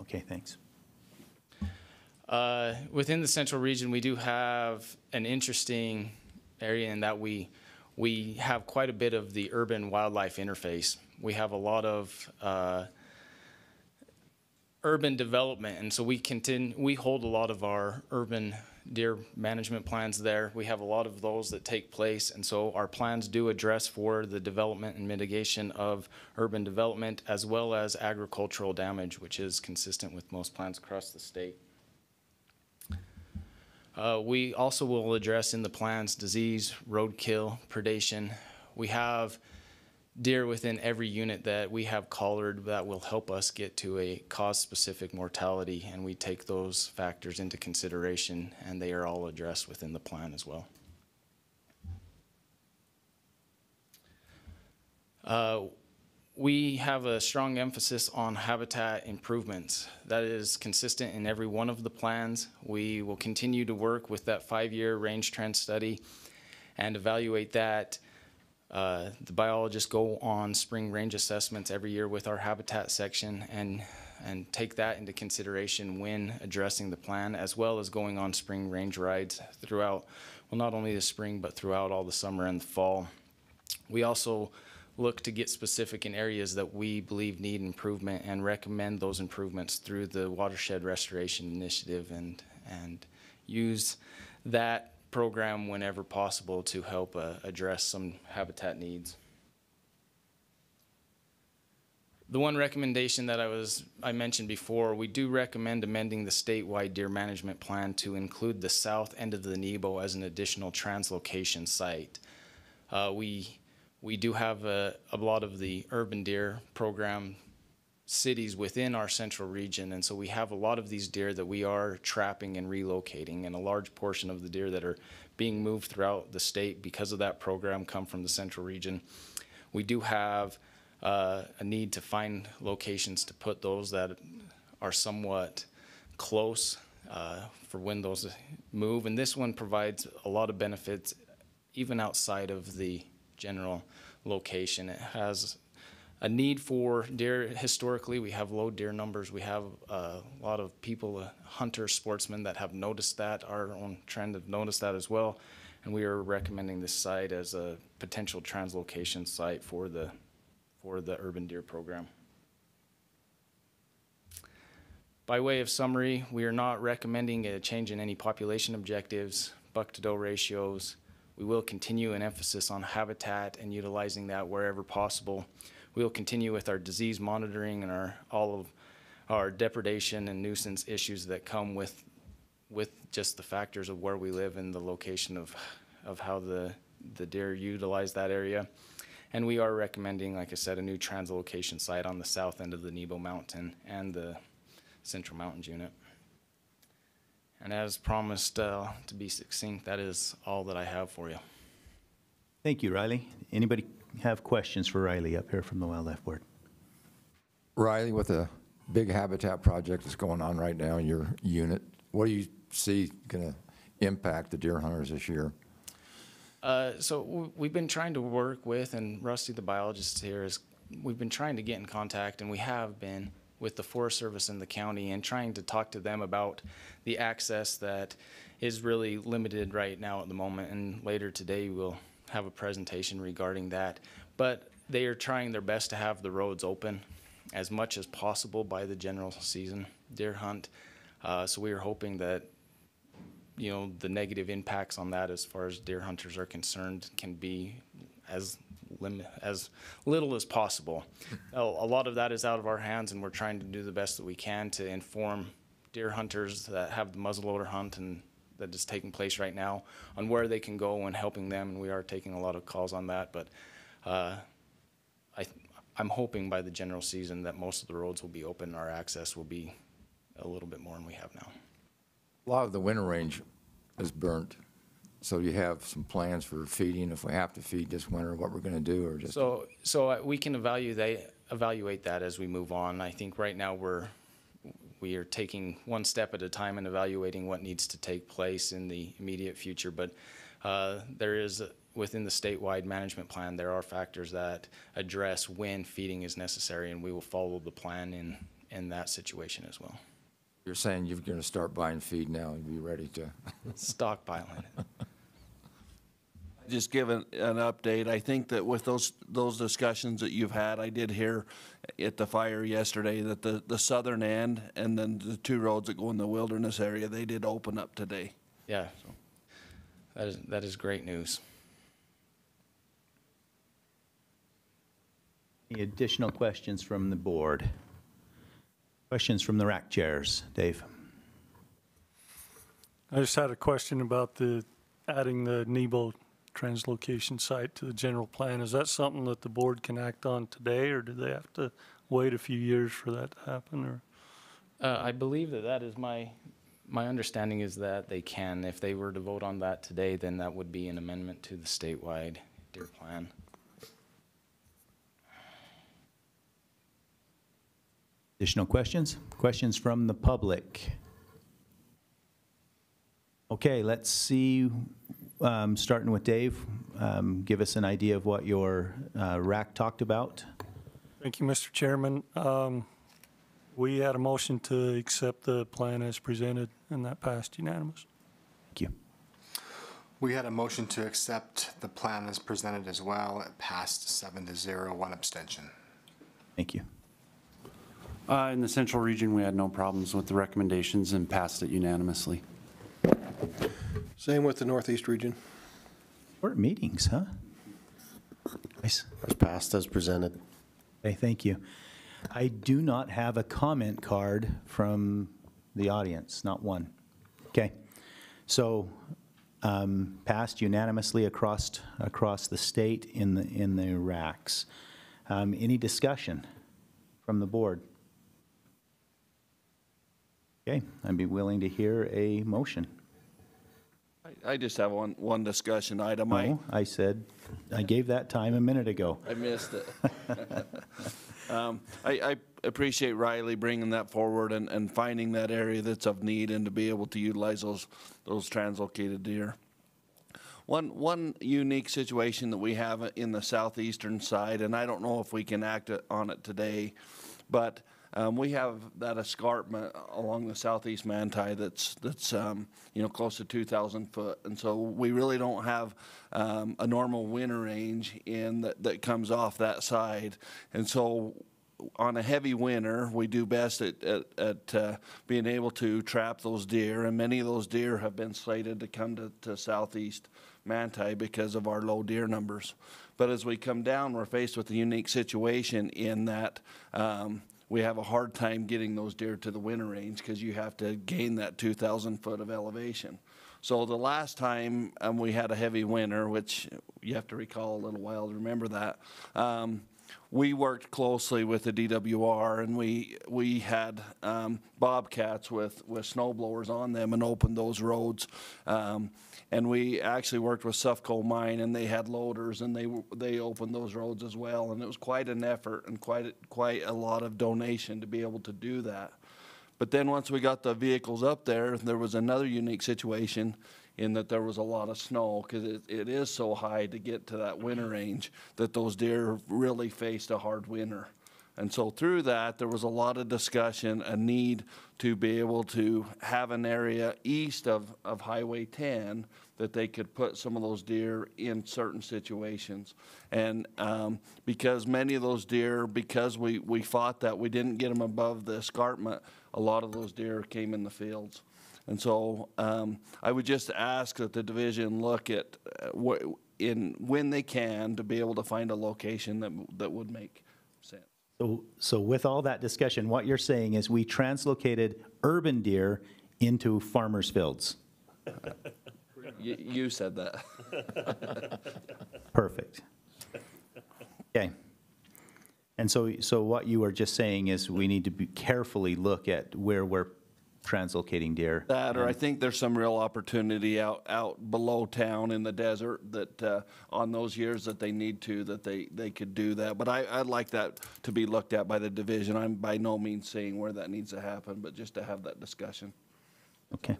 Okay, thanks. Within the central region, we do have an interesting area in that we have quite a bit of the urban wildlife interface. We have a lot of urban development, and so we hold a lot of our urban deer management plans there. We have a lot of those that take place, and so our plans do address for the development and mitigation of urban development as well as agricultural damage, which is consistent with most plans across the state. We also will address in the plans disease, roadkill, predation. We have deer within every unit that we have collared that will help us get to a cause-specific mortality, and we take those factors into consideration, and they are all addressed within the plan as well. We have a strong emphasis on habitat improvements. That is consistent in every one of the plans. We will continue to work with that 5-year range trend study and evaluate that. The biologists go on spring range assessments every year with our habitat section and take that into consideration when addressing the plan, as well as going on spring range rides throughout, well, not only the spring, but throughout all the summer and the fall. We also look to get specific in areas that we believe need improvement and recommend those improvements through the Watershed Restoration Initiative and use that program whenever possible to help address some habitat needs. The one recommendation that I mentioned before, we do recommend amending the statewide deer management plan to include the south end of the Nebo as an additional translocation site. We do have a lot of the urban deer program cities within our central region, and so we have a lot of these deer that we are trapping and relocating, and a large portion of the deer that are being moved throughout the state because of that program come from the central region. We do have a need to find locations to put those that are somewhat close for when those move, and this one provides a lot of benefits even outside of the general location. It has a need for deer. Historically, we have low deer numbers. We have a lot of people, hunters, sportsmen that have noticed that. Our own trend have noticed that as well, and we are recommending this site as a potential translocation site for the urban deer program. By way of summary, we are not recommending a change in any population objectives, buck-to-doe ratios. We will continue an emphasis on habitat and utilizing that wherever possible. We will continue with our disease monitoring and all of our depredation and nuisance issues that come with just the factors of where we live and the location of how the deer utilize that area. And we are recommending, like I said, a new translocation site on the south end of the Nebo Mountain and the Central Mountains unit. And as promised, to be succinct, that is all that I have for you. Thank you, Riley. Anybody have questions for Riley up here from the Wildlife Board? Riley, with the big habitat project that's going on right now in your unit, what do you see going to impact the deer hunters this year? So we've been trying to work with, and Rusty, the biologist here, we've been trying to get in contact, and we have been with the Forest Service in the county and trying to talk to them about the access that is really limited right now at the moment. And later today we'll have a presentation regarding that. But they are trying their best to have the roads open as much as possible by the general season deer hunt. So we are hoping that, you know, the negative impacts on that as far as deer hunters are concerned can be as little as possible. A lot of that is out of our hands, and we're trying to do the best that we can to inform deer hunters that have the muzzleloader hunt and that is taking place right now on where they can go and helping them, and we are taking a lot of calls on that. But I'm hoping by the general season that most of the roads will be open and our access will be a little bit more than we have now. A lot of the winter range is burnt, so you have some plans for feeding if we have to feed this winter, what we're going to do, or just... So we can evaluate that as we move on. I think right now we are taking one step at a time and evaluating what needs to take place in the immediate future. But there is, within the statewide management plan, there are factors that address when feeding is necessary, and we will follow the plan in that situation as well. You're saying you're going to start buying feed now and be ready to... Stockpiling it. Just give an update. I think that with those discussions that you've had, I did hear at the fire yesterday that the southern end and then the two roads that go in the wilderness area, they did open up today. Yeah, that is great news. Any additional questions from the board? Questions from the rack chairs. Dave. I just had a question about adding the Nebo translocation site to the general plan. Is that something that the board can act on today, or do they have to wait a few years for that to happen? Or I believe that is my understanding is that they can. If they were to vote on that today, then that would be an amendment to the statewide deer plan. Additional questions? Questions from the public? Okay, let's see, starting with Dave, give us an idea of what your RAC talked about. Thank you, Mr. Chairman. We had a motion to accept the plan as presented, and that passed unanimous. Thank you. We had a motion to accept the plan as presented as well. It passed 7-0, 1 abstention. Thank you. In the central region, we had no problems with the recommendations and passed it unanimously. Same with the northeast region. Short meetings, huh? Nice. It was passed as presented. Okay, thank you. I do not have a comment card from the audience, not one. Okay, so passed unanimously across the state in the racks. Any discussion from the board? Okay, I'd be willing to hear a motion. I just have one discussion item. No, I said, I gave that time a minute ago. I missed it. I appreciate Riley bringing that forward and finding that area that's of need and to be able to utilize those translocated deer. One unique situation that we have in the southeastern side, and I don't know if we can act on it today, but we have that escarpment along the southeast Manti that's close to 2,000 foot, and so we really don't have a normal winter range that comes off that side, and so on a heavy winter we do best at being able to trap those deer, and many of those deer have been slated to come to southeast Manti because of our low deer numbers. But as we come down, we're faced with a unique situation in that we have a hard time getting those deer to the winter range because you have to gain that 2,000 foot of elevation. So the last time we had a heavy winter, which you have to recall a little while to remember that, we worked closely with the DWR, and we had bobcats with snow blowers on them and opened those roads. And we actually worked with Sufco Mine, and they had loaders, and they opened those roads as well. And it was quite an effort and quite a lot of donation to be able to do that. But then once we got the vehicles up there was another unique situation in that there was a lot of snow, because it is so high to get to that winter range that those deer really faced a hard winter. And so through that, there was a lot of discussion, a need to be able to have an area east of Highway 10 that they could put some of those deer in certain situations. And because many of those deer, because we fought that, we didn't get them above the escarpment, a lot of those deer came in the fields. And so I would just ask that the division look at when they can to be able to find a location that would make sense. So with all that discussion, what you're saying is we translocated urban deer into farmers' fields. You said that. Perfect. Okay. And so what you were just saying is we need to carefully look at where we're translocating deer. That, or I think there's some real opportunity out below town in the desert that on those years that they need to, that they could do that. But I'd like that to be looked at by the division. I'm by no means saying where that needs to happen, but just to have that discussion. Okay.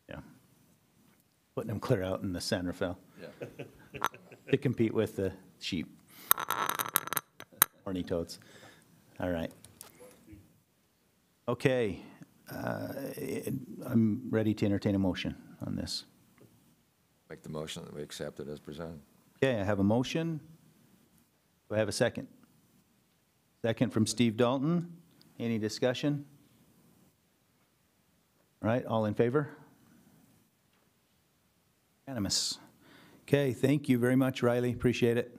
Yeah. Putting them clear out in the San Rafael. Yeah. To compete with the sheep. Horny toads. All right. Okay. I'm ready to entertain a motion on this. Make the motion that we accept it as presented. Okay, I have a motion. Do I have a second? Second from Steve Dalton. Any discussion? All right, all in favor? Unanimous. Okay, thank you very much, Riley. Appreciate it.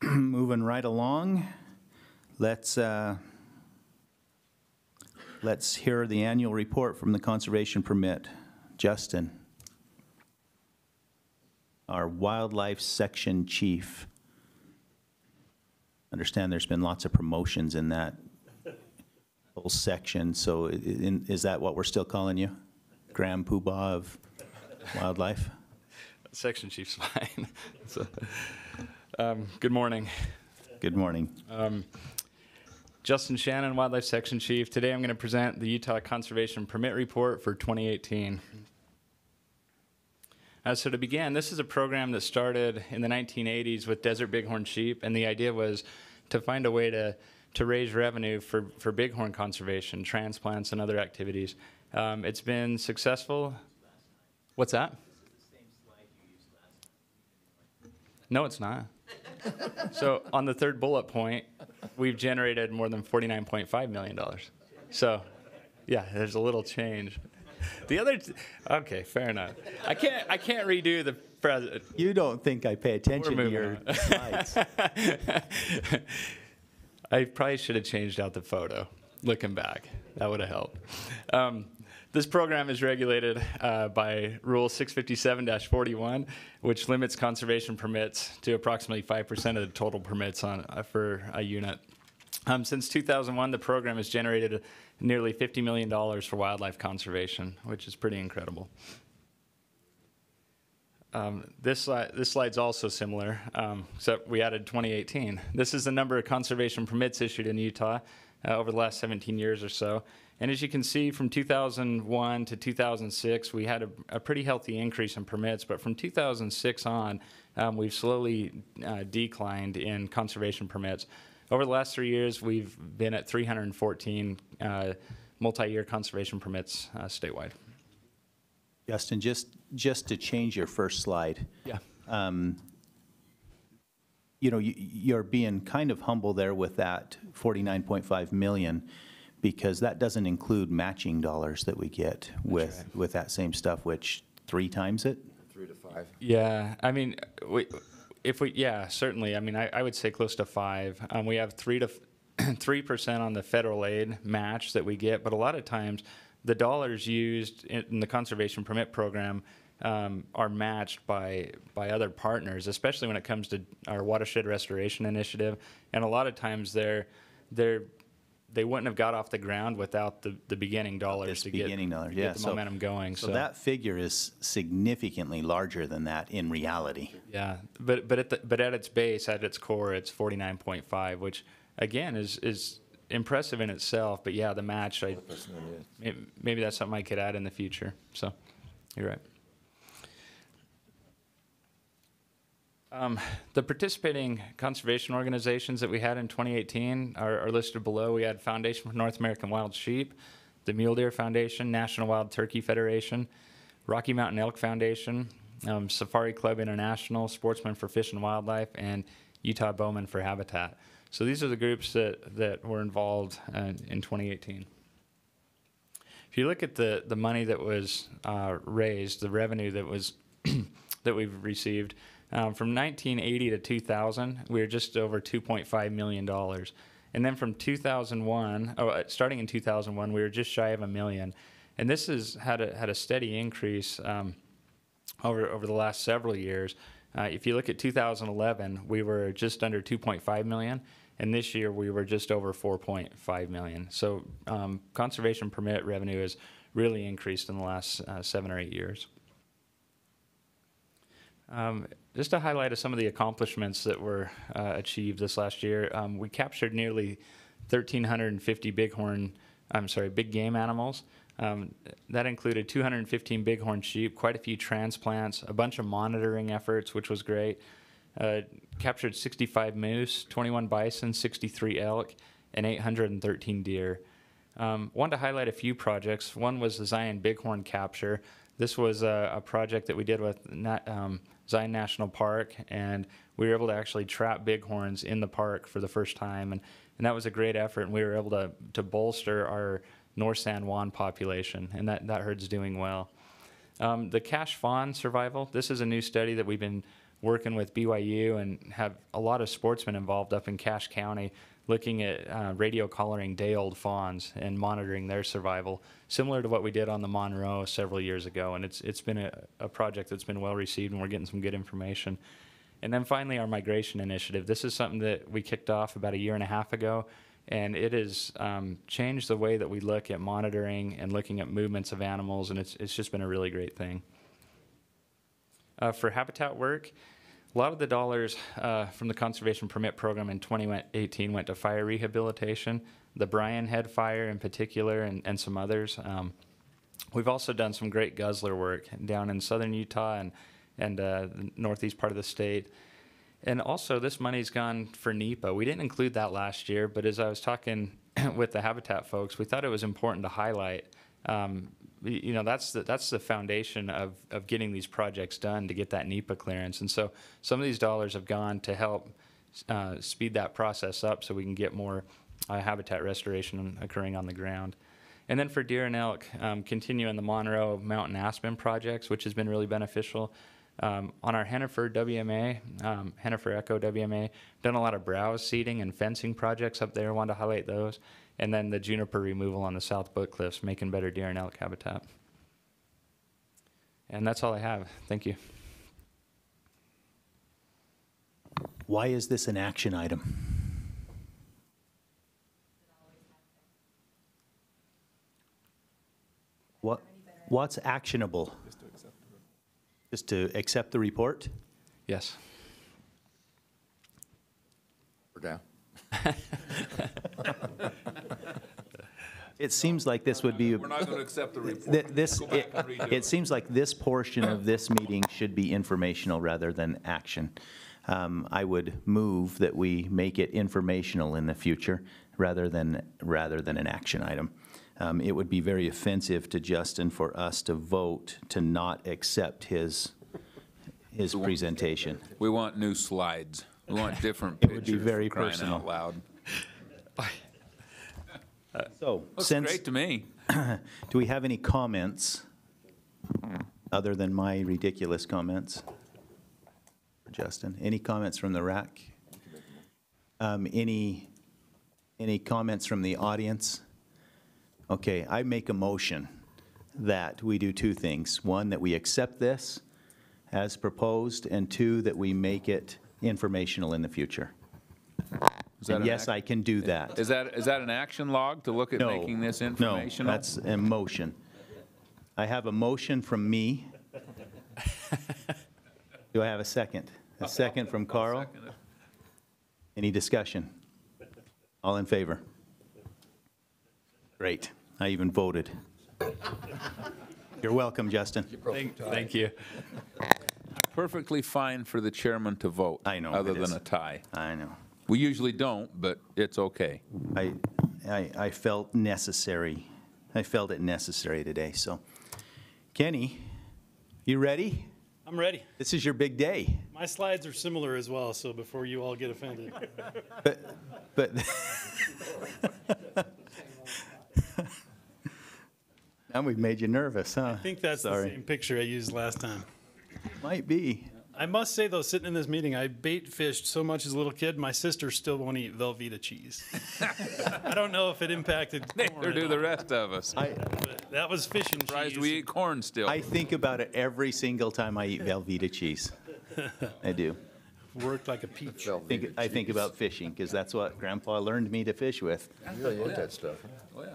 Moving right along, let's hear the annual report from the conservation permit. Justin, our wildlife section chief. Understand there's been lots of promotions in that whole section, so is that what we're still calling you? Graham Poobah of wildlife? Section chief's fine. So, good morning. Good morning. Justin Shannon, Wildlife Section Chief. Today I'm going to present the Utah Conservation Permit Report for 2018. So to begin, this is a program that started in the 1980s with desert bighorn sheep, and the idea was to find a way to raise revenue for bighorn conservation, transplants, and other activities. It's been successful. What's that? No, it's not. So on the third bullet point, we've generated more than $49.5 million. So, yeah, there's a little change. The other, okay, fair enough. I can't redo the president. You don't think I pay attention to your slides. I probably should have changed out the photo, looking back. That would have helped. This program is regulated by Rule 657-41, which limits conservation permits to approximately 5% of the total permits for a unit. Since 2001, the program has generated nearly $50 million for wildlife conservation, which is pretty incredible. This slide's also similar, except we added 2018. This is the number of conservation permits issued in Utah over the last 17 years or so. And as you can see, from 2001 to 2006, we had a pretty healthy increase in permits, but from 2006 on, we've slowly declined in conservation permits. Over the last 3 years, we've been at 314 multi-year conservation permits statewide. Justin, just to change your first slide. Yeah. You know, you're being kind of humble there with that 49.5 million, because that doesn't include matching dollars that we get with that same stuff, which 3 times it? 3 to 5. Yeah, I mean, yeah, certainly. I mean, I would say close to 5. We have 3% on the federal aid match that we get, but a lot of times the dollars used in the conservation permit program are matched by other partners, especially when it comes to our watershed restoration initiative. And a lot of times they wouldn't have got off the ground without the beginning dollars to get the momentum going. So that figure is significantly larger than that in reality. Yeah, but at its base, at its core, it's 49.5, which again is impressive in itself. But yeah, the match, maybe that's something I could add in the future. So you're right. The participating conservation organizations that we had in 2018 are listed below. We had Foundation for North American Wild Sheep, the Mule Deer Foundation, National Wild Turkey Federation, Rocky Mountain Elk Foundation, Safari Club International, Sportsmen for Fish and Wildlife, and Utah Bowmen for Habitat. So these are the groups that were involved in 2018. If you look at the money that was raised, the revenue that was that we've received, from 1980 to 2000, we were just over $2.5 million. And then from 2001, starting in 2001, we were just shy of $1 million. And this has had a steady increase over the last several years. If you look at 2011, we were just under 2.5 million, and this year we were just over 4.5 million. So conservation permit revenue has really increased in the last 7 or 8 years. Just to highlight some of the accomplishments that were achieved this last year, we captured nearly 1,350 big game animals. That included 215 bighorn sheep, quite a few transplants, a bunch of monitoring efforts, which was great. Captured 65 moose, 21 bison, 63 elk, and 813 deer. Wanted to highlight a few projects. One was the Zion Bighorn Capture. This was a project that we did with Zion National Park, and we were able to actually trap bighorns in the park for the first time, and that was a great effort, and we were able to bolster our North San Juan population, and that herd's doing well. The cache fawn survival, this is a new study that we've been working with BYU and have a lot of sportsmen involved up in Cache County looking at radio collaring day-old fawns and monitoring their survival, similar to what we did on the Monroe several years ago, and it's been a project that's been well received, and we're getting some good information. And then finally, our migration initiative. This is something that we kicked off about 1.5 years ago, and it has changed the way that we look at monitoring and looking at movements of animals, and it's just been a really great thing. For habitat work, a lot of the dollars from the Conservation Permit Program in 2018 went to fire rehabilitation, the Bryan Head Fire in particular, and some others. We've also done some great guzzler work down in southern Utah and the northeast part of the state. And also, this money's gone for NEPA. We didn't include that last year, but as I was talking with the Habitat folks, we thought it was important to highlight. You know, that's the foundation of getting these projects done to get that NEPA clearance. And so some of these dollars have gone to help speed that process up so we can get more habitat restoration occurring on the ground. And then for deer and elk, continuing the Monroe Mountain Aspen projects, which has been really beneficial. On our Hennifer WMA, Hennifer Echo WMA, done a lot of browse seeding and fencing projects up there. Wanted to highlight those. And then the juniper removal on the South Book Cliffs, making better deer and elk habitat. And that's all I have. Thank you. Why is this an action item? What's actionable? Just to accept the report? Yes. We're down. It seems like this would be. We're not going to accept the report. It seems like this portion of this meeting should be informational rather than action. I would move that we make it informational in the future rather than an action item. It would be very offensive to Justin for us to vote to not accept his presentation. We want new slides. We want different It pictures. would be very for crying personal. out loud. So, Looks since, great to me. do we have any comments other than my ridiculous comments? Justin, any comments from the RAC? Any comments from the audience? Okay, I make a motion that we do two things. One, that we accept this as proposed, and two, that we make it informational in the future. And yes, I can do that. Is that an action log to look at making this informational? No, that's a motion. I have a motion from me. Do I have a second? A second from Carl? Any discussion? All in favor? Great. I even voted. You're welcome, Justin. Thank you. Perfectly fine for the chairman to vote. I know. Other than a tie. I know. We usually don't, but it's okay. I felt necessary. I felt it necessary today. So, Kenny, you ready? I'm ready. This is your big day. My slides are similar as well, so before you all get offended. But now we've made you nervous, huh? I think that's the same picture I used last time. Might be. I must say, though, sitting in this meeting, I bait fished so much as a little kid, my sister still won't eat Velveeta cheese. I don't know if it impacted corn. Neither do the rest of us. But that was fishing Surprised cheese. we eat corn still. I think about it every single time I eat Velveeta cheese. I do. Worked like a peach. I think about fishing because that's what Grandpa learned me to fish with. You really ate that stuff. Oh, yeah.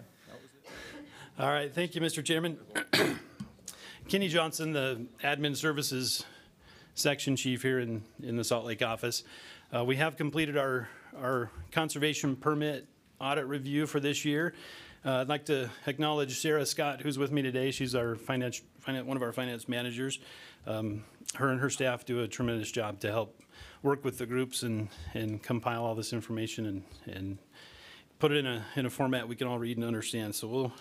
All right, thank you, Mr. Chairman. Kenny Johnson, the Admin Services Section Chief here in the Salt Lake office. We have completed our conservation permit audit review for this year. I'd like to acknowledge Sarah Scott, who's with me today. She's our one of our finance managers. Her and her staff do a tremendous job to help work with the groups and compile all this information and put it in a format we can all read and understand. So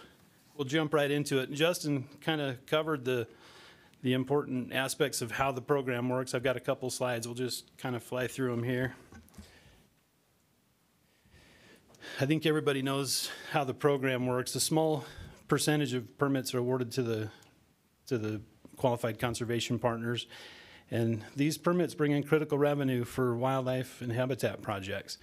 we'll jump right into it. Justin kind of covered the important aspects of how the program works. I've got a couple slides. We'll just kind of fly through them here. I think everybody knows how the program works. A small percentage of permits are awarded to the qualified conservation partners, and these permits bring in critical revenue for wildlife and habitat projects.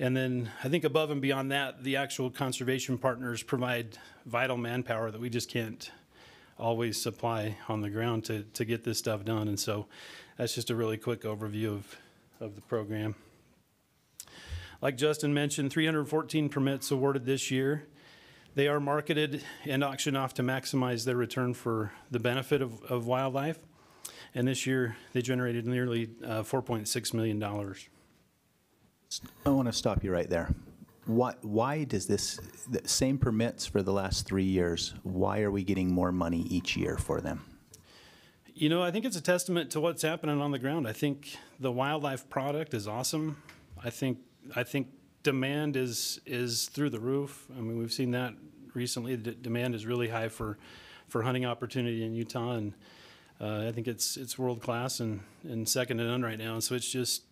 And then I think above and beyond that, the actual conservation partners provide vital manpower that we just can't always supply on the ground to get this stuff done. And so that's just a really quick overview of the program. Like Justin mentioned, 314 permits awarded this year. They are marketed and auctioned off to maximize their return for the benefit of wildlife. And this year they generated nearly $4.6 million. I want to stop you right there. Why does the same permits for the last 3 years, why are we getting more money each year for them? You know, I think it's a testament to what's happening on the ground. I think the wildlife product is awesome. I think demand is through the roof. I mean, we've seen that recently. The demand is really high for hunting opportunity in Utah, and I think it's world class and second to none right now. And so it's just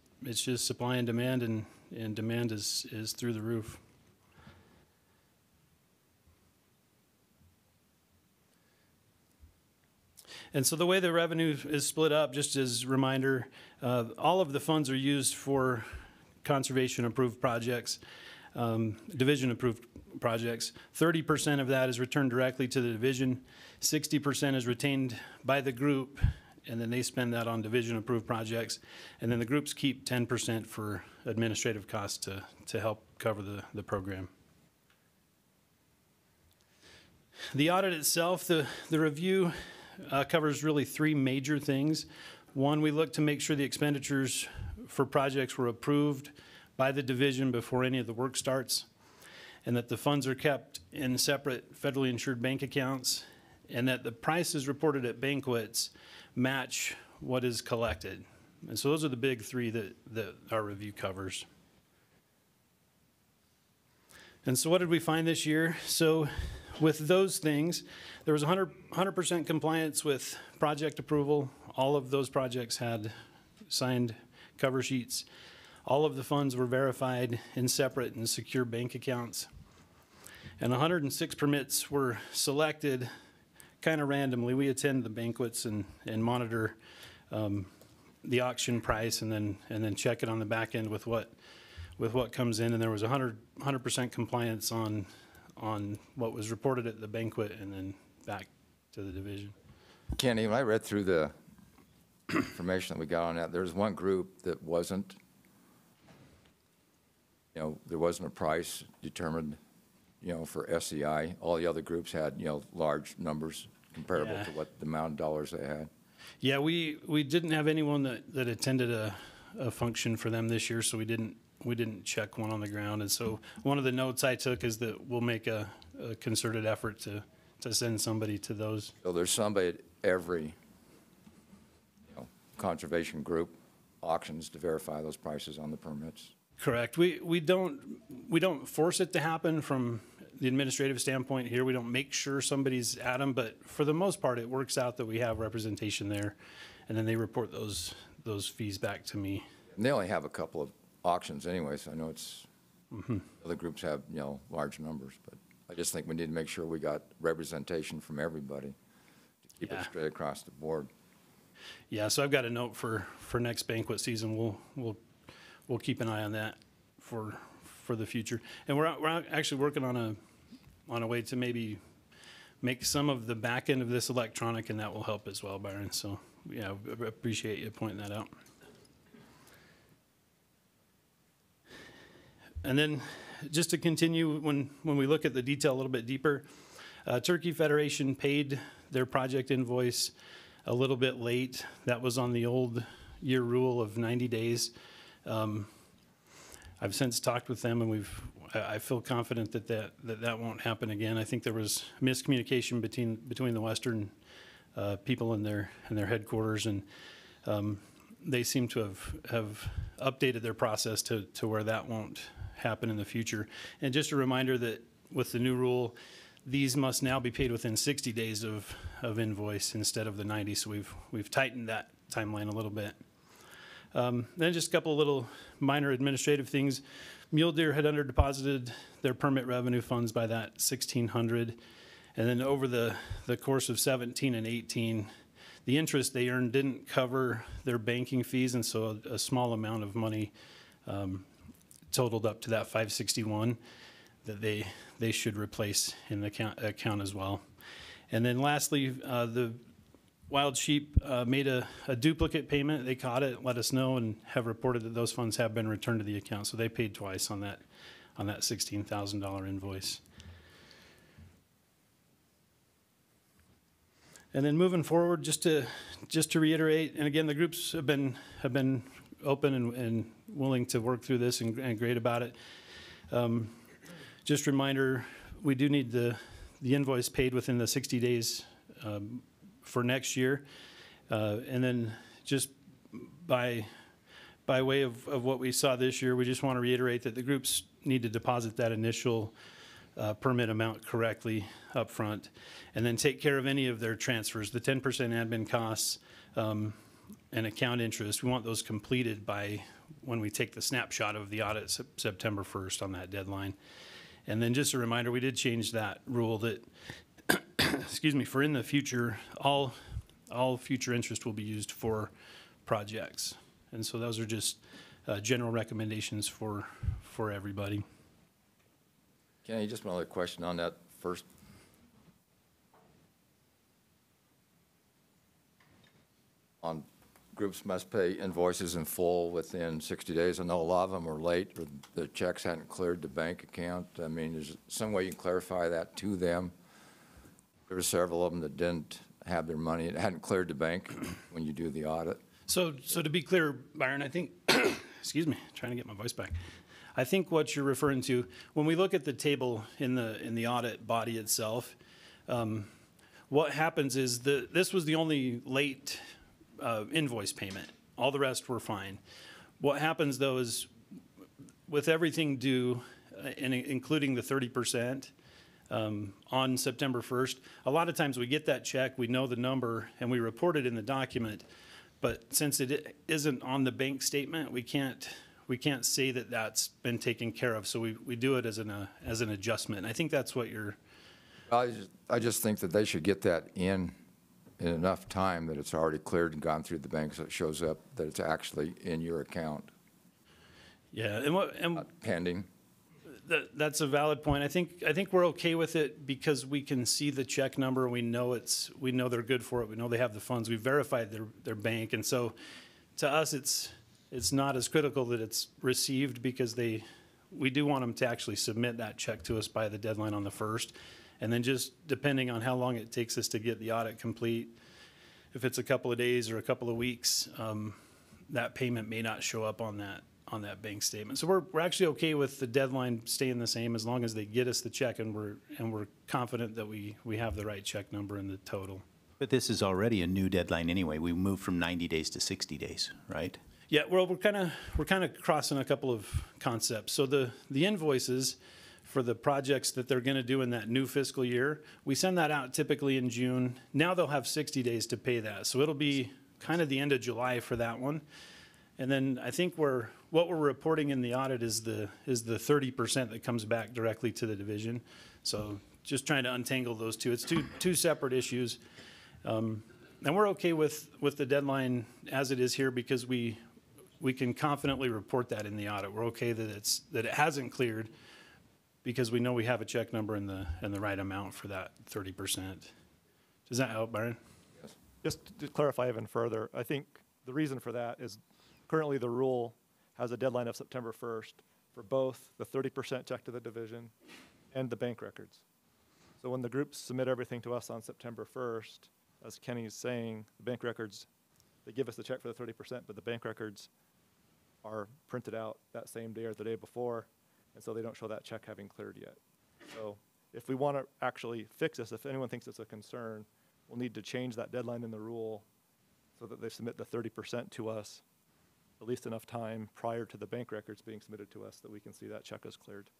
supply and demand, and demand is through the roof. And so the way the revenue is split up, just as a reminder, all of the funds are used for conservation-approved projects, division-approved projects. 30% of that is returned directly to the division. 60% is retained by the group, and then they spend that on division-approved projects. And then the groups keep 10% for administrative costs to help cover the program. The audit itself, the review covers really three major things. One, we look to make sure the expenditures for projects were approved by the division before any of the work starts, and that the funds are kept in separate federally insured bank accounts, and that the prices reported at banquets match what is collected. And so those are the big three that our review covers. And so what did we find this year? So with those things, there was 100% compliance with project approval. All of those projects had signed cover sheets. All of the funds were verified in separate and secure bank accounts. And 106 permits were selected kind of randomly. We attend the banquets and monitor the auction price and then check it on the back end with what comes in. And there was 100% compliance on what was reported at the banquet and then back to the division. Kenny, when I read through the information that we got on that, there was one group that wasn't, there wasn't a price determined, for SEI. All the other groups had, large numbers comparable to what the amount of dollars they had. Yeah, we didn't have anyone that attended a function for them this year, so we didn't check one on the ground. And so one of the notes I took is that we'll make a concerted effort to send somebody to those. So there's somebody at every conservation group auctions to verify those prices on the permits. Correct. We don't force it to happen from the administrative standpoint here. We don't make sure somebody's at them, but for the most part, it works out that we have representation there, and then they report those fees back to me. And they only have a couple of auctions anyway, so I know it's other groups have large numbers, but I just think we need to make sure we got representation from everybody to keep it straight across the board. Yeah, so I've got a note for next banquet season. We'll keep an eye on that for the future. And we're actually working on a way to maybe make some of the back end of this electronic, and that will help as well, Byron. So yeah, I appreciate you pointing that out. And then just to continue, when we look at the detail a little bit deeper, Turkey Federation paid their project invoice a little bit late. That was on the old year rule of 90 days. I've since talked with them, and I feel confident that won't happen again. I think there was miscommunication between the Western people and their headquarters, and they seem to have updated their process to where that won't happen in the future. And just a reminder that with the new rule, these must now be paid within 60 days of invoice instead of the 90. So we've tightened that timeline a little bit. Then just a couple of little minor administrative things. Mule Deer had underdeposited their permit revenue funds by that $1,600, and then over the course of 17 and 18, the interest they earned didn't cover their banking fees, and so a small amount of money totaled up to that $561 that they should replace in the account as well. And then lastly, the Wild Sheep made a duplicate payment. They caught it, let us know, and have reported that those funds have been returned to the account. So they paid twice on that $16,000 invoice. And then moving forward, just to reiterate, and again, the groups have been open and willing to work through this and great about it. Just a reminder, we do need the invoice paid within the 60 days for next year. And then just by way of what we saw this year, we just want to reiterate that the groups need to deposit that initial permit amount correctly up front, and then take care of any of their transfers, the 10% admin costs and account interest. We want those completed by when we take the snapshot of the audit September 1st on that deadline. And then just a reminder, we did change that rule that, excuse me, for in the future, all future interest will be used for projects. And so those are just general recommendations for everybody. Kenny, just another question on that first. On groups must pay invoices in full within 60 days. I know a lot of them are late, or the checks hadn't cleared the bank account. I mean, is some way you can clarify that to them? There were several of them that didn't have their money. It hadn't cleared the bank when you do the audit. So to be clear, Byron, I think, excuse me, trying to get my voice back. I think what you're referring to, when we look at the table in the audit body itself, what happens is this was the only late invoice payment. All the rest were fine. What happens though is with everything due, and including the 30%, on September 1st, a lot of times we get that check, we know the number, and we report it in the document. But since it isn't on the bank statement, we can't say that that's been taken care of. So we do it as an adjustment. And I think that's what you're. I just think that they should get that in enough time that it's already cleared and gone through the bank, so it shows up that it's actually in your account. Yeah, and pending. That's a valid point. I think we're okay with it because we can see the check number. We know they're good for it. We know they have the funds. We've verified their bank, and so to us it's not as critical that it's received because we do want them to actually submit that check to us by the deadline on the 1st. And then just depending on how long it takes us to get the audit complete, if it's a couple of days or a couple of weeks, that payment may not show up on that bank statement. So we're actually okay with the deadline staying the same as long as they get us the check and we're confident that we have the right check number and the total. But this is already a new deadline anyway. We moved from 90 days to 60 days, right? Yeah, well, we're kind of crossing a couple of concepts. So the invoices for the projects that they're going to do in that new fiscal year, we send that out typically in June. Now they'll have 60 days to pay that. So it'll be kind of the end of July for that one. And then I think what we're reporting in the audit is the 30% that comes back directly to the division. So just trying to untangle those two. It's two separate issues. we're okay with the deadline as it is here because we can confidently report that in the audit. We're okay that it hasn't cleared because we know we have a check number and the right amount for that 30%. Does that help, Byron? Yes. Just to clarify even further, I think the reason for that is currently the rule has a deadline of September 1st for both the 30% check to the division and the bank records. So when the groups submit everything to us on September 1st, as Kenny is saying, the bank records, they give us the check for the 30%, but the bank records are printed out that same day or the day before, and so they don't show that check having cleared yet. So if we want to actually fix this, if anyone thinks it's a concern, we'll need to change that deadline in the rule so that they submit the 30% to us at least enough time prior to the bank records being submitted to us that we can see that check is cleared.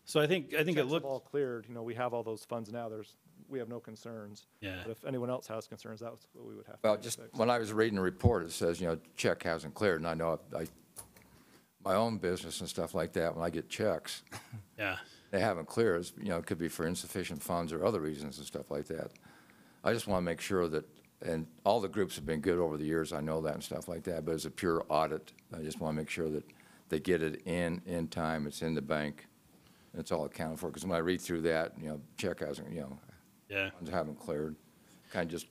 So I think it looks all cleared. You know, we have all those funds now. We have no concerns. Yeah. But if anyone else has concerns, that's what we would have. Well, to just fix. when I was reading the report, it says, you know, check hasn't cleared, and I know my own business and stuff like that, when I get checks, yeah, they haven't cleared. You know, it could be for insufficient funds or other reasons and stuff like that. I just want to make sure that, and all the groups have been good over the years, I know that and stuff like that, but as a pure audit, I just want to make sure that they get it in time, it's in the bank, and it's all accounted for. Because when I read through that, you know, check hasn't, you know, yeah, funds haven't cleared, kind of just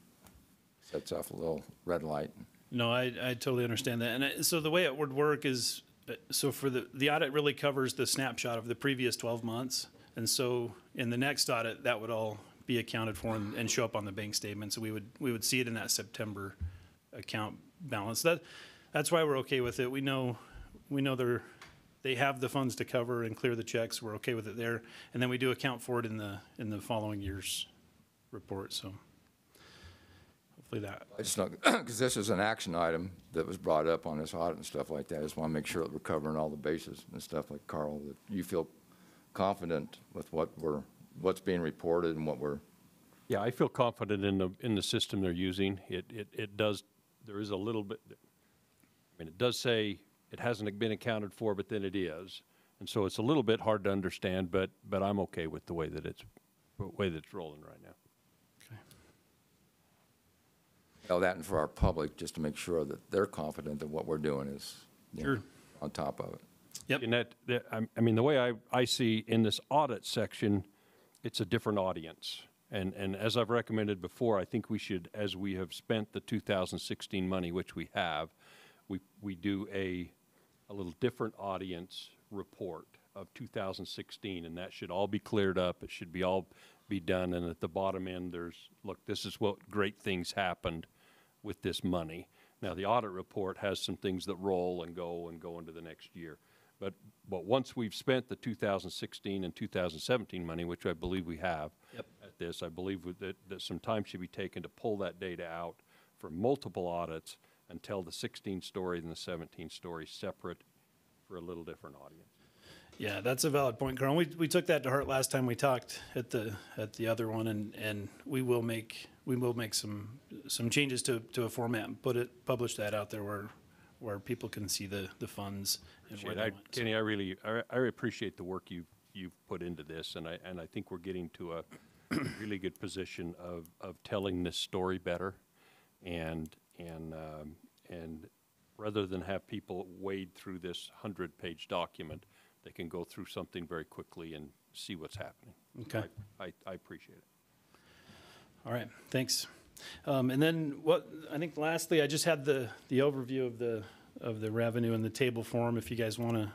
sets off a little red light. No, I totally understand that. And so the way it would work is, so for the audit really covers the snapshot of the previous 12 months. And so in the next audit, that would all be accounted for and show up on the bank statement. So we would see it in that September account balance. That's why we're okay with it. We know they have the funds to cover and clear the checks. We're okay with it there. And then we do account for it in the following year's report. So hopefully that. I just know, because this is an action item that was brought up on this audit and stuff like that. I just want to make sure that we're covering all the bases and stuff like Carl, that you feel confident with what's being reported and what we're. Yeah, I feel confident in the system they're using. It does, there is a little bit, I mean, it does say it hasn't been accounted for, but then it is. And so it's a little bit hard to understand, but I'm okay with the way that it's rolling right now. Tell that and for our public, just to make sure that they're confident that what we're doing is on top of it. Yep. And I mean, the way I see in this audit section, it's a different audience. And as I've recommended before, I think we should, as we have spent the 2016 money, which we have, we do a little different audience report of 2016, and that should all be cleared up. It should all be done. And at the bottom end, there's, look, this is what great things happened with this money. Now, the audit report has some things that roll and go into the next year. But once we've spent the 2016 and 2017 money, which I believe we have at this, I believe that some time should be taken to pull that data out for multiple audits and tell the 16 story and the 17 story separate for a little different audience. Yeah, that's a valid point, Carl. We took that to heart last time we talked at the other one, and we will make some changes to a format and publish that out there where people can see the funds and where they went. Kenny, I appreciate the work you've put into this, and I think we're getting to a really good position of telling this story better, and rather than have people wade through this 100-page document, they can go through something very quickly and see what's happening. Okay. I appreciate it. All right, thanks. And then I think lastly, I just had the overview of the revenue in the table form, if you guys want to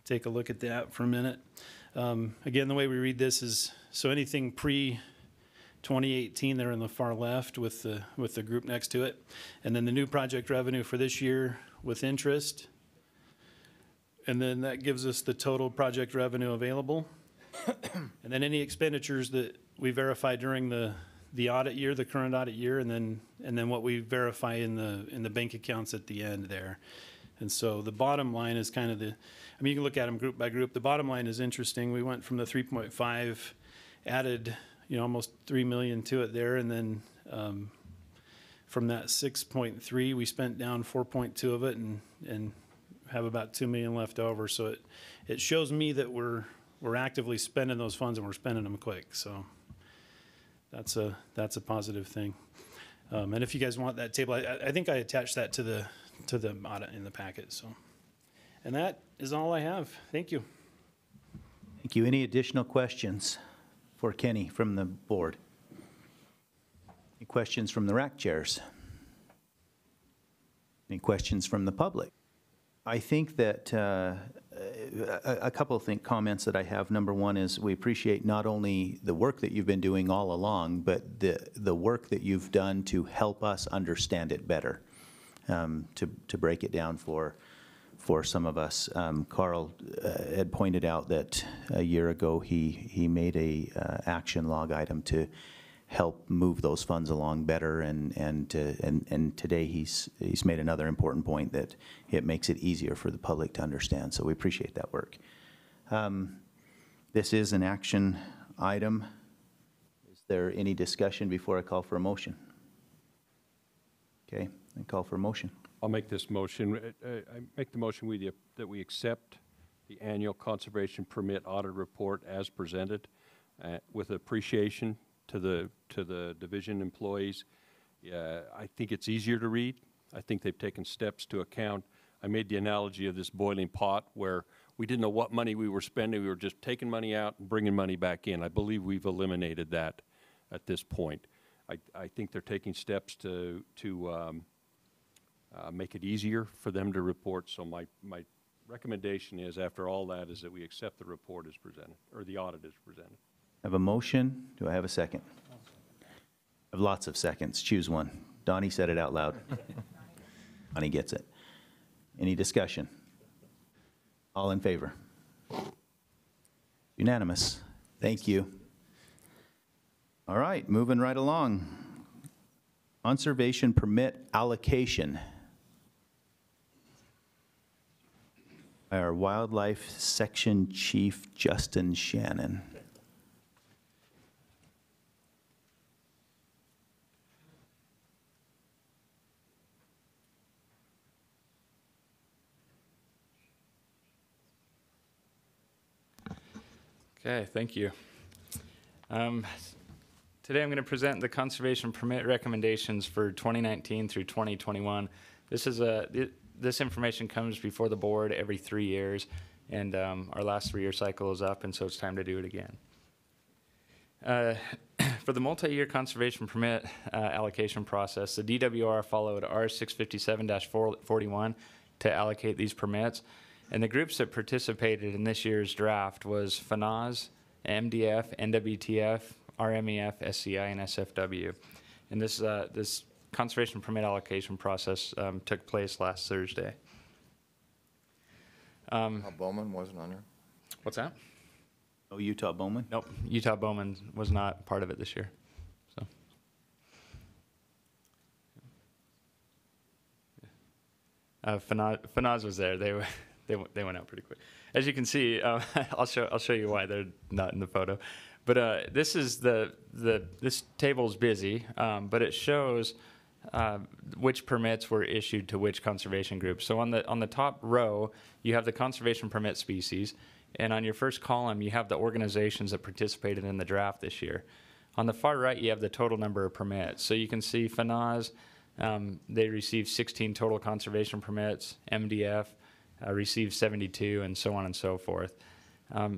take a look at that for a minute. Again, the way we read this is, so anything pre-2018 there on the far left with the group next to it. And then the new project revenue for this year with interest. And then that gives us the total project revenue available. And then any expenditures that we verify during the audit year, the current audit year, and then what we verify in the bank accounts at the end there. And so the bottom line is kind of I mean, you can look at them group by group. The bottom line is interesting. We went from the 3.5, added, almost 3 million to it there. And then from that 6.3, we spent down 4.2 of it and have about 2 million left over. So it shows me that we're actively spending those funds and we're spending them quick. So that's a positive thing. And if you guys want that table, I think I attached that to the audit in the packet. So, and that is all I have. Thank you. Thank you. Any additional questions for Kenny from the board? Any questions from the rack chairs? Any questions from the public? I think that a couple of comments that I have. Number one is we appreciate not only the work that you've been doing all along, but the work that you've done to help us understand it better, to break it down for some of us. Carl had pointed out that a year ago he made a action log item to help move those funds along better, and today he's made another important point that it makes it easier for the public to understand. So we appreciate that work. This is an action item. Is there any discussion before I call for a motion? Okay, I call for a motion. I'll make this motion. I make the motion with you that we accept the annual conservation permit audit report as presented, with appreciation to the division employees. I think it's easier to read. I think they've taken steps to account. I made the analogy of this boiling pot where we didn't know what money we were spending. We were just taking money out and bringing money back in. I believe we've eliminated that at this point. I think they're taking steps to make it easier for them to report. So my recommendation is, after all that, is that we accept the report as presented, or the audit as presented. I have a motion. Do I have a second? I have lots of seconds. Choose one. Donnie said it out loud. Donnie gets it. Any discussion? All in favor? Unanimous. Thank you. All right, moving right along. Conservation permit allocation. By our Wildlife Section Chief, Justin Shannon. Okay, thank you. Today I'm going to present the conservation permit recommendations for 2019 through 2021. This information comes before the board every 3 years, and our last 3-year cycle is up, and so it's time to do it again. For the multi-year conservation permit allocation process, the DWR followed R657-41 to allocate these permits. And the groups that participated in this year's draft was FNAS, MDF, NWTF, RMEF, SCI, and SFW. And this conservation permit allocation process took place last Thursday. Bowman wasn't on there? What's that? Oh, Utah Bowman? Nope, Utah Bowman was not part of it this year. So. FNAS was there. They went out pretty quick. As you can see, I'll show you why they're not in the photo. But this table's busy, but it shows which permits were issued to which conservation group. So on the top row, you have the conservation permit species, and on your first column, you have the organizations that participated in the draft this year. On the far right, you have the total number of permits. So you can see FNAS, they received 16 total conservation permits. MDF received 72, and so on and so forth.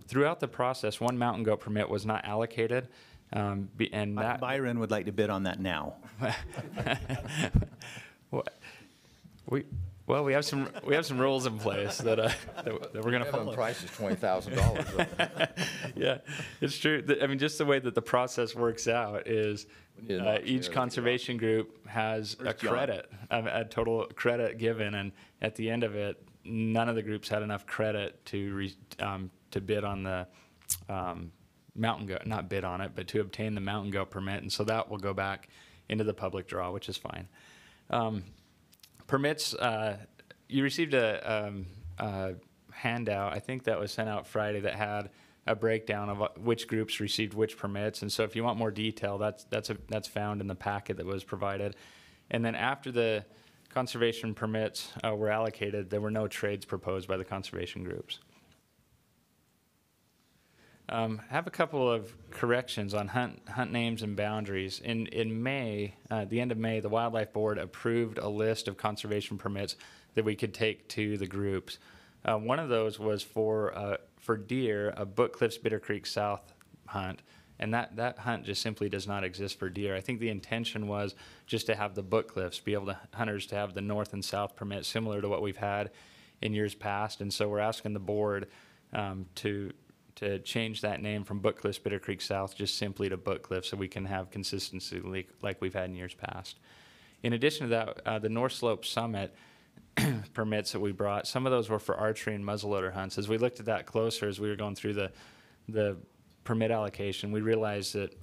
Throughout the process, one mountain goat permit was not allocated, and Byron would like to bid on that now. Well, we have some rules in place that we're going to follow. The price is $20,000. Yeah, it's true. I mean, just the way that the process works out is each conservation group has a credit, a total credit given, and at the end of it, none of the groups had enough credit to bid on the mountain goat, not bid on it, but to obtain the mountain goat permit, and so that will go back into the public draw, which is fine. Permits, you received a handout, I think that was sent out Friday, that had a breakdown of which groups received which permits, and so if you want more detail, that's found in the packet that was provided. And then after the conservation permits were allocated, there were no trades proposed by the conservation groups. Have a couple of corrections on hunt names and boundaries. In May, the end of May, the Wildlife Board approved a list of conservation permits that we could take to the groups. One of those was for deer, a Book Cliffs Bitter Creek South hunt, and that hunt just simply does not exist for deer. I think the intention was just to have the Book Cliffs, be able to hunters to have the north and south permit similar to what we've had in years past, and so we're asking the board to change that name from Book Cliffs Bitter Creek South just simply to Book Cliffs so we can have consistency like we've had in years past. In addition to that, the North Slope Summit permits that we brought, some of those were for archery and muzzleloader hunts. As we looked at that closer, as we were going through the permit allocation, we realized that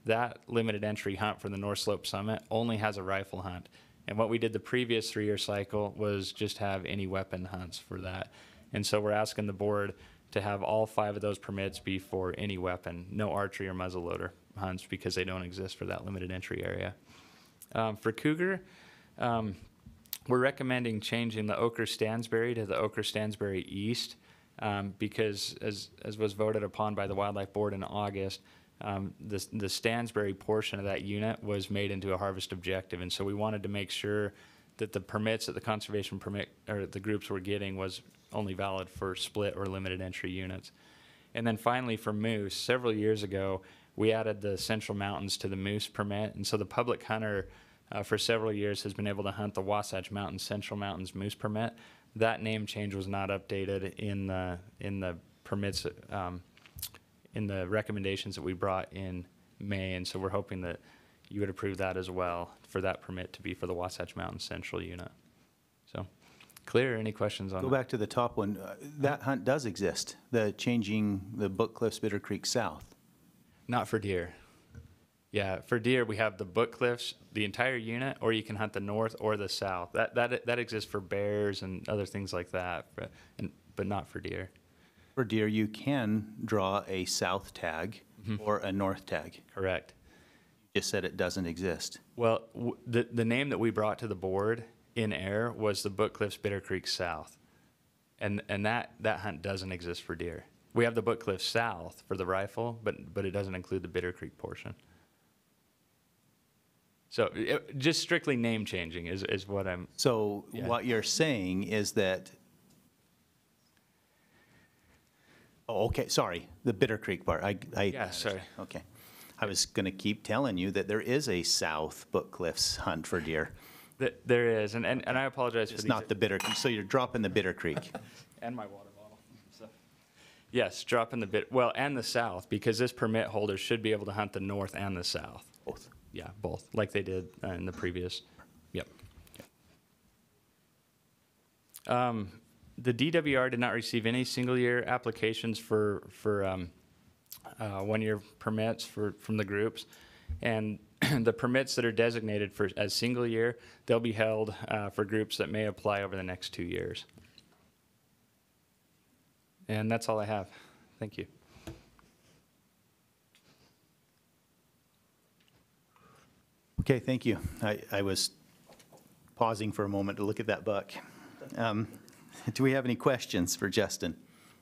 that limited entry hunt for the North Slope Summit only has a rifle hunt. And what we did the previous 3-year cycle was just have any weapon hunts for that. And so we're asking the board to have all 5 of those permits be for any weapon, no archery or muzzleloader hunts because they don't exist for that limited entry area. For cougar, we're recommending changing the Ochre Stansbury to the Ochre Stansbury East because as was voted upon by the Wildlife Board in August, the Stansbury portion of that unit was made into a harvest objective, and so we wanted to make sure that the permits that the conservation permit or the groups were getting was only valid for split or limited entry units. And then finally for moose, several years ago, we added the Central Mountains to the moose permit, and so the public hunter for several years has been able to hunt the Wasatch Mountains Central Mountains moose permit. That name change was not updated in the permits, in the recommendations that we brought in May, and so we're hoping that you would approve that as well for that permit to be for the Wasatch Mountains Central unit. So, clear? Any questions on that? Go back to the top one. That hunt does exist, the changing the Book Cliffs Bitter Creek South. Not for deer. Yeah, for deer, we have the Book Cliffs, the entire unit, or you can hunt the north or the south. That exists for bears and other things like that, but not for deer. For deer, you can draw a south tag or a north tag. Correct. You just said it doesn't exist. Well, the name that we brought to the board in air was the Book Cliffs Bitter Creek South, and that hunt doesn't exist for deer. We have the Book Cliffs South for the rifle, but it doesn't include the Bitter Creek portion. So just strictly name changing is what I'm. So what you're saying is that. Oh, okay. Sorry, the Bitter Creek part. Yeah, sorry. Okay, I was going to keep telling you that there is a South Book Cliffs hunt for deer. There is, and I apologize for it's not the Bitter Creek. So you're dropping the Bitter Creek. And my water bottle. So. Yes, dropping and the south, because this permit holder should be able to hunt the north and the south. Both. Yeah, both, like they did in the previous. Yep. The DWR did not receive any single-year applications for 1-year permits from the groups, and the permits that are designated as single-year, they'll be held for groups that may apply over the next 2 years. And that's all I have. Thank you. Okay, thank you. I was pausing for a moment to look at that buck. Do we have any questions for Justin?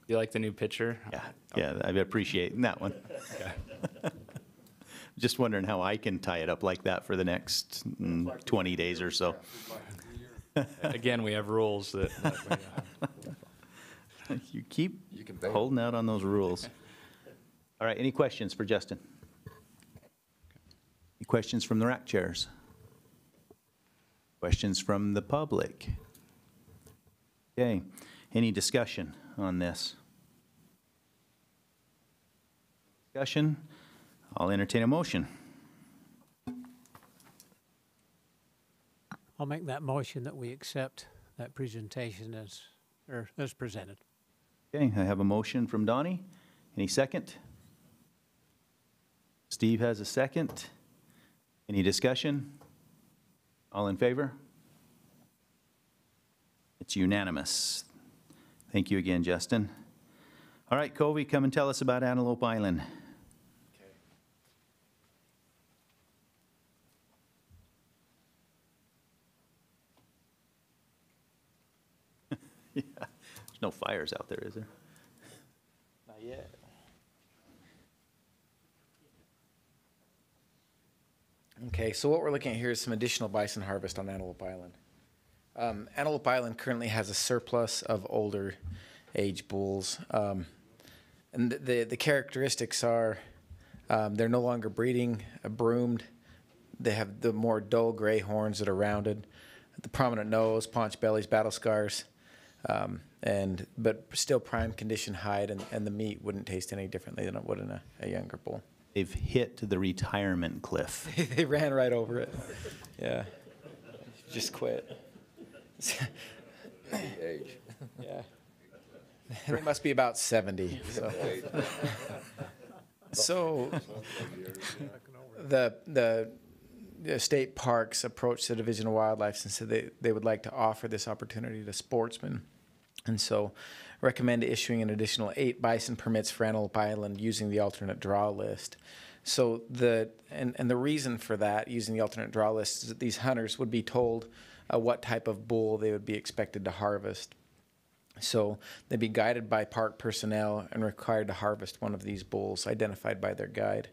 You like the new picture? Yeah, I appreciate that one. Okay. Just wondering how I can tie it up like that for the next 20 days or so. Again, we have rules that you keep holding out on those rules. All right, any questions for Justin? Any questions from the rack chairs? Questions from the public? Okay, any discussion on this? Discussion? I'll entertain a motion. I'll make that motion that we accept that presentation as presented. Okay, I have a motion from Donnie. Any second? Steve has a second. Any discussion? All in favor? It's unanimous. Thank you again, Justin. All right, Covy, come and tell us about Antelope Island. Yeah, there's no fires out there, is there? Not yet. Okay, so what we're looking at here is some additional bison harvest on Antelope Island. Antelope Island currently has a surplus of older age bulls. And the characteristics are they're no longer breeding broomed. They have the more dull gray horns that are rounded, the prominent nose, paunch bellies, battle scars, but still prime condition hide, and the meat wouldn't taste any differently than it would in a younger bull. They've hit the retirement cliff. They ran right over it. Yeah. Just quit. Age. Yeah. They must be about 70. So the state parks approached the Division of Wildlife and said they would like to offer this opportunity to sportsmen. And so recommend issuing an additional 8 bison permits for Antelope Island using the alternate draw list. So the reason for that, using the alternate draw list, is that these hunters would be told what type of bull they would be expected to harvest. So they'd be guided by park personnel and required to harvest one of these bulls identified by their guide.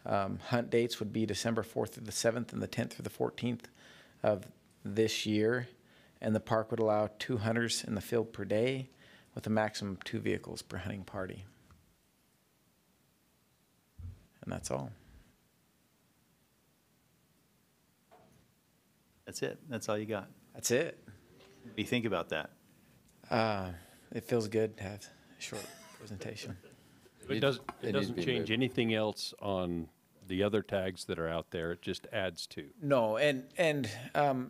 Hunt dates would be December 4th through the 7th and the 10th through the 14th of this year. And the park would allow 2 hunters in the field per day with a maximum of 2 vehicles per hunting party. And that's all. That's it. That's all you got. That's it. What do you think about that? It feels good to have a short presentation. It doesn't change anything else on the other tags that are out there. It just adds to. No, and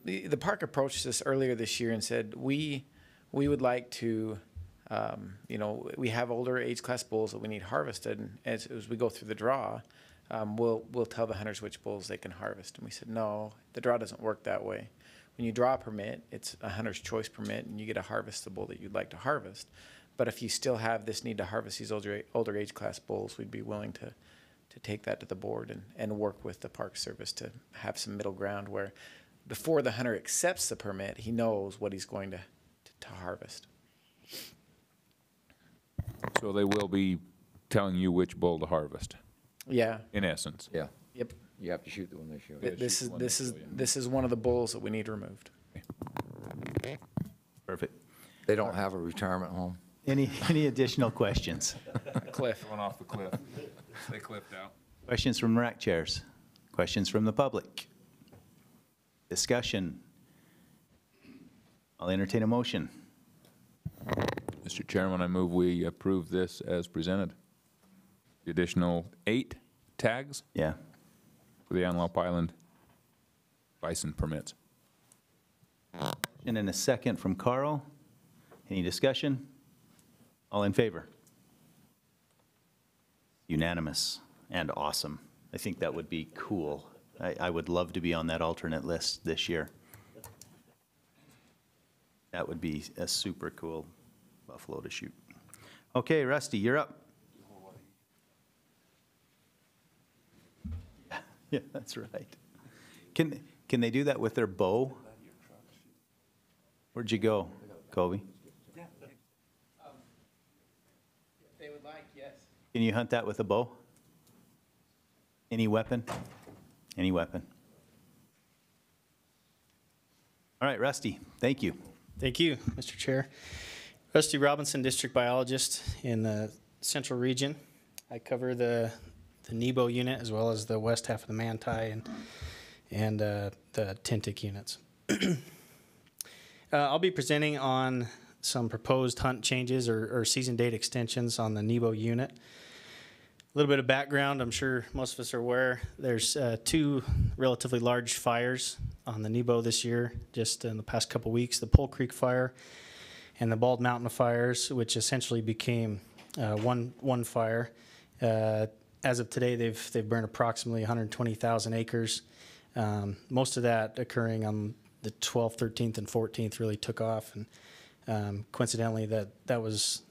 the park approached us earlier this year and said we would like to, we have older age class bulls that we need harvested, and as we go through the draw, we'll tell the hunters which bulls they can harvest. And we said, no, the draw doesn't work that way. When you draw a permit, it's a hunter's choice permit, and you get to harvest the bull that you'd like to harvest. But if you still have this need to harvest these older age class bulls, we'd be willing to take that to the board and work with the Park Service to have some middle ground where before the hunter accepts the permit, he knows what he's going to harvest. So they will be telling you which bull to harvest. Yeah. In essence. Yeah. Yep. You have to shoot the one they show. This is one of the bulls that we need removed. Perfect. They don't have a retirement home? Any additional questions? Cliff. Going off the cliff. They clipped out. Questions from rack chairs? Questions from the public? Discussion? I'll entertain a motion. Mr. Chairman, I move we approve this as presented. The additional 8 tags? Yeah. For the Antelope Island bison permits. And then a second from Carl. Any discussion? All in favor? Unanimous and awesome. I think that would be cool. I would love to be on that alternate list this year. That would be a super cool buffalo to shoot. Okay, Rusty, you're up. Yeah, that's right. Can they do that with their bow? Where'd you go, Covy? If they would like, yes. Can you hunt that with a bow? Any weapon? Any weapon. All right, Rusty, thank you. Thank you, Mr. Chair. Rusty Robinson, District Biologist in the Central Region. I cover the Nebo unit as well as the west half of the Manti and the Tintic units. I'll be presenting on some proposed hunt changes or season date extensions on the Nebo unit. A little bit of background, I'm sure most of us are aware, there's 2 relatively large fires on the Nebo this year, just in the past couple weeks, the Pole Creek fire and the Bald Mountain fires, which essentially became one fire. As of today, they've burned approximately 120,000 acres. Most of that occurring on the 12th, 13th, and 14th really took off. And coincidentally, that was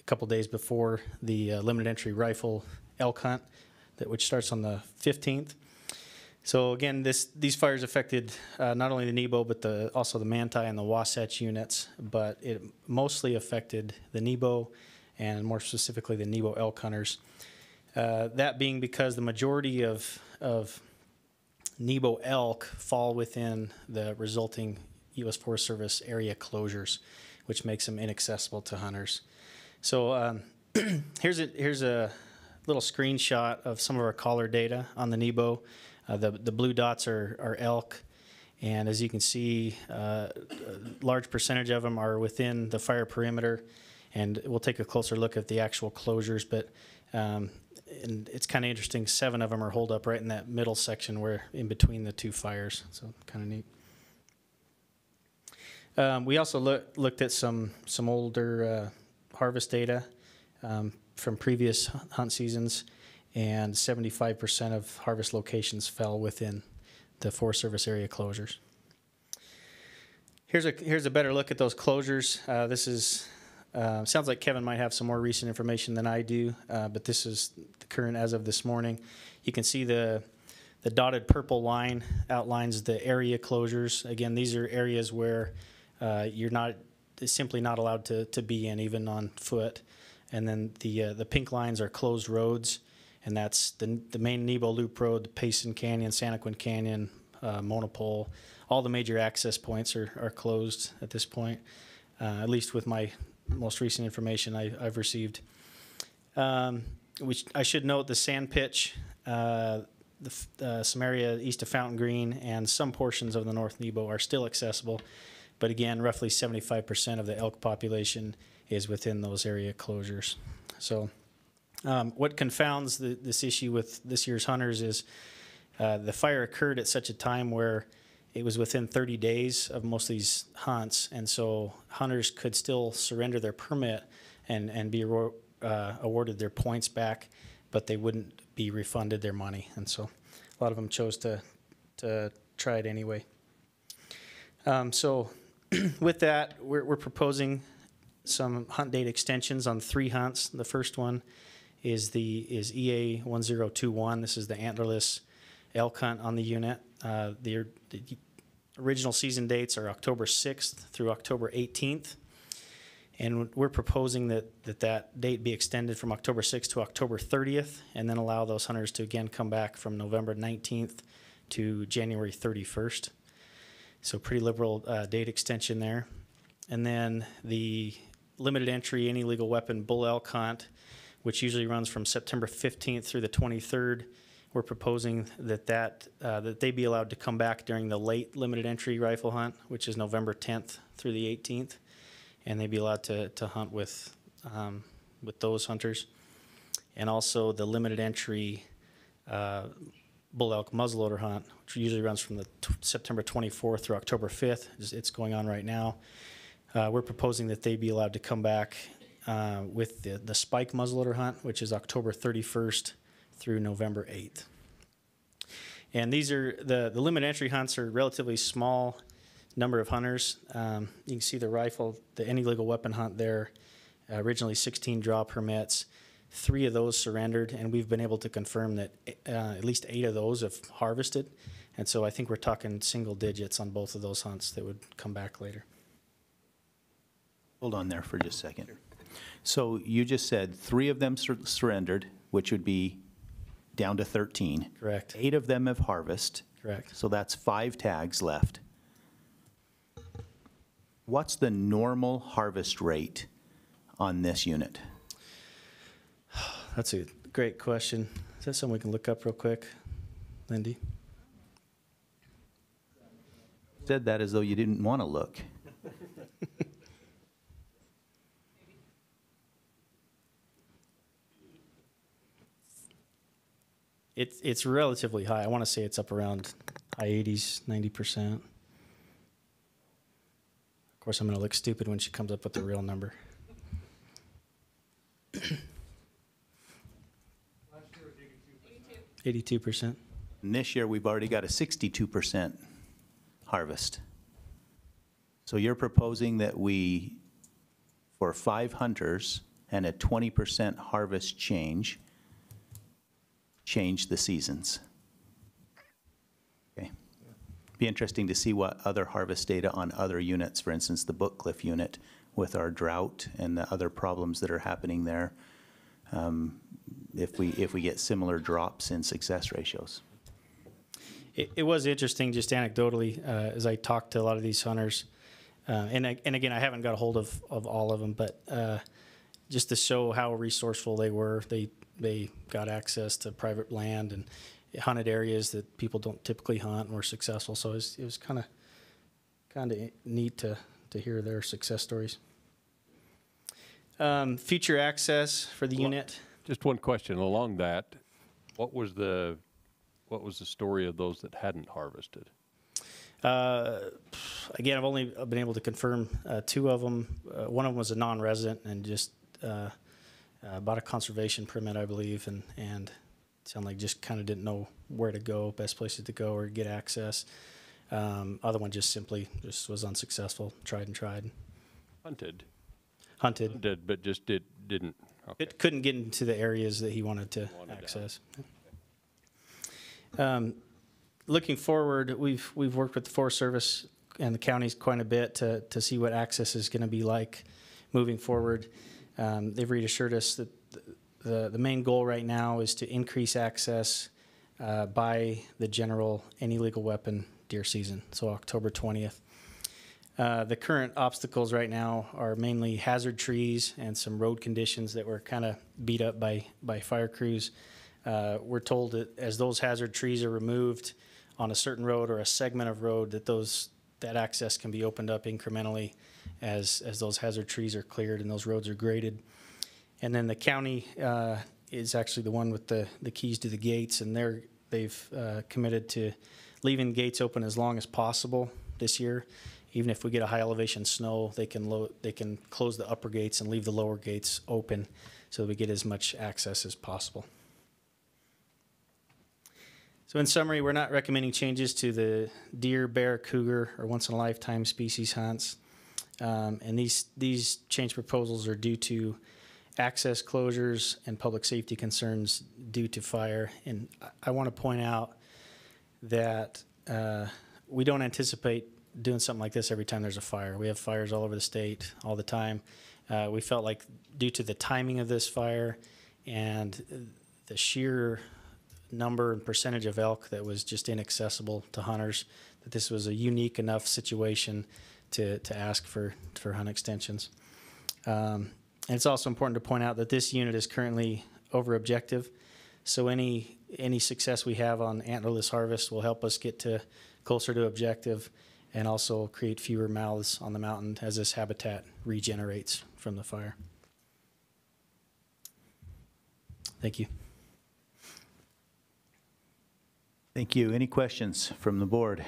a couple days before the limited entry rifle elk hunt, which starts on the 15th. So again, these fires affected not only the Nebo, but also the Manti and the Wasatch units, but it mostly affected the Nebo and more specifically the Nebo elk hunters. That being because the majority of Nebo elk fall within the resulting U.S. Forest Service area closures, which makes them inaccessible to hunters. So here's a little screenshot of some of our collar data on the Nebo. The blue dots are elk, and as you can see, a large percentage of them are within the fire perimeter, and we'll take a closer look at the actual closures, but and it's kind of interesting, 7 of them are holed up right in that middle section where in between the 2 fires, so kind of neat. We also looked at some older harvest data from previous hunt seasons, and 75% of harvest locations fell within the Forest Service area closures. Here's a better look at those closures. This is sounds like Kevin might have some more recent information than I do, but this is the current as of this morning. You can see the dotted purple line outlines the area closures. Again, these are areas where you're simply not allowed to be in, even on foot. And then the pink lines are closed roads, and that's the main Nebo Loop Road, the Payson Canyon, Santaquin Canyon, Monopole. All the major access points are closed at this point, at least with my most recent information I've received. Which I should note, the sand pitch, some area east of Fountain Green, and some portions of the North Nebo are still accessible. But again, roughly 75% of the elk population is within those area closures. So what confounds this issue with this year's hunters is the fire occurred at such a time where it was within 30 days of most of these hunts, and so hunters could still surrender their permit and be awarded their points back, but they wouldn't be refunded their money, and so a lot of them chose to try it anyway. So with that, we're proposing some hunt date extensions on 3 hunts. The first one is EA 1021. This is the antlerless elk hunt on the unit. The original season dates are October 6th through October 18th. And we're proposing that date be extended from October 6th to October 30th, and then allow those hunters to again come back from November 19th to January 31st. So pretty liberal date extension there. And then the limited entry any legal weapon bull elk hunt, which usually runs from September 15th through the 23rd. We're proposing that they be allowed to come back during the late limited entry rifle hunt, which is November 10th through the 18th, and they be allowed to hunt with those hunters. And also the limited entry bull elk muzzleloader hunt, which usually runs from the September 24th through October 5th. It's going on right now. We're proposing that they be allowed to come back with the spike muzzleloader hunt, which is October 31st through November 8th. And these are the limited entry hunts are relatively small number of hunters. You can see the rifle, the any legal weapon hunt there, originally 16 draw permits. 3 of those surrendered, and we've been able to confirm that at least 8 of those have harvested. And so I think we're talking single digits on both of those hunts that would come back later. Hold on there for just a second. So you just said 3 of them surrendered, which would be down to 13. Correct. 8 of them have harvested. Correct. So that's 5 tags left. What's the normal harvest rate on this unit? That's a great question. Is that something we can look up real quick, Lindy? Said that as though you didn't want to look. It's relatively high. I want to say it's up around high 80s, 90%. Of course, I'm going to look stupid when she comes up with the real number. 82%. And this year, we've already got a 62% harvest. So you're proposing that we, for 5 hunters and a 20% harvest change the seasons. Okay. Be interesting to see what other harvest data on other units, for instance, the Bookcliff unit with our drought and the other problems that are happening there, if we get similar drops in success ratios. It was interesting, just anecdotely, as I talked to a lot of these hunters, and again, I haven't got a hold of all of them, but just to show how resourceful they were, they got access to private land and hunted areas that people don't typically hunt and were successful. So it was kind of neat to hear their success stories. Future access for the unit. Just one question along that. What was the story of those that hadn't harvested? Again, I've only been able to confirm 2 of them. One of them was a non-resident and just bought a conservation permit, I believe, and sounded like just kind of didn't know where to go, best places to go or get access. Other one just simply was unsuccessful. Tried and tried. Hunted, but just didn't. Okay. It couldn't get into the areas that he wanted to access. Looking forward, we've worked with the Forest Service and the counties quite a bit to see what access is going to be like moving forward. They've reassured us that the main goal right now is to increase access by the general any legal weapon deer season, so October 20th. The current obstacles right now are mainly hazard trees and some road conditions that were kind of beat up by fire crews. We're told that as those hazard trees are removed on a certain road or a segment of road, that access can be opened up incrementally as those hazard trees are cleared and those roads are graded. And then the county is actually the one with the keys to the gates, and they've committed to leaving the gates open as long as possible this year. Even if we get a high elevation snow, they can close the upper gates and leave the lower gates open so that we get as much access as possible. So in summary, we're not recommending changes to the deer, bear, cougar, or once-in-a-lifetime species hunts. And these change proposals are due to access closures and public safety concerns due to fire. And I want to point out that we don't anticipate doing something like this every time there's a fire. We have fires all over the state all the time. We felt like due to the timing of this fire and the sheer number and percentage of elk that was just inaccessible to hunters, that this was a unique enough situation to ask for hunt extensions. And it's also important to point out that this unit is currently over objective, so any success we have on antlerless harvest will help us get closer to objective and also create fewer mouths on the mountain as this habitat regenerates from the fire. Thank you. Thank you. Any questions from the board?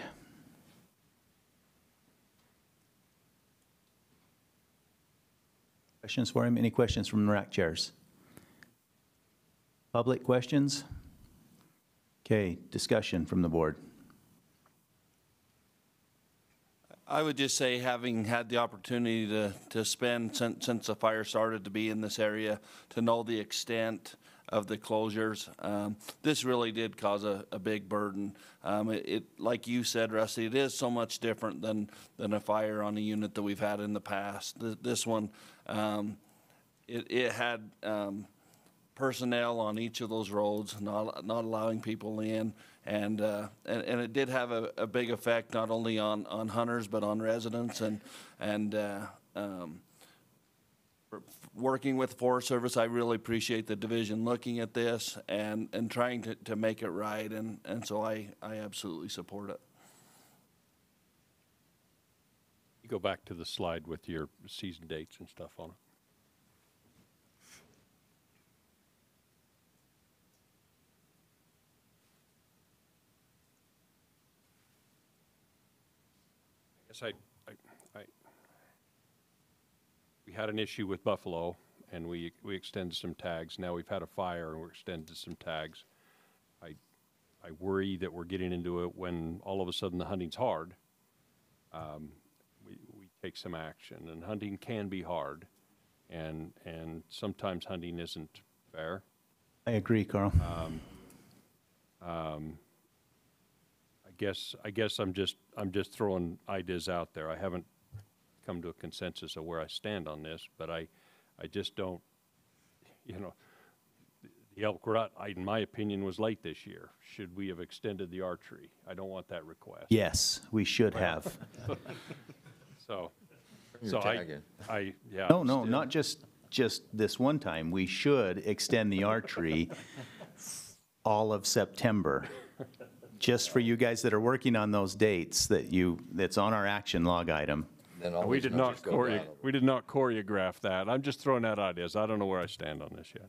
Questions for him? Any questions from the rack chairs? Public questions? Okay, discussion from the board. I would just say, having had the opportunity to spend since the fire started to be in this area, to know the extent of the closures, this really did cause a big burden. Like you said, Rusty, it is so much different than a fire on a unit that we've had in the past. This one, it had personnel on each of those roads, not allowing people in, and it did have a big effect not only on hunters but on residents, and working with Forest Service, I really appreciate the division looking at this and trying to make it right, and so I absolutely support it. You go back to the slide with your season dates and stuff on it. We had an issue with buffalo, and we extended some tags. Now we've had a fire, and we're extending some tags. I worry that we're getting into it when all of a sudden the hunting's hard. We take some action, and hunting can be hard, and sometimes hunting isn't fair. I agree, Carl. I guess I'm just throwing ideas out there. I haven't come to a consensus of where I stand on this, but I just don't, the The elk rut, in my opinion, was late this year. Should we have extended the archery? I don't want that request. Yes, we should have. So, You're tagging. yeah. No, not just this one time. We should extend the archery all of September, just for you guys that are working on those dates that's on our action log item. We did not choreograph that. I'm just throwing out ideas. I don't know where I stand on this yet.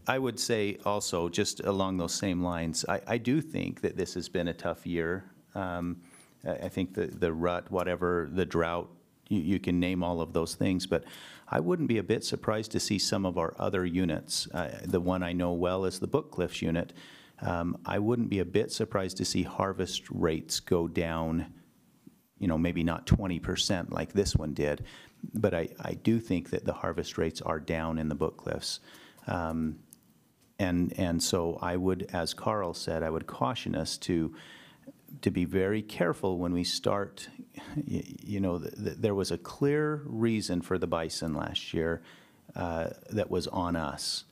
I would say also, just along those same lines, I do think that this has been a tough year. I think the rut, whatever, the drought, you can name all of those things, but I wouldn't be a bit surprised to see some of our other units. The one I know well is the Book Cliffs unit. I wouldn't be a bit surprised to see harvest rates go down, maybe not 20% like this one did, but I do think that the harvest rates are down in the Book Cliffs. And so I would, as Carl said, I would caution us to be very careful when we start. There was a clear reason for the bison last year that was on us.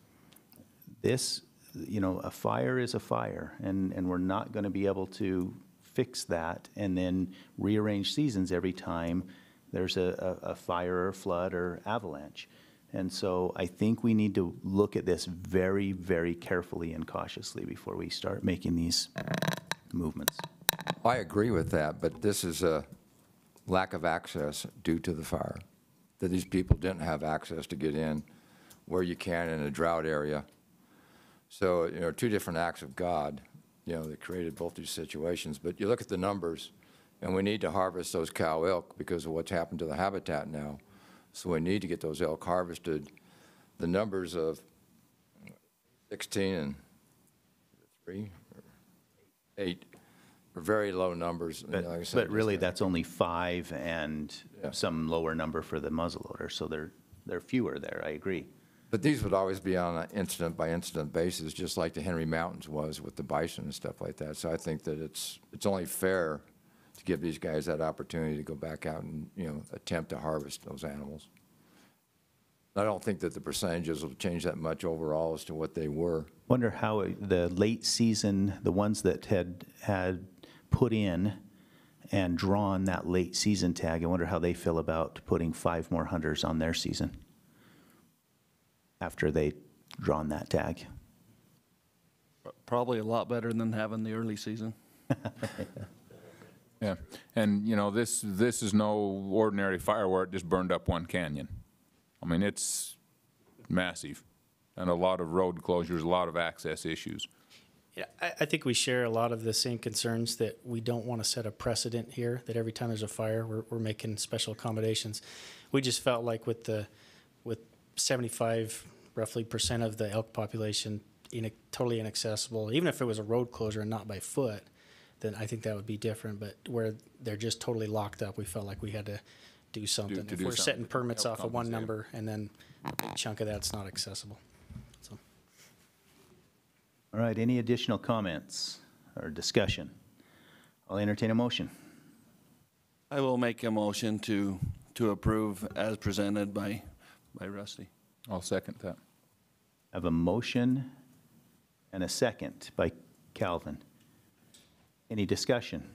This, a fire is a fire, and we're not going to be able to fix that and then rearrange seasons every time there's a fire or flood or avalanche. And so I think we need to look at this very, very carefully and cautiously before we start making these movements. I agree with that, but this is a lack of access due to the fire, that these people didn't have access to get in where you can in a drought area. So, two different acts of God, that created both these situations. But you look at the numbers, and we need to harvest those cow elk because of what's happened to the habitat now. So we need to get those elk harvested. The numbers of 16 and 3 or 8 are very low numbers. But, like I said, but really, that's only 5 and some lower number for the muzzleloader. So they're fewer there. I agree. But these would always be on an incident-by-incident basis, just like the Henry Mountains was with the bison and stuff like that. So I think that it's only fair to give these guys that opportunity to go back out and, attempt to harvest those animals. I don't think that the percentages will change that much overall as to what they were. Wonder how the late season, the ones that had put in and drawn that late season tag, I wonder how they feel about putting 5 more hunters on their season after they drawn that tag. Probably a lot better than having the early season. Yeah, and this is no ordinary fire where it just burned up one canyon. I mean, it's massive, and a lot of road closures, a lot of access issues. Yeah, I think we share a lot of the same concerns that we don't want to set a precedent here, that every time there's a fire, we're making special accommodations. We just felt like with 75 roughly % of the elk population totally inaccessible, even if it was a road closure and not by foot, then I think that would be different. But where they're just totally locked up, we felt like we had to do something. If we're setting permits off of one number and then a chunk of that's not accessible. So. All right, any additional comments or discussion? I'll entertain a motion. I will make a motion to approve as presented by Rusty. I'll second that. I have a motion and a second by Calvin. Any discussion?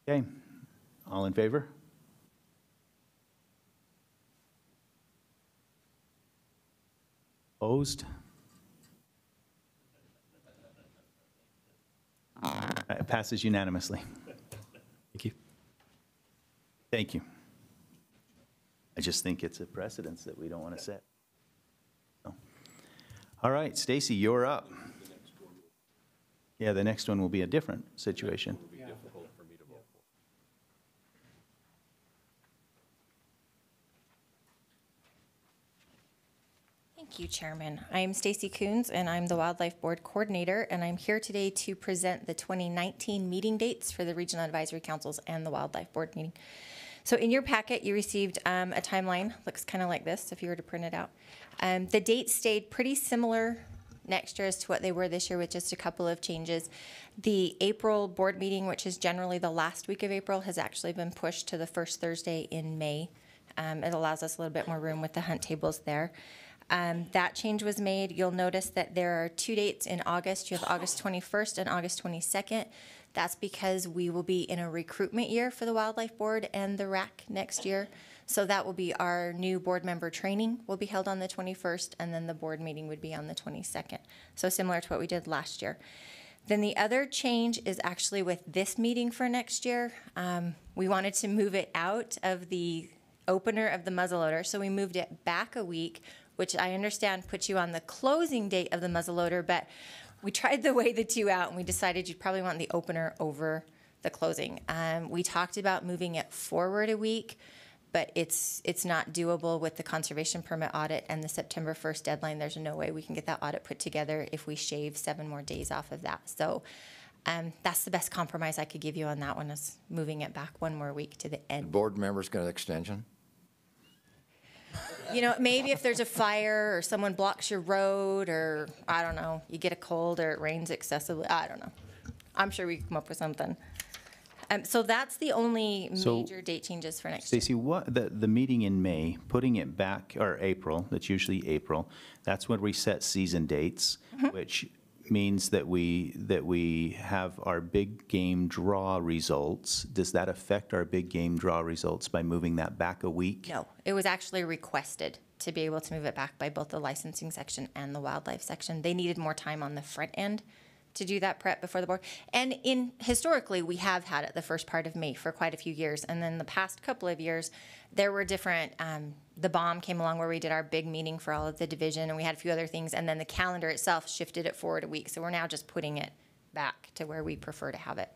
Okay, all in favor? Opposed? It passes unanimously. Thank you. Thank you. I just think it's a precedence that we don't want to set. So. All right, Stacy, you're up. Yeah, the next one will be a different situation. Thank you, Chairman. I'm Stacy Coons, and I'm the Wildlife Board Coordinator, and I'm here today to present the 2019 meeting dates for the Regional Advisory Councils and the Wildlife Board meeting. So in your packet, you received a timeline. Looks kind of like this if you were to print it out. The dates stayed pretty similar next year as to what they were this year, with just a couple of changes. The April board meeting, which is generally the last week of April, has actually been pushed to the first Thursday in May. It allows us a little bit more room with the hunt tables there. That change was made. You'll notice that there are 2 dates in August. You have August 21st and August 22nd. That's because we will be in a recruitment year for the Wildlife Board and the RAC next year. So that will be our new board member training will be held on the 21st, and then the board meeting would be on the 22nd. So similar to what we did last year. Then the other change is actually with this meeting for next year. We wanted to move it out of the opener of the muzzleloader, so we moved it back a week, which I understand puts you on the closing date of the muzzleloader, but we tried to weigh the two out, and we decided you'd probably want the opener over the closing. We talked about moving it forward a week, but it's not doable with the conservation permit audit and the September 1st deadline. There's no way we can get that audit put together if we shave 7 more days off of that. So that's the best compromise I could give you on that one, is moving it back 1 more week to the end. The board members get an extension? You know, maybe if there's a fire or someone blocks your road, or I don't know, you get a cold or it rains excessively. I don't know. I'm sure we can come up with something. So that's the only major date changes for next year. Stacy, what the meeting in May, putting it back, or April, that's usually April, that's when we set season dates, which means that we have our big game draw results. Does that affect our big game draw results by moving that back a week? No, it was actually requested to be able to move it back by both the licensing section and the wildlife section. They needed more time on the front end to do that prep before the board. And historically, we have had it the first part of May for quite a few years. And then the past couple of years, there were different, the bomb came along where we did our big meeting for all of the division, and we had a few other things. And then the calendar itself shifted it forward a week. So we're now just putting it back to where we prefer to have it.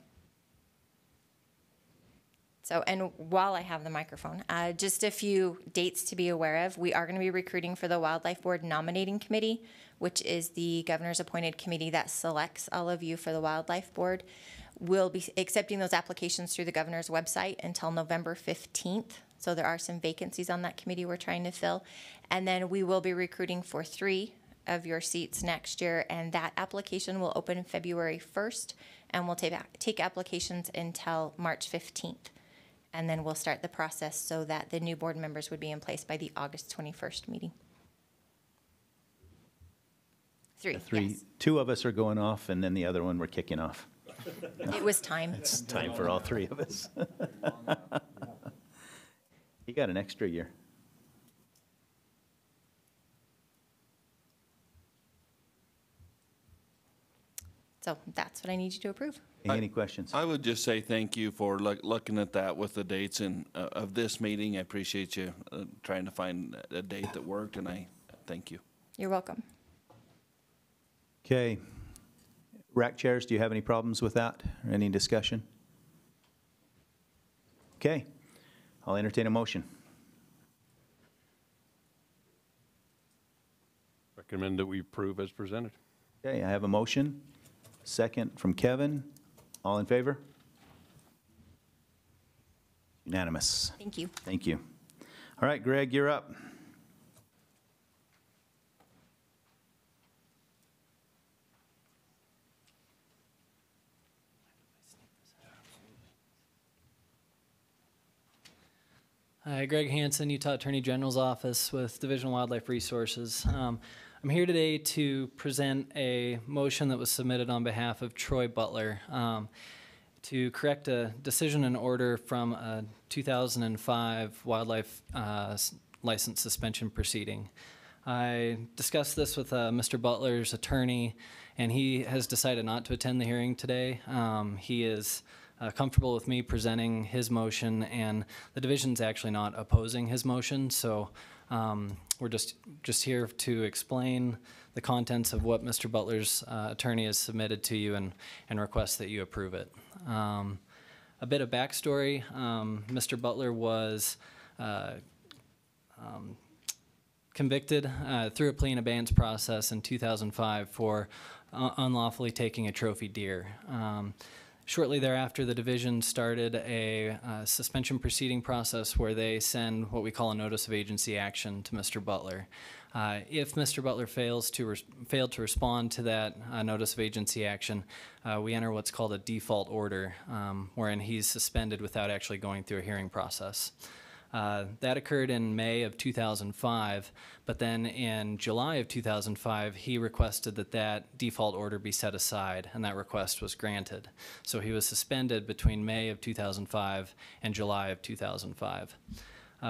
So, and while I have the microphone, just a few dates to be aware of. We are going to be recruiting for the Wildlife Board Nominating Committee, which is the governor's appointed committee that selects all of you for the Wildlife Board. We'll be accepting those applications through the governor's website until November 15th. So there are some vacancies on that committee we're trying to fill. And then we will be recruiting for 3 of your seats next year, and that application will open February 1st, and we'll take applications until March 15th. And then we'll start the process so that the new board members would be in place by the August 21st meeting. 3, yes. 2 of us are going off, and then the other one we're kicking off. It was time. It's time for all 3 of us. You got an extra year. So that's what I need you to approve. Any questions? I would just say thank you for looking at that with the dates of this meeting. I appreciate you trying to find a date that worked, and I thank you. You're welcome. Okay. RAC chairs, do you have any problems with that or any discussion? Okay. I'll entertain a motion. Recommend that we approve as presented. Okay, I have a motion. Second from Kevin. All in favor? Unanimous. Thank you. Thank you. All right, Greg, you're up. Hi, Greg Hansen, Utah Attorney General's Office with Division of Wildlife Resources. I'm here today to present a motion that was submitted on behalf of Troy Butler to correct a decision and order from a 2005 wildlife license suspension proceeding. I discussed this with Mr. Butler's attorney, and he has decided not to attend the hearing today. He is comfortable with me presenting his motion, and the division's actually not opposing his motion, so we're just here to explain the contents of what Mr. Butler's attorney has submitted to you and request that you approve it. A bit of backstory, Mr. Butler was convicted through a plea and abeyance process in 2005 for unlawfully taking a trophy deer. Shortly thereafter, the division started a suspension proceeding process where they send what we call a notice of agency action to Mr. Butler. If Mr. Butler failed to respond to that notice of agency action, we enter what's called a default order, wherein he's suspended without actually going through a hearing process. That occurred in May of 2005, but then in July of 2005, he requested that that default order be set aside, and that request was granted. So he was suspended between May of 2005 and July of 2005.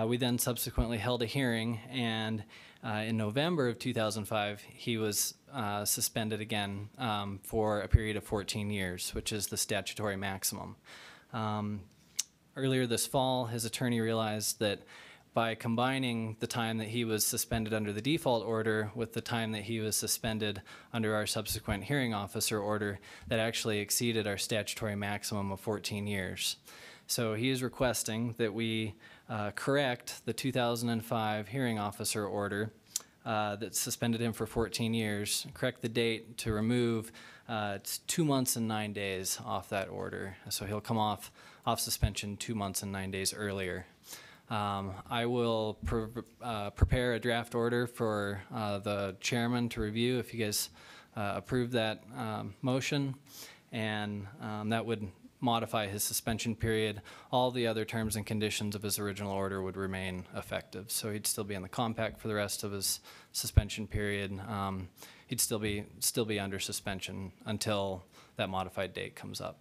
We then subsequently held a hearing, and in November of 2005, he was suspended again for a period of 14 years, which is the statutory maximum. Earlier this fall, his attorney realized that by combining the time that he was suspended under the default order with the time that he was suspended under our subsequent hearing officer order, that actually exceeded our statutory maximum of 14 years. So he is requesting that we correct the 2005 hearing officer order that suspended him for 14 years, correct the date to remove 2 months and 9 days off that order. So he'll come off suspension 2 months and 9 days earlier. I will prepare a draft order for the chairman to review if you guys approve that motion, and that would modify his suspension period. All the other terms and conditions of his original order would remain effective. So he'd still be in the compact for the rest of his suspension period. He'd still be under suspension until that modified date comes up.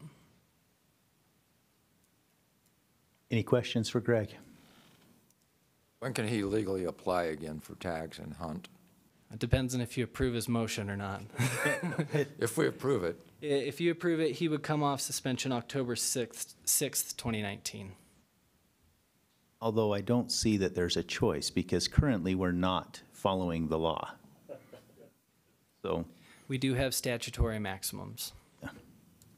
Any questions for Greg? When can he legally apply again for tags and hunt? It depends on if you approve his motion or not. If we approve it. If you approve it, he would come off suspension October 6th, 2019. Although I don't see that there's a choice, because currently we're not following the law. So we do have statutory maximums.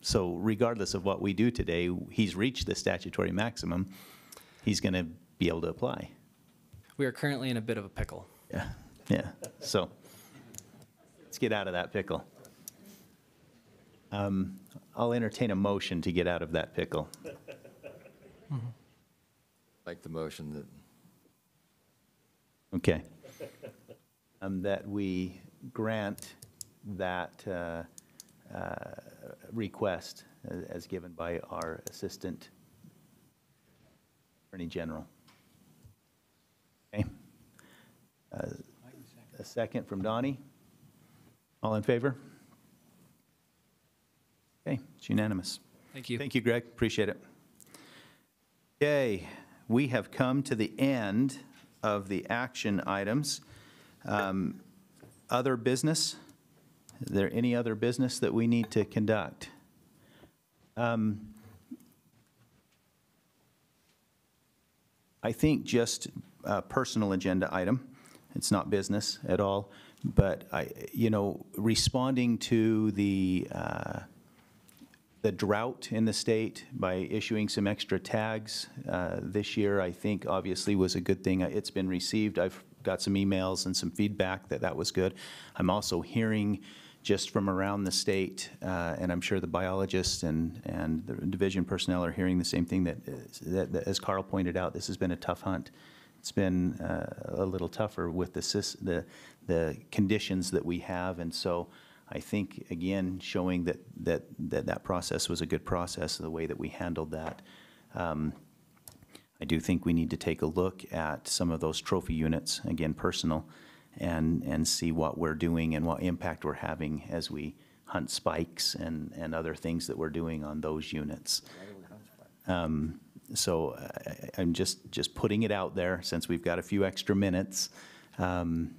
So regardless of what we do today, he's reached the statutory maximum. He's going to be able to apply. We are currently in a bit of a pickle. Yeah, yeah. So let's get out of that pickle. I'll entertain a motion to get out of that pickle. Like the motion that. Okay. That we grant that request as given by our Assistant Attorney General. Okay. A second from Donnie. All in favor? Okay, it's unanimous. Thank you. Thank you, Greg. Appreciate it. Okay, we have come to the end of the action items. Other business? Is there any other business that we need to conduct? I think just a personal agenda item. It's not business at all, but responding to the drought in the state by issuing some extra tags this year, I think obviously was a good thing. It's been received. I've got some emails and some feedback that was good. I'm also hearing just from around the state, and I'm sure the biologists and the division personnel are hearing the same thing, that as Carl pointed out, this has been a tough hunt. It's been a little tougher with the conditions that we have, and so I think, again, showing that process was a good process, the way that we handled that. I do think we need to take a look at some of those trophy units, again, personal, and see what we're doing and what impact we're having as we hunt spikes and other things that we're doing on those units. So I'm just putting it out there, since we've got a few extra minutes, that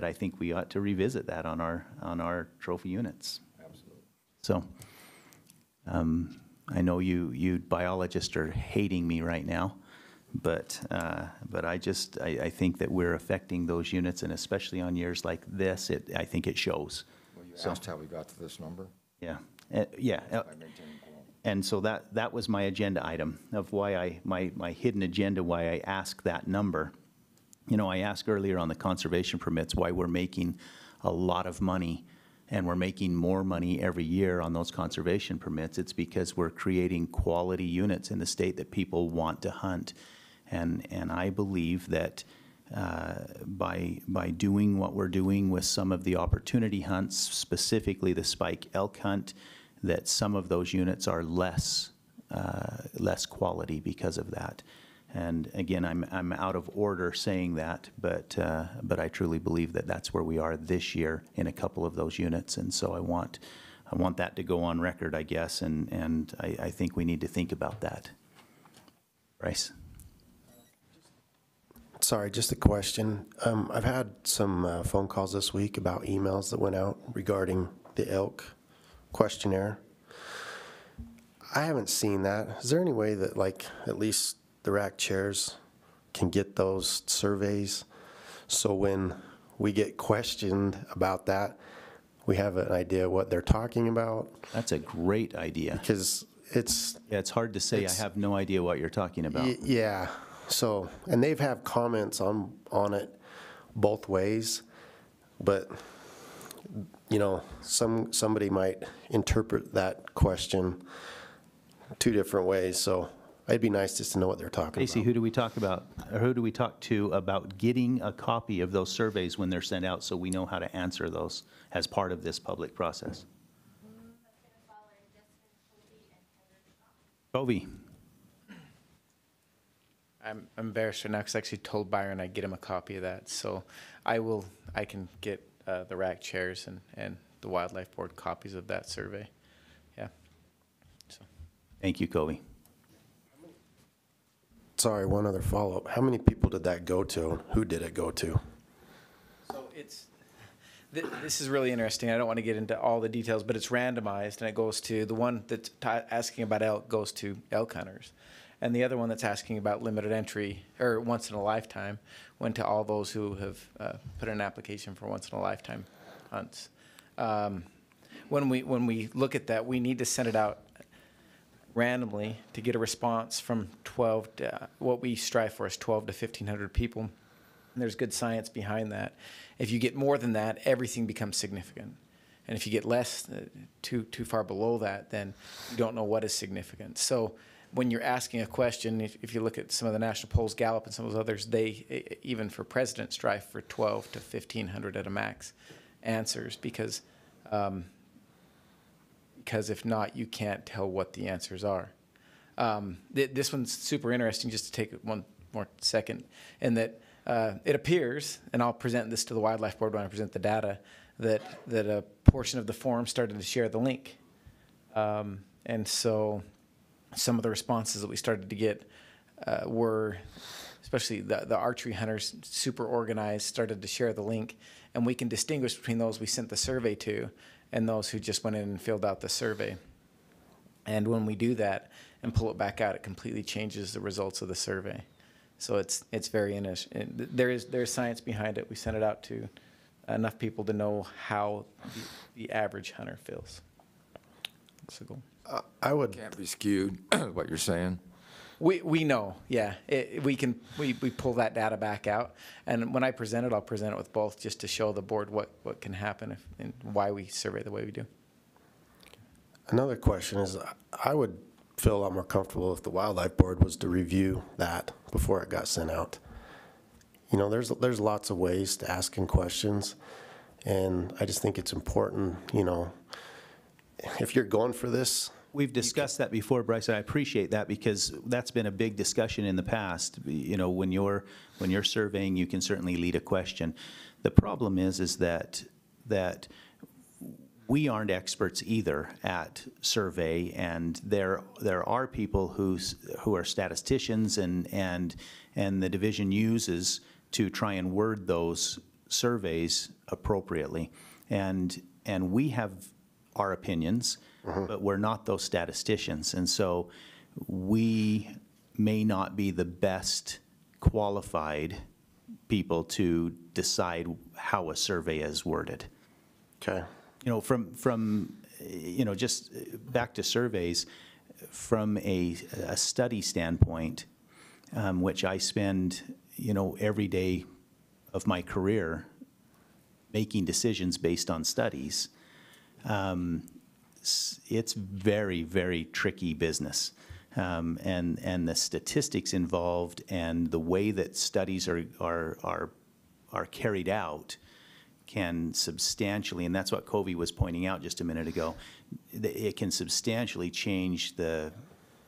I think we ought to revisit that on our trophy units. Absolutely. So I know you biologists are hating me right now, but I think that we're affecting those units, and especially on years like this, I think it shows. Well, you asked how we got to this number? Yeah, yeah. And so that was my agenda item of why my hidden agenda, why I asked that number. I asked earlier on the conservation permits why we're making a lot of money, and we're making more money every year on those conservation permits. It's because we're creating quality units in the state that people want to hunt. And I believe that by doing what we're doing with some of the opportunity hunts, specifically the spike elk hunt, that some of those units are less less quality because of that. And again, I'm out of order saying that, but I truly believe that that's where we are this year in a couple of those units, and so I want that to go on record, I guess, and I think we need to think about that. Bryce? Sorry, just a question. I've had some phone calls this week about emails that went out regarding the elk questionnaire. I haven't seen that. Is there any way that, like, at least the RAC chairs can get those surveys so when we get questioned about that, we have an idea what they're talking about? That's a great idea. Because it's hard to say I have no idea what you're talking about. Yeah. So, and they've had comments on it both ways, but you know, somebody might interpret that question two different ways. So it'd be nice just to know what they're talking Stacey, about. who do we talk about, or who do we talk to about getting a copy of those surveys when they're sent out so we know how to answer those as part of this public process? Covy. I'm embarrassed right now because I actually told Byron I'd get him a copy of that. So I can get the RAC chairs and the Wildlife Board copies of that survey. Yeah. So. Thank you, Covy. Sorry, one other follow-up. How many people did that go to? Who did it go to? So this is really interesting. I don't want to get into all the details, but it's randomized, and it goes to the one that's asking about elk goes to elk hunters. And the other one that's asking about limited entry, or once in a lifetime, went to all those who have put in an application for once in a lifetime hunts. When we look at that, we need to send it out randomly to get a response from 12 to, what we strive for is 12 to 1,500 people. And there's good science behind that. If you get more than that, everything becomes significant. And if you get less, too far below that, then you don't know what is significant. So when you're asking a question, if you look at some of the national polls, Gallup and some of those others, they, even for president, strive for 12 to 1,500 at a max answers because if not, you can't tell what the answers are. This one's super interesting, just to take one more second, in that it appears, and I'll present this to the Wildlife Board when I present the data, that a portion of the forum started to share the link. And so some of the responses that we started to get were, especially the archery hunters, super organized, started to share the link. And we can distinguish between those we sent the survey to and those who just went in and filled out the survey. And when we do that and pull it back out, it completely changes the results of the survey. So it's very interesting. There's science behind it. We sent it out to enough people to know how the average hunter feels. That's the goal. I would can't be skewed. What you're saying. We know, yeah. We pull that data back out, and when I present it, I'll present it with both, just to show the board what can happen and why we survey the way we do. Another question is, I would feel a lot more comfortable if the Wildlife Board was to review that before it got sent out. You know, there's lots of ways to asking questions, and I just think it's important, you know, if you're going for this. We've discussed that before, Bryce, and I appreciate that because that's been a big discussion in the past. You know, when you're surveying, you can certainly lead a question. The problem is that we aren't experts either at survey, and there are people who are statisticians and the division uses to try and word those surveys appropriately, and we have our opinions, but we're not those statisticians, and so we may not be the best qualified people to decide how a survey is worded. Okay. You know, from you know, just back to surveys, from a study standpoint, which I spend, you know, every day of my career making decisions based on studies. It's very, very tricky business, and the statistics involved and the way that studies are carried out can substantially, and that's what Covy was pointing out just a minute ago, it can substantially change the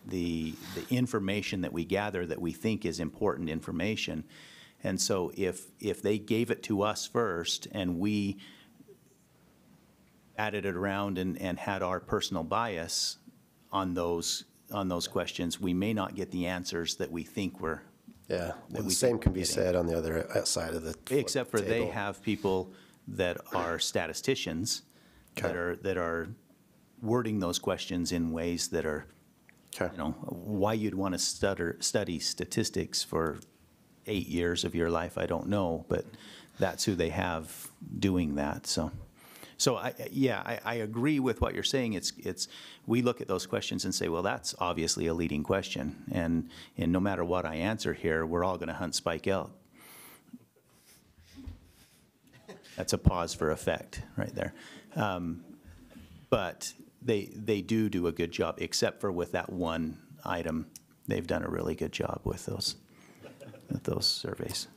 the information that we gather that we think is important information. And so if they gave it to us first and we added it around and had our personal bias on those questions, we may not get the answers that we think we're. Yeah, well, the same can be said on the other side of the Except for they table. have people that are statisticians that are wording those questions in ways that are, you know, why you'd want to study statistics for 8 years of your life, I don't know, but that's who they have doing that. So I agree with what you're saying. It's we look at those questions and say, well, that's obviously a leading question, and no matter what I answer here, we're all going to hunt spike elk. That's a pause for effect right there. But they do a good job, except for with that one item. They've done a really good job with those surveys.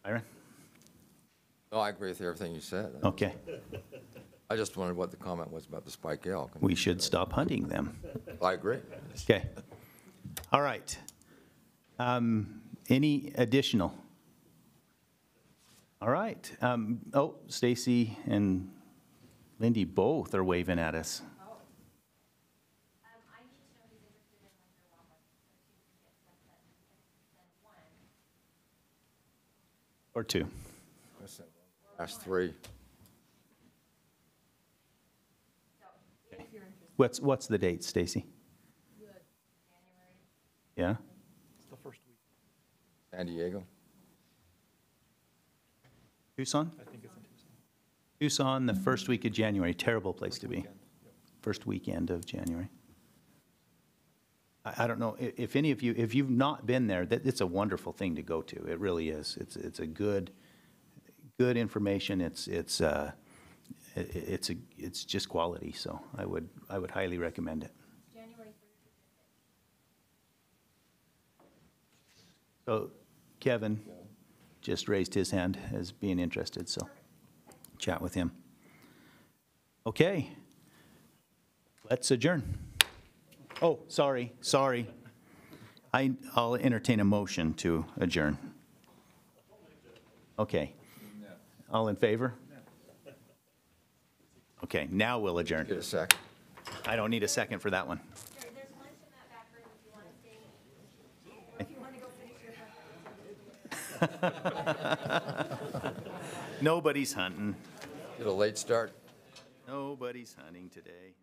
Byron? No, I agree with everything you said. Okay. I just wondered what the comment was about the spike elk. We should stop hunting them. I agree. Okay. All right. Any additional? All right. Oh, Stacy and Lindy both are waving at us. Or two. Last three. What's the date, Stacy? Yeah? It's the first week. San Diego. Tucson? I think it's in Tucson. Tucson, the first week of January. Terrible place to be. First weekend of January. I don't know if any of you, if you've not been there, it's a wonderful thing to go to. It really is. It's a good information. It's just quality. So I would highly recommend it. January 3rd. So Kevin just raised his hand as being interested. So chat with him. Okay. Let's adjourn. Oh, sorry. I'll entertain a motion to adjourn. Okay. All in favor? Okay, now we'll adjourn. Get a second. I don't need a second for that one. There's lunch in that back room if you want to stay. If you want to go finish your Nobody's hunting. Get a late start. Nobody's hunting today.